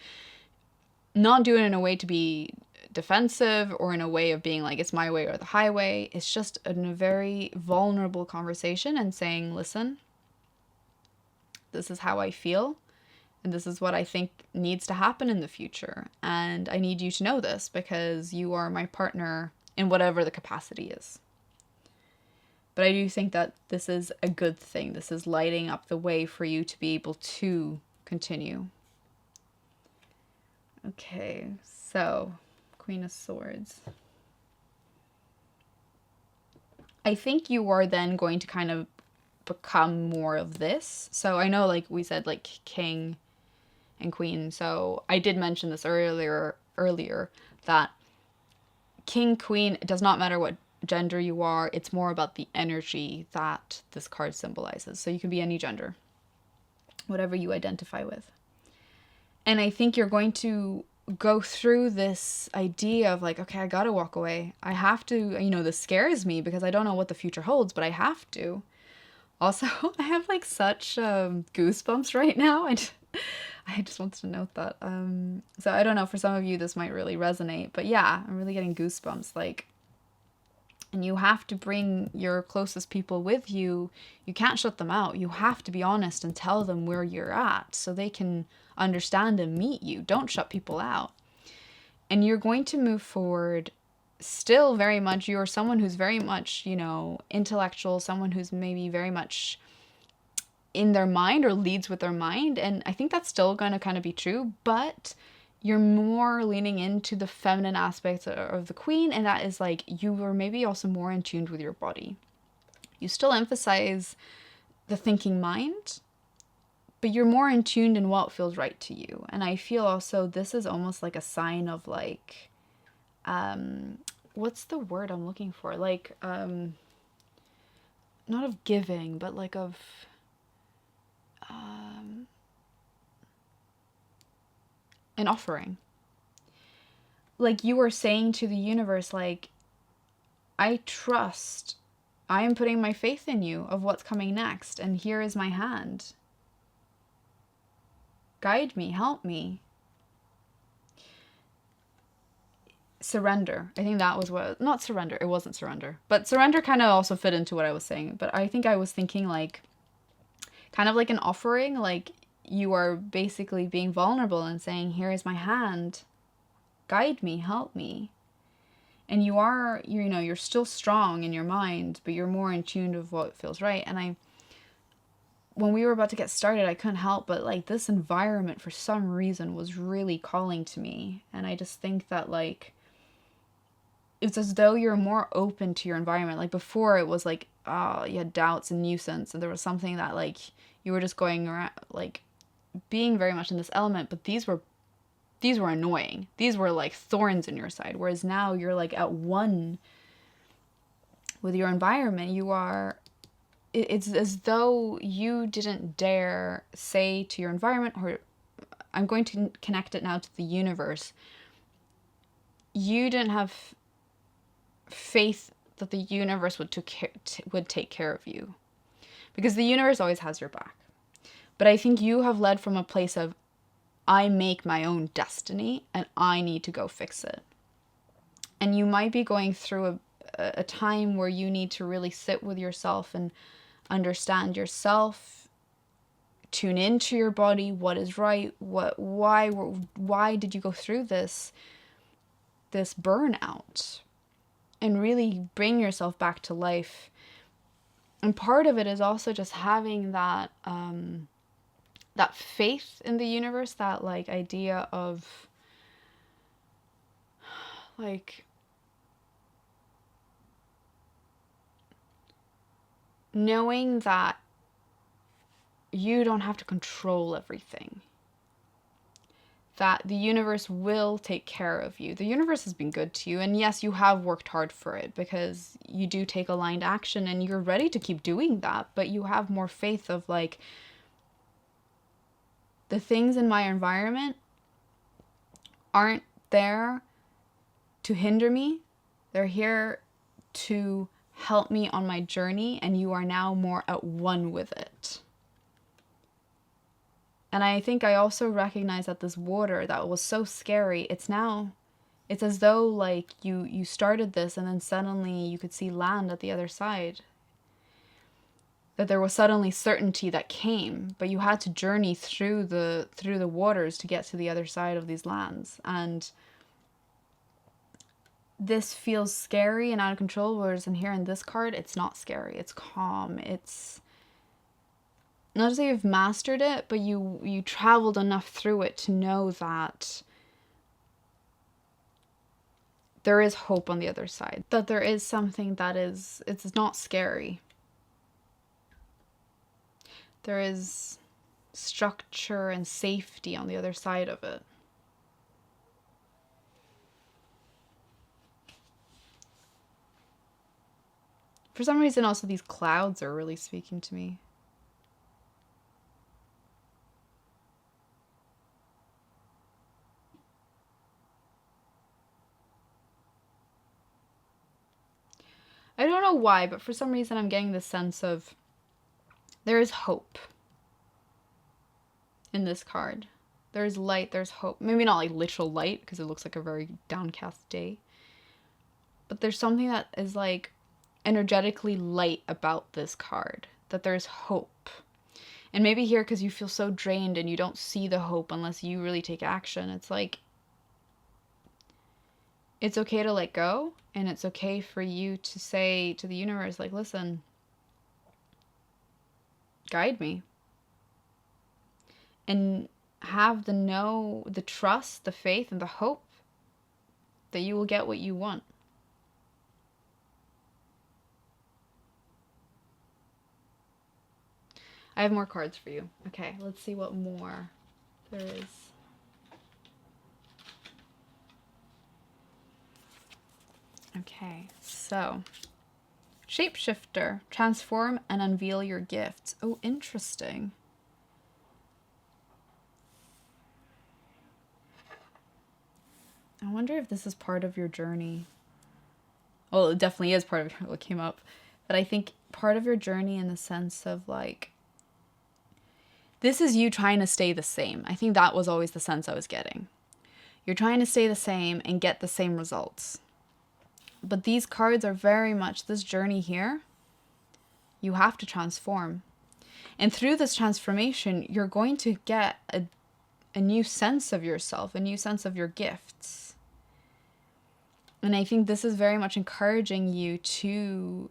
not do it in a way to be defensive or in a way of being like, it's my way or the highway. It's just in a very vulnerable conversation and saying, listen, this is how I feel, and this is what I think needs to happen in the future. And I need you to know this because you are my partner in whatever the capacity is. But I do think that this is a good thing. This is lighting up the way for you to be able to continue. Okay, so Queen of Swords. I think you are then going to kind of become more of this. So I know, like we said, like King and Queen. So I did mention this earlier that King, Queen, it does not matter what gender you are, it's more about the energy that this card symbolizes. So you can be any gender, whatever you identify with. And I think you're going to go through this idea of like, okay, I gotta walk away. I have to, you know, this scares me because I don't know what the future holds, but I have to. Also, I have like such goosebumps right now. I just wanted to note that. So I don't know, for some of you this might really resonate, but yeah, I'm really getting goosebumps. Like, and you have to bring your closest people with you. You can't shut them out. You have to be honest and tell them where you're at so they can understand and meet you. Don't shut people out. And you're going to move forward still very much. You're someone who's very much, you know, intellectual, someone who's maybe very much in their mind or leads with their mind. And I think that's still going to kind of be true, but you're more leaning into the feminine aspects of the Queen, and that is like you are maybe also more in tune with your body. You still emphasize the thinking mind, but you're more in tune in what feels right to you. And I feel also this is almost like a sign of like, what's the word I'm looking for? Like, not of giving, but like of, an offering. Like you are saying to the universe, like, I trust, I am putting my faith in you of what's coming next, and here is my hand. Guide me, help me. Surrender. I think that was what, not surrender, it wasn't surrender. But surrender kind of also fit into what I was saying. But I think I was thinking like, kind of like an offering, like you are basically being vulnerable and saying, here is my hand. Guide me, help me. And you are, you know, you're still strong in your mind, but you're more in tune with what feels right. And when we were about to get started, I couldn't help but like this environment for some reason was really calling to me. And I just think that like, it's as though you're more open to your environment. Like before it was like, you had doubts and nuisance, and there was something that like you were just going around like being very much in this element, but these were annoying. These were like thorns in your side. Whereas now you're like at one with your environment. You are, it's as though you didn't dare say to your environment, or I'm going to connect it now to the universe. You didn't have faith that the universe would take care of you, because the universe always has your back. But I think you have led from a place of, I make my own destiny and I need to go fix it. And you might be going through a time where you need to really sit with yourself and understand yourself, tune into your body, what is right, why did you go through this burnout, and really bring yourself back to life. And part of it is also just having that that faith in the universe, that like idea of like knowing that you don't have to control everything, that the universe will take care of you. The universe has been good to you, and yes, you have worked hard for it, because you do take aligned action and you're ready to keep doing that, but you have more faith of like, the things in my environment aren't there to hinder me. They're here to help me on my journey, and you are now more at one with it. And I think I also recognize that this water that was so scary, it's as though like you started this and then suddenly you could see land at the other side. That there was suddenly certainty that came, but you had to journey through the waters to get to the other side of these lands. And this feels scary and out of control, whereas in here in this card, it's not scary. It's calm. It's not to say you've mastered it, but you traveled enough through it to know that there is hope on the other side. That there is something that it's not scary. There is structure and safety on the other side of it. For some reason, also, these clouds are really speaking to me. I don't know why, but for some reason I'm getting this sense of there is hope in this card. There's light, there's hope. Maybe not like literal light, because it looks like a very downcast day. But there's something that is like energetically light about this card. That there's hope. And maybe here, because you feel so drained and you don't see the hope unless you really take action, it's like, it's okay to let go, and it's okay for you to say to the universe, like, listen, guide me. And have the trust, the faith, and the hope that you will get what you want. I have more cards for you. Okay, let's see what more there is. Okay, so shapeshifter, transform and unveil your gifts. Oh, interesting. I wonder if this is part of your journey. Well, it definitely is part of what came up, but I think part of your journey in the sense of like, this is you trying to stay the same. I think that was always the sense I was getting. You're trying to stay the same and get the same results. But these cards are very much this journey here. You have to transform. And through this transformation, you're going to get a new sense of yourself, a new sense of your gifts. And I think this is very much encouraging you to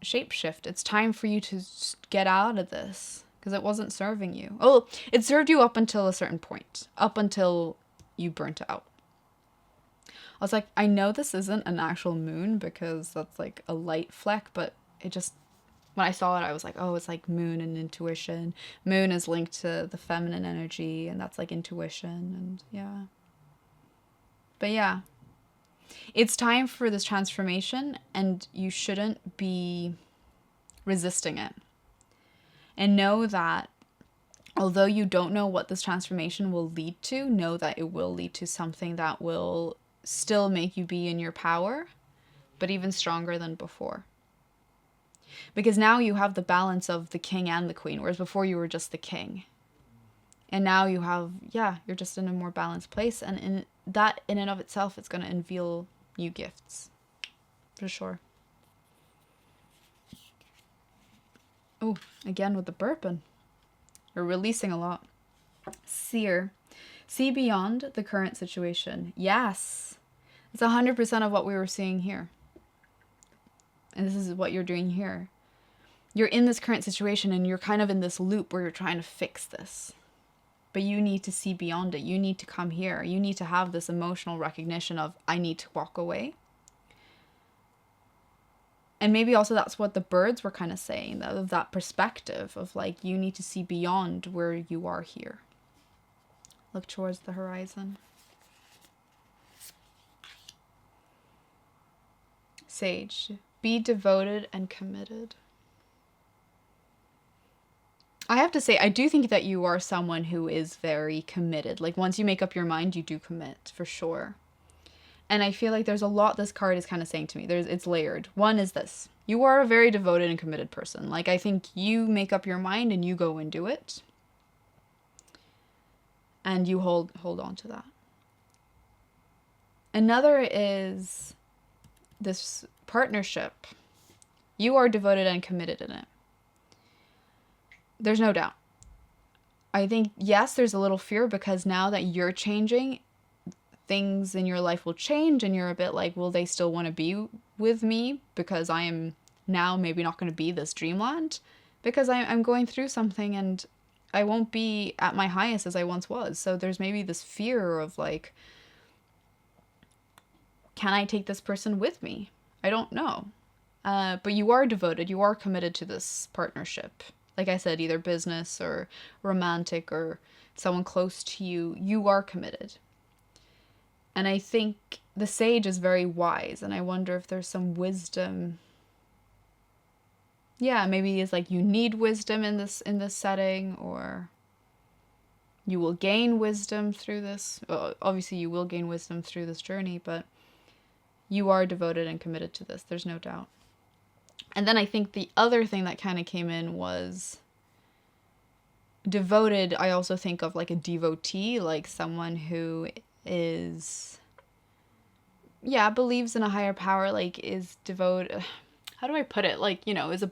shapeshift. It's time for you to get out of this because it wasn't serving you. Oh, it served you up until a certain point, up until you burnt out. I was like, I know this isn't an actual moon because that's like a light fleck, but it just, when I saw it, I was like, oh, it's like moon and intuition. Moon is linked to the feminine energy, and that's like intuition, and yeah. But yeah, it's time for this transformation, and you shouldn't be resisting it. And know that although you don't know what this transformation will lead to, know that it will lead to something that will still make you be in your power, but even stronger than before. Because now you have the balance of the king and the queen, whereas before you were just the king. And now you have, you're just in a more balanced place. And in that, in and of itself, it's going to unveil new gifts. For sure. Oh, again with the burping. We're releasing a lot. Seer. See beyond the current situation. Yes. It's 100% of what we were seeing here. And this is what you're doing here. You're in this current situation and you're kind of in this loop where you're trying to fix this. But you need to see beyond it. You need to come here. You need to have this emotional recognition of, I need to walk away. And maybe also that's what the birds were kind of saying, that perspective of like, you need to see beyond where you are here. Look towards the horizon. Sage, be devoted and committed. I have to say, I do think that you are someone who is very committed. Like once you make up your mind, you do commit for sure. And I feel like there's a lot this card is kind of saying to me. It's layered. One is this. You are a very devoted and committed person. Like I think you make up your mind and you go and do it. And you hold on to that. Another is this partnership. You are devoted and committed in it. There's no doubt. I think, yes, there's a little fear because now that you're changing, things in your life will change and you're a bit like, will they still want to be with me because I am now maybe not going to be this dreamland because I'm going through something and I won't be at my highest as I once was. So there's maybe this fear of like, can I take this person with me? I don't know. But you are devoted. You are committed to this partnership. Like I said, either business or romantic or someone close to you, you are committed. And I think the sage is very wise, and I wonder if there's some wisdom. Yeah, maybe it's like you need wisdom in this setting, or you will gain wisdom through this. Well, obviously, you will gain wisdom through this journey, but you are devoted and committed to this. There's no doubt. And then I think the other thing that kind of came in was devoted. I also think of like a devotee, like someone who is, believes in a higher power, like is devoted. How do I put it? Like, is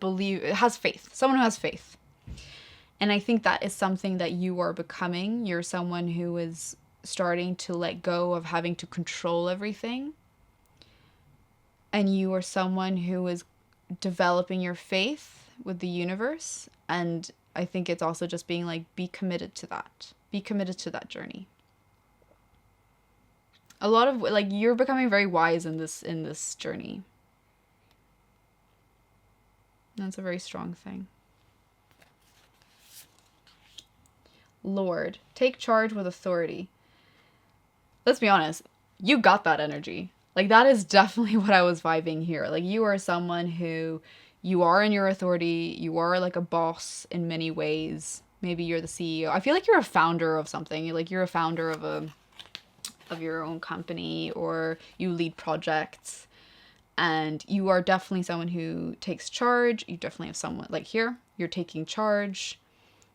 has faith. Someone who has faith. And I think that is something that you are becoming. You're someone who is starting to let go of having to control everything. And you are someone who is developing your faith with the universe. And I think it's also just being like, be committed to that. Be committed to that journey. A lot of like, you're becoming very wise in this journey. That's a very strong thing. Lord. Take charge with authority. Let's be honest. You got that energy. Like, that is definitely what I was vibing here. Like, you are someone who, you are in your authority. You are like a boss in many ways. Maybe you're the CEO. I feel like you're a founder of something. Like, you're a founder of your own company, or you lead projects. And you are definitely someone who takes charge. You definitely have someone, like here, you're taking charge.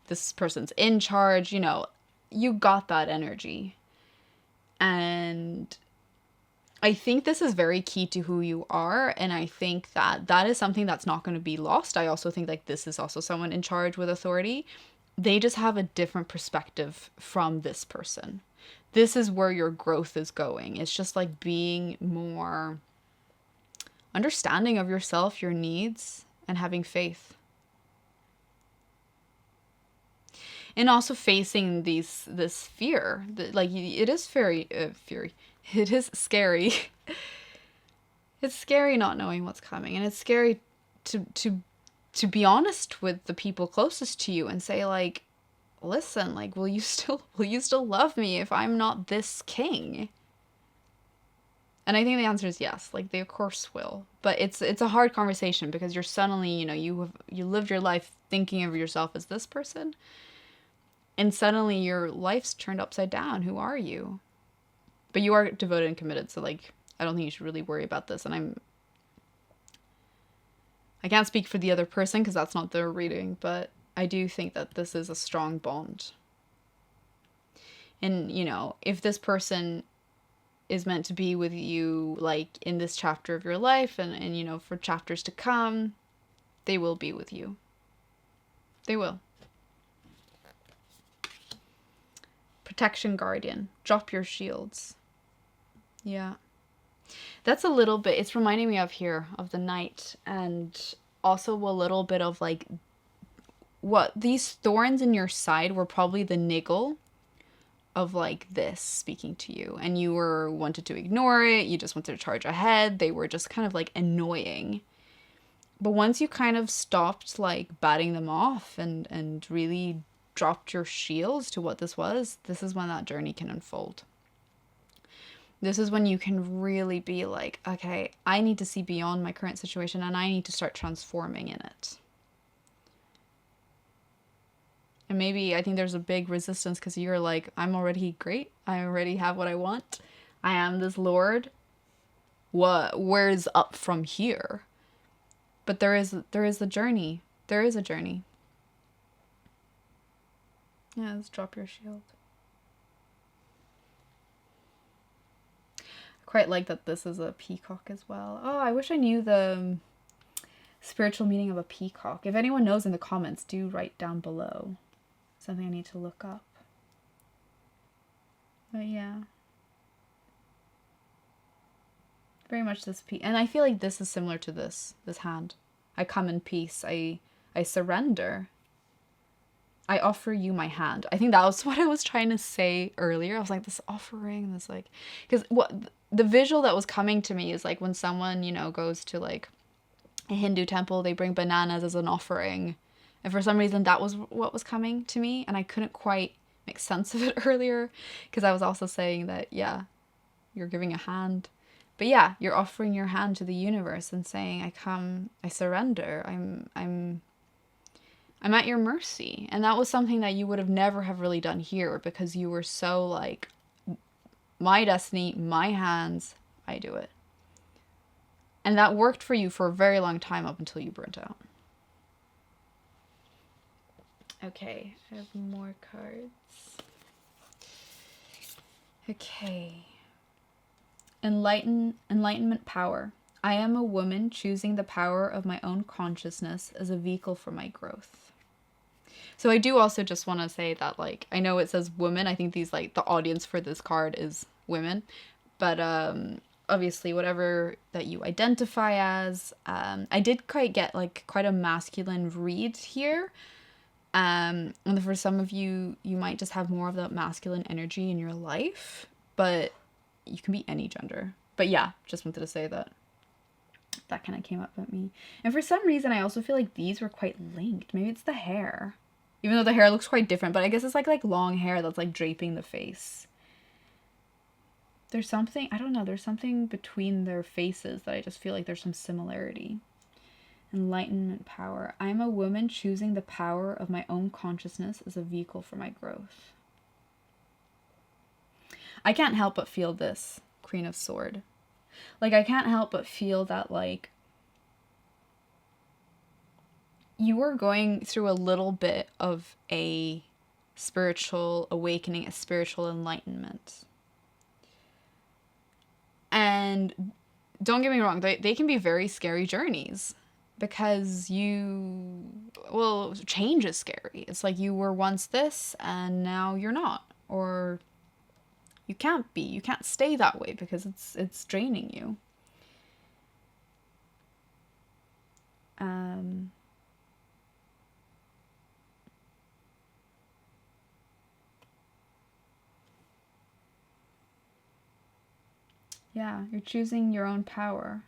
This person's in charge. You know, you got that energy. And I think this is very key to who you are. And I think that that is something that's not going to be lost. I also think like this is also someone in charge with authority. They just have a different perspective from this person. This is where your growth is going. It's just like being more understanding of yourself, your needs, and having faith. And also facing this fear. Like, it is very fury. It is scary. It's scary not knowing what's coming, and it's scary to be honest with the people closest to you and say like, listen, like, will you still love me if I'm not this king? And I think the answer is yes. Like, they of course will. But it's a hard conversation because you're suddenly, you know, you lived your life thinking of yourself as this person, and suddenly your life's turned upside down. Who are you? But you are devoted and committed, so like, I don't think you should really worry about this. And I can't speak for the other person because that's not their reading, but I do think that this is a strong bond. And, you know, if this person is meant to be with you, like, in this chapter of your life and you know, for chapters to come, they will be with you. They will. Protection guardian. Drop your shields. Yeah. That's a little bit, it's reminding me of here, of the knight, and also a little bit of like, what these thorns in your side were probably the niggle of like this speaking to you, and you were wanted to ignore it, you just wanted to charge ahead, they were just kind of like annoying. But once you kind of stopped like batting them off and really dropped your shields to what this was, this is when that journey can unfold. This is when you can really be like, okay, I need to see beyond my current situation and I need to start transforming in it. And maybe I think there's a big resistance because you're like, I'm already great. I already have what I want. I am this lord. Where's up from here? But there is a journey. There is a journey. Yeah, let's drop your shield. Quite like that this is a peacock as well. Oh, I wish I knew the spiritual meaning of a peacock. If anyone knows in the comments, do write down below. Something I need to look up. But yeah. Very much this peace. And I feel like this is similar to this hand. I come in peace. I surrender. I offer you my hand. I think that was what I was trying to say earlier. I was like, this offering, this like, because what the visual that was coming to me is like when someone, you know, goes to like a Hindu temple, they bring bananas as an offering. And for some reason that was what was coming to me. And I couldn't quite make sense of it earlier because I was also saying that, yeah, you're giving a hand. But yeah, you're offering your hand to the universe and saying, I surrender. I'm at your mercy. And that was something that you would have never have really done here because you were so like, my destiny, my hands, I do it. And that worked for you for a very long time up until you burnt out. Okay, I have more cards. Okay. Enlightenment power. I am a woman choosing the power of my own consciousness as a vehicle for my growth. So I do also just want to say that, like, I know it says woman. I think these, like, the audience for this card is women. But obviously, whatever that you identify as. I did get, like, quite a masculine read here. And for some of you, you might just have more of that masculine energy in your life. But you can be any gender. But yeah, just wanted to say that. That kind of came up at me. And for some reason, I also feel like these were quite linked. Maybe it's the hair. Even though the hair looks quite different, but I guess it's like long hair that's like draping the face. There's something, I don't know, there's something between their faces that I just feel like there's some similarity. Enlightenment power. I'm a woman choosing the power of my own consciousness as a vehicle for my growth. I can't help but feel this, Queen of Sword. Like, I can't help but feel that, like, you were going through a little bit of a spiritual awakening, a spiritual enlightenment. And don't get me wrong, they can be very scary journeys because change is scary. It's like you were once this and now you're not. Or you can't be. You can't stay that way because it's draining you. Yeah, you're choosing your own power.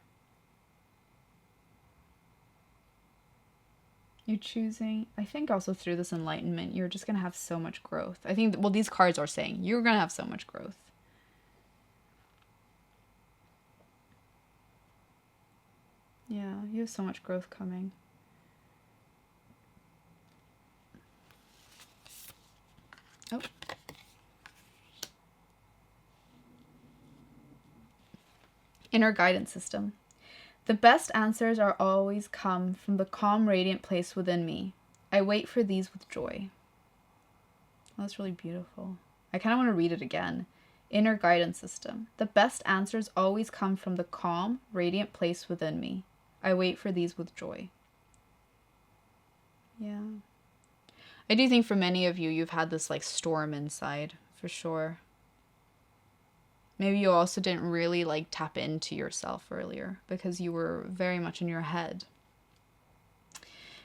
You're choosing, I think also through this enlightenment, you're just going to have so much growth. I think, well, these cards are saying you're going to have so much growth. Yeah, you have so much growth coming. Oh. Inner guidance system. The best answers are always come from the calm, radiant place within me. I wait for these with joy. Oh, that's really beautiful. I kind of want to read it again. Inner guidance system. The best answers always come from the calm, radiant place within me. I wait for these with joy. Yeah. I do think for many of you, you've had this like storm inside, for sure. Maybe you also didn't really like tap into yourself earlier because you were very much in your head.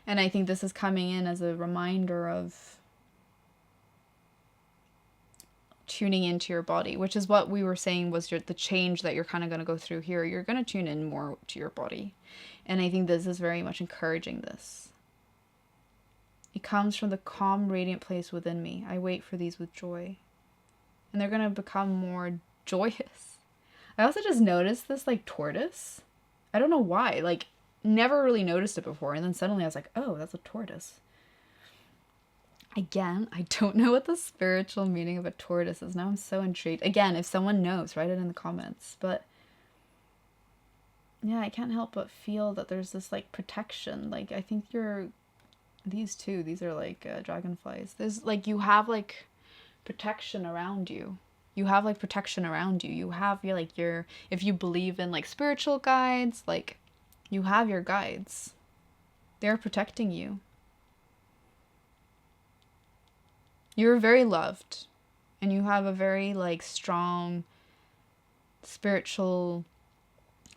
And I think this is coming in as a reminder of tuning into your body, which is what we were saying was the change that you're kind of going to go through here. You're going to tune in more to your body. And I think this is very much encouraging this. It comes from the calm, radiant place within me. I wait for these with joy. And they're going to become more joyous. I also just noticed this like tortoise. I don't know why. Like, never really noticed it before. And then suddenly I was like, oh, that's a tortoise. Again, I don't know what the spiritual meaning of a tortoise is. Now I'm so intrigued. Again, if someone knows, write it in the comments. But yeah, I can't help but feel that there's this like protection. Like, I think these are like dragonflies. There's like, you have like protection around you. You have like protection around you. You have your if you believe in like spiritual guides, like you have your guides. They're protecting you. You're very loved, and you have a very like strong spiritual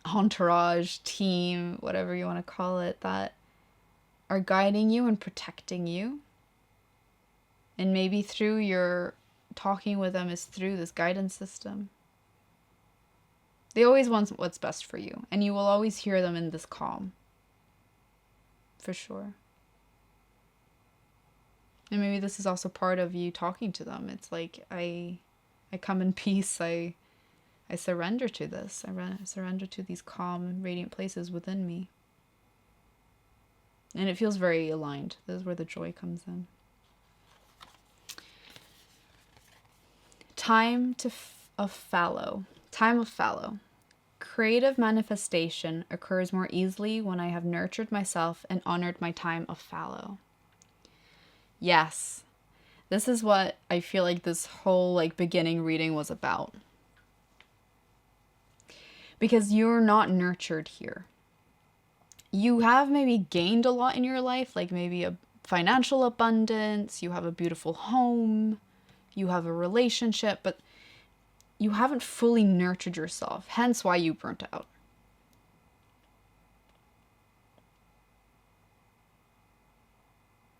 entourage, team, whatever you want to call it, that are guiding you and protecting you. And maybe through your talking with them is through this guidance system. They always want what's best for you, and you will always hear them in this calm. For sure. And maybe this is also part of you talking to them. It's like, I come in peace. I surrender to this. I surrender to these calm, radiant places within me. And it feels very aligned. This is where the joy comes in. Time of fallow. Time of fallow. Creative manifestation occurs more easily when I have nurtured myself and honored my time of fallow. Yes, this is what I feel like this whole like beginning reading was about. Because you're not nurtured here. You have maybe gained a lot in your life, like maybe a financial abundance, you have a beautiful home, you have a relationship, but you haven't fully nurtured yourself, hence why you burnt out.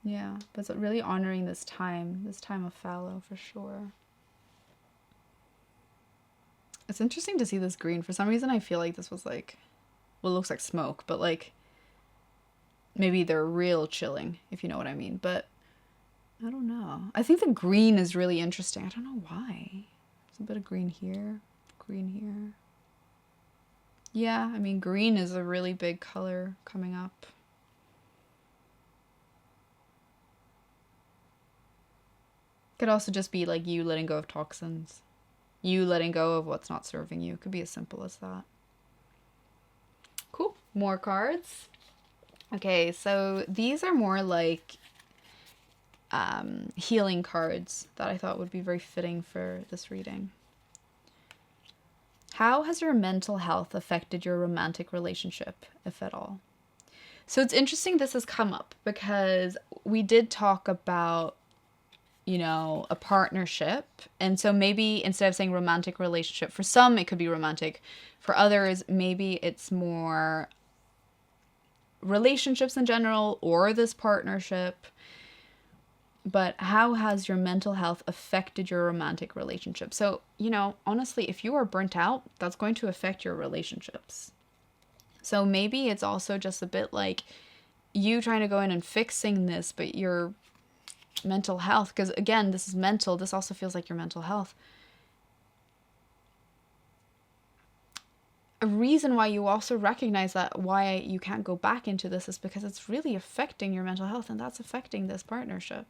Yeah, but it's really honoring this time of fallow for sure. It's interesting to see this green. For some reason, I feel like this was like, well, it looks like smoke, but like maybe they're real chilling, if you know what I mean. But I don't know. I think the green is really interesting. I don't know why. There's a bit of green here, green here. Yeah, I mean, green is a really big color coming up. Could also just be like you letting go of toxins. You letting go of what's not serving you. It could be as simple as that. Cool. More cards. Okay, so these are more like healing cards that I thought would be very fitting for this reading. How has your mental health affected your romantic relationship, if at all? So it's interesting this has come up because we did talk about, you know, a partnership. And so maybe instead of saying romantic relationship, for some it could be romantic. For others, maybe it's more relationships in general or this partnership. But how has your mental health affected your romantic relationship? So, you know, honestly, if you are burnt out, that's going to affect your relationships. So maybe it's also just a bit like you trying to go in and fixing this, but your mental health, because again, this is mental, this also feels like your mental health. A reason why you also recognize that why you can't go back into this is because it's really affecting your mental health, and that's affecting this partnership.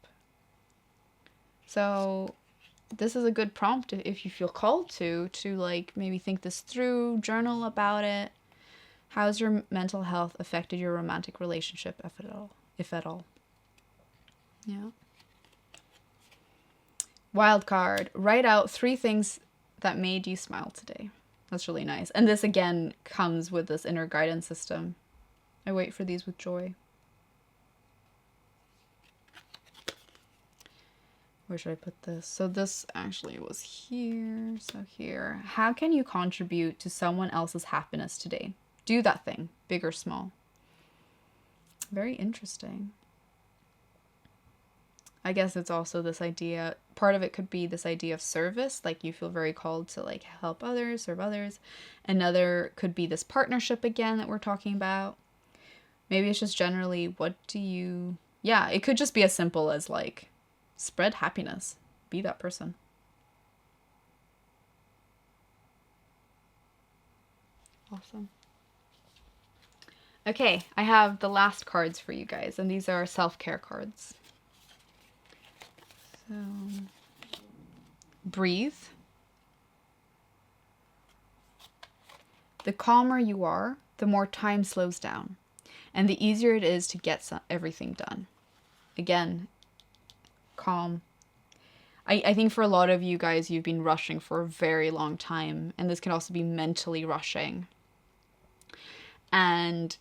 So this is a good prompt if you feel called to like maybe think this through, journal about it. How's your mental health affected your romantic relationship, if at all? If at all. Yeah. Wild card. Write out 3 things that made you smile today. That's really nice. And this again comes with this inner guidance system. I wait for these with joy. Where should I put this? So this actually was here. So here. How can you contribute to someone else's happiness today? Do that thing, big or small. Very interesting. I guess it's also this idea, part of it could be this idea of service, like you feel very called to like help others, serve others. Another could be this partnership again that we're talking about. Maybe it's just generally what do you, yeah, it could just be as simple as like spread happiness, be that person. Awesome. Okay, I have the last cards for you guys, and these are self-care cards. So, breathe. The calmer you are, the more time slows down, and the easier it is to get everything done. Again, calm. I think for a lot of you guys, you've been rushing for a very long time, and this can also be mentally rushing. And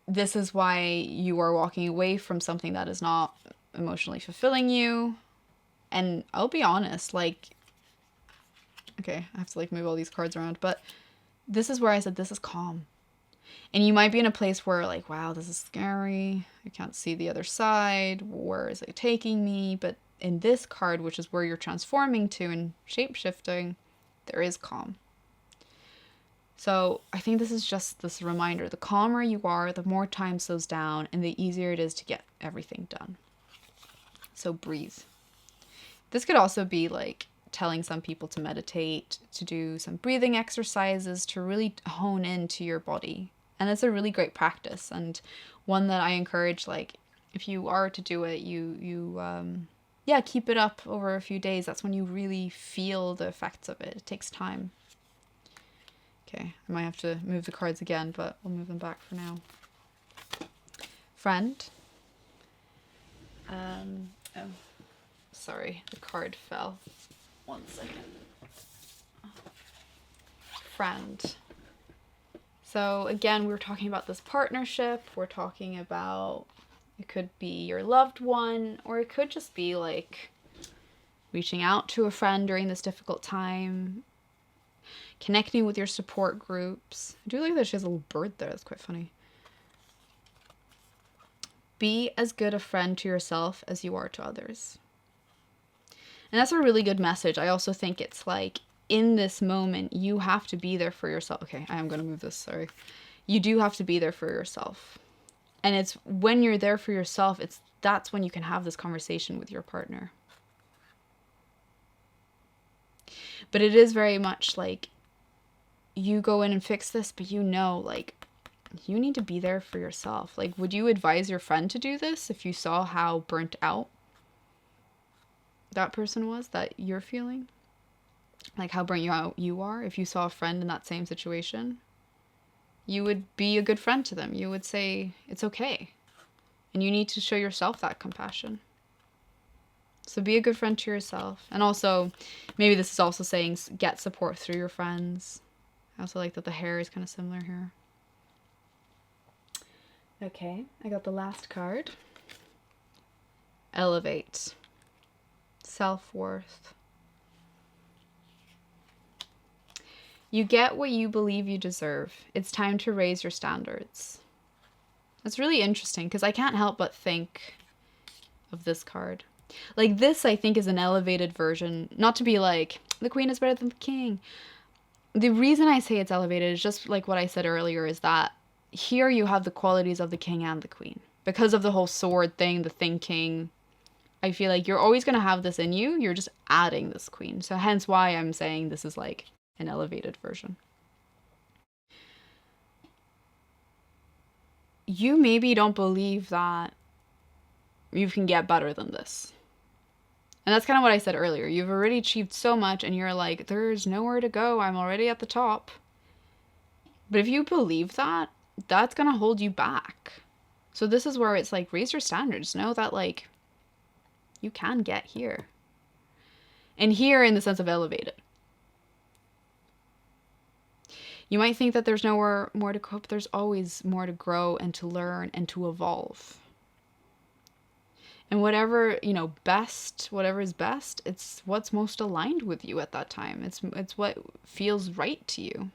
this is why you are walking away from something that is not emotionally fulfilling you. And I'll be honest, like, okay, I have to like move all these cards around, but this is where I said this is calm. And you might be in a place where like, wow, this is scary. I can't see the other side. Where is it taking me? But in this card, which is where you're transforming to and shape-shifting, there is calm. So I think this is just this reminder. The calmer you are, the more time slows down, and the easier it is to get everything done. So breathe. This could also be like telling some people to meditate, to do some breathing exercises, to really hone into your body. And it's a really great practice, and one that I encourage, like, if you are to do it, yeah, keep it up over a few days. That's when you really feel the effects of it. It takes time. Okay, I might have to move the cards again, but we'll move them back for now. Friend. Oh, sorry, the card fell. 1 second. Friend. So again, we were talking about this partnership. We're talking about, it could be your loved one, or it could just be like reaching out to a friend during this difficult time, connecting with your support groups. I do like that she has a little bird there. That's quite funny. Be as good a friend to yourself as you are to others. And that's a really good message. I also think it's like, in this moment, you have to be there for yourself. Okay, I am going to move this, sorry. You do have to be there for yourself. And it's when you're there for yourself, that's when you can have this conversation with your partner. But it is very much like you go in and fix this, but like you need to be there for yourself. Like, would you advise your friend to do this if you saw how burnt out that person was that you're feeling? Like how burnt out you are? If you saw a friend in that same situation, you would be a good friend to them. You would say, it's okay. And you need to show yourself that compassion. So be a good friend to yourself. And also, maybe this is also saying get support through your friends. I also like that the hair is kind of similar here. Okay, I got the last card. Elevate. Self-worth. You get what you believe you deserve. It's time to raise your standards. That's really interesting because I can't help but think of this card. Like this, I think, is an elevated version. Not to be like, the queen is better than the king. The reason I say it's elevated is just like what I said earlier, is that here you have the qualities of the king and the queen. Because of the whole sword thing, the thinking, I feel like you're always going to have this in you. You're just adding this queen. So hence why I'm saying this is like an elevated version. You maybe don't believe that you can get better than this. And that's kind of what I said earlier. You've already achieved so much and you're like, there's nowhere to go. I'm already at the top. But if you believe that, that's going to hold you back. So this is where it's like, raise your standards. Know that like you can get here. And here in the sense of elevated. You might think that there's nowhere more to go, but there's always more to grow and to learn and to evolve. And whatever, whatever is best, it's what's most aligned with you at that time. It's what feels right to you.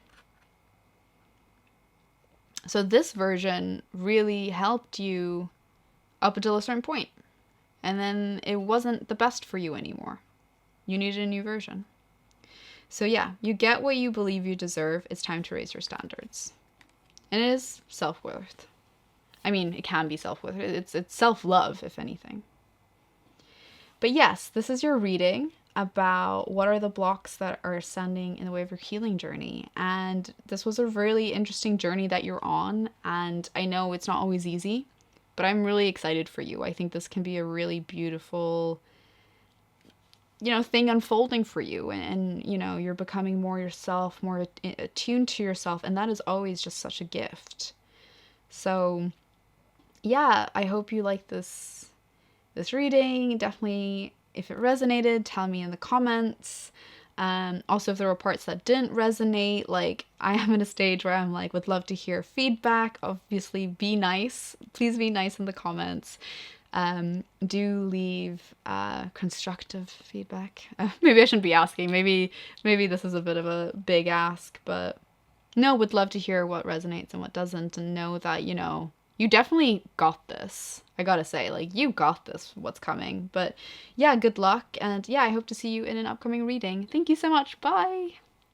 So this version really helped you up until a certain point. And then it wasn't the best for you anymore. You needed a new version. So yeah, you get what you believe you deserve. It's time to raise your standards. And it is self-worth. I mean, it can be self-worth. It's self-love, if anything. But yes, this is your reading about what are the blocks that are standing in the way of your healing journey. And this was a really interesting journey that you're on. And I know it's not always easy, but I'm really excited for you. I think this can be a really beautiful, thing unfolding for you. And you're becoming more yourself, more attuned to yourself. And that is always just such a gift. So yeah, I hope you like this reading. Definitely, if it resonated, tell me in the comments. Also, if there were parts that didn't resonate, like I am in a stage where I'm like, would love to hear feedback. Obviously, be nice. Please be nice in the comments. Do leave constructive feedback. Maybe I shouldn't be asking. Maybe this is a bit of a big ask, but no, would love to hear what resonates and what doesn't, and know that, you definitely got this. I gotta say, like, you got this, what's coming. But yeah, good luck. And yeah, I hope to see you in an upcoming reading. Thank you so much. Bye.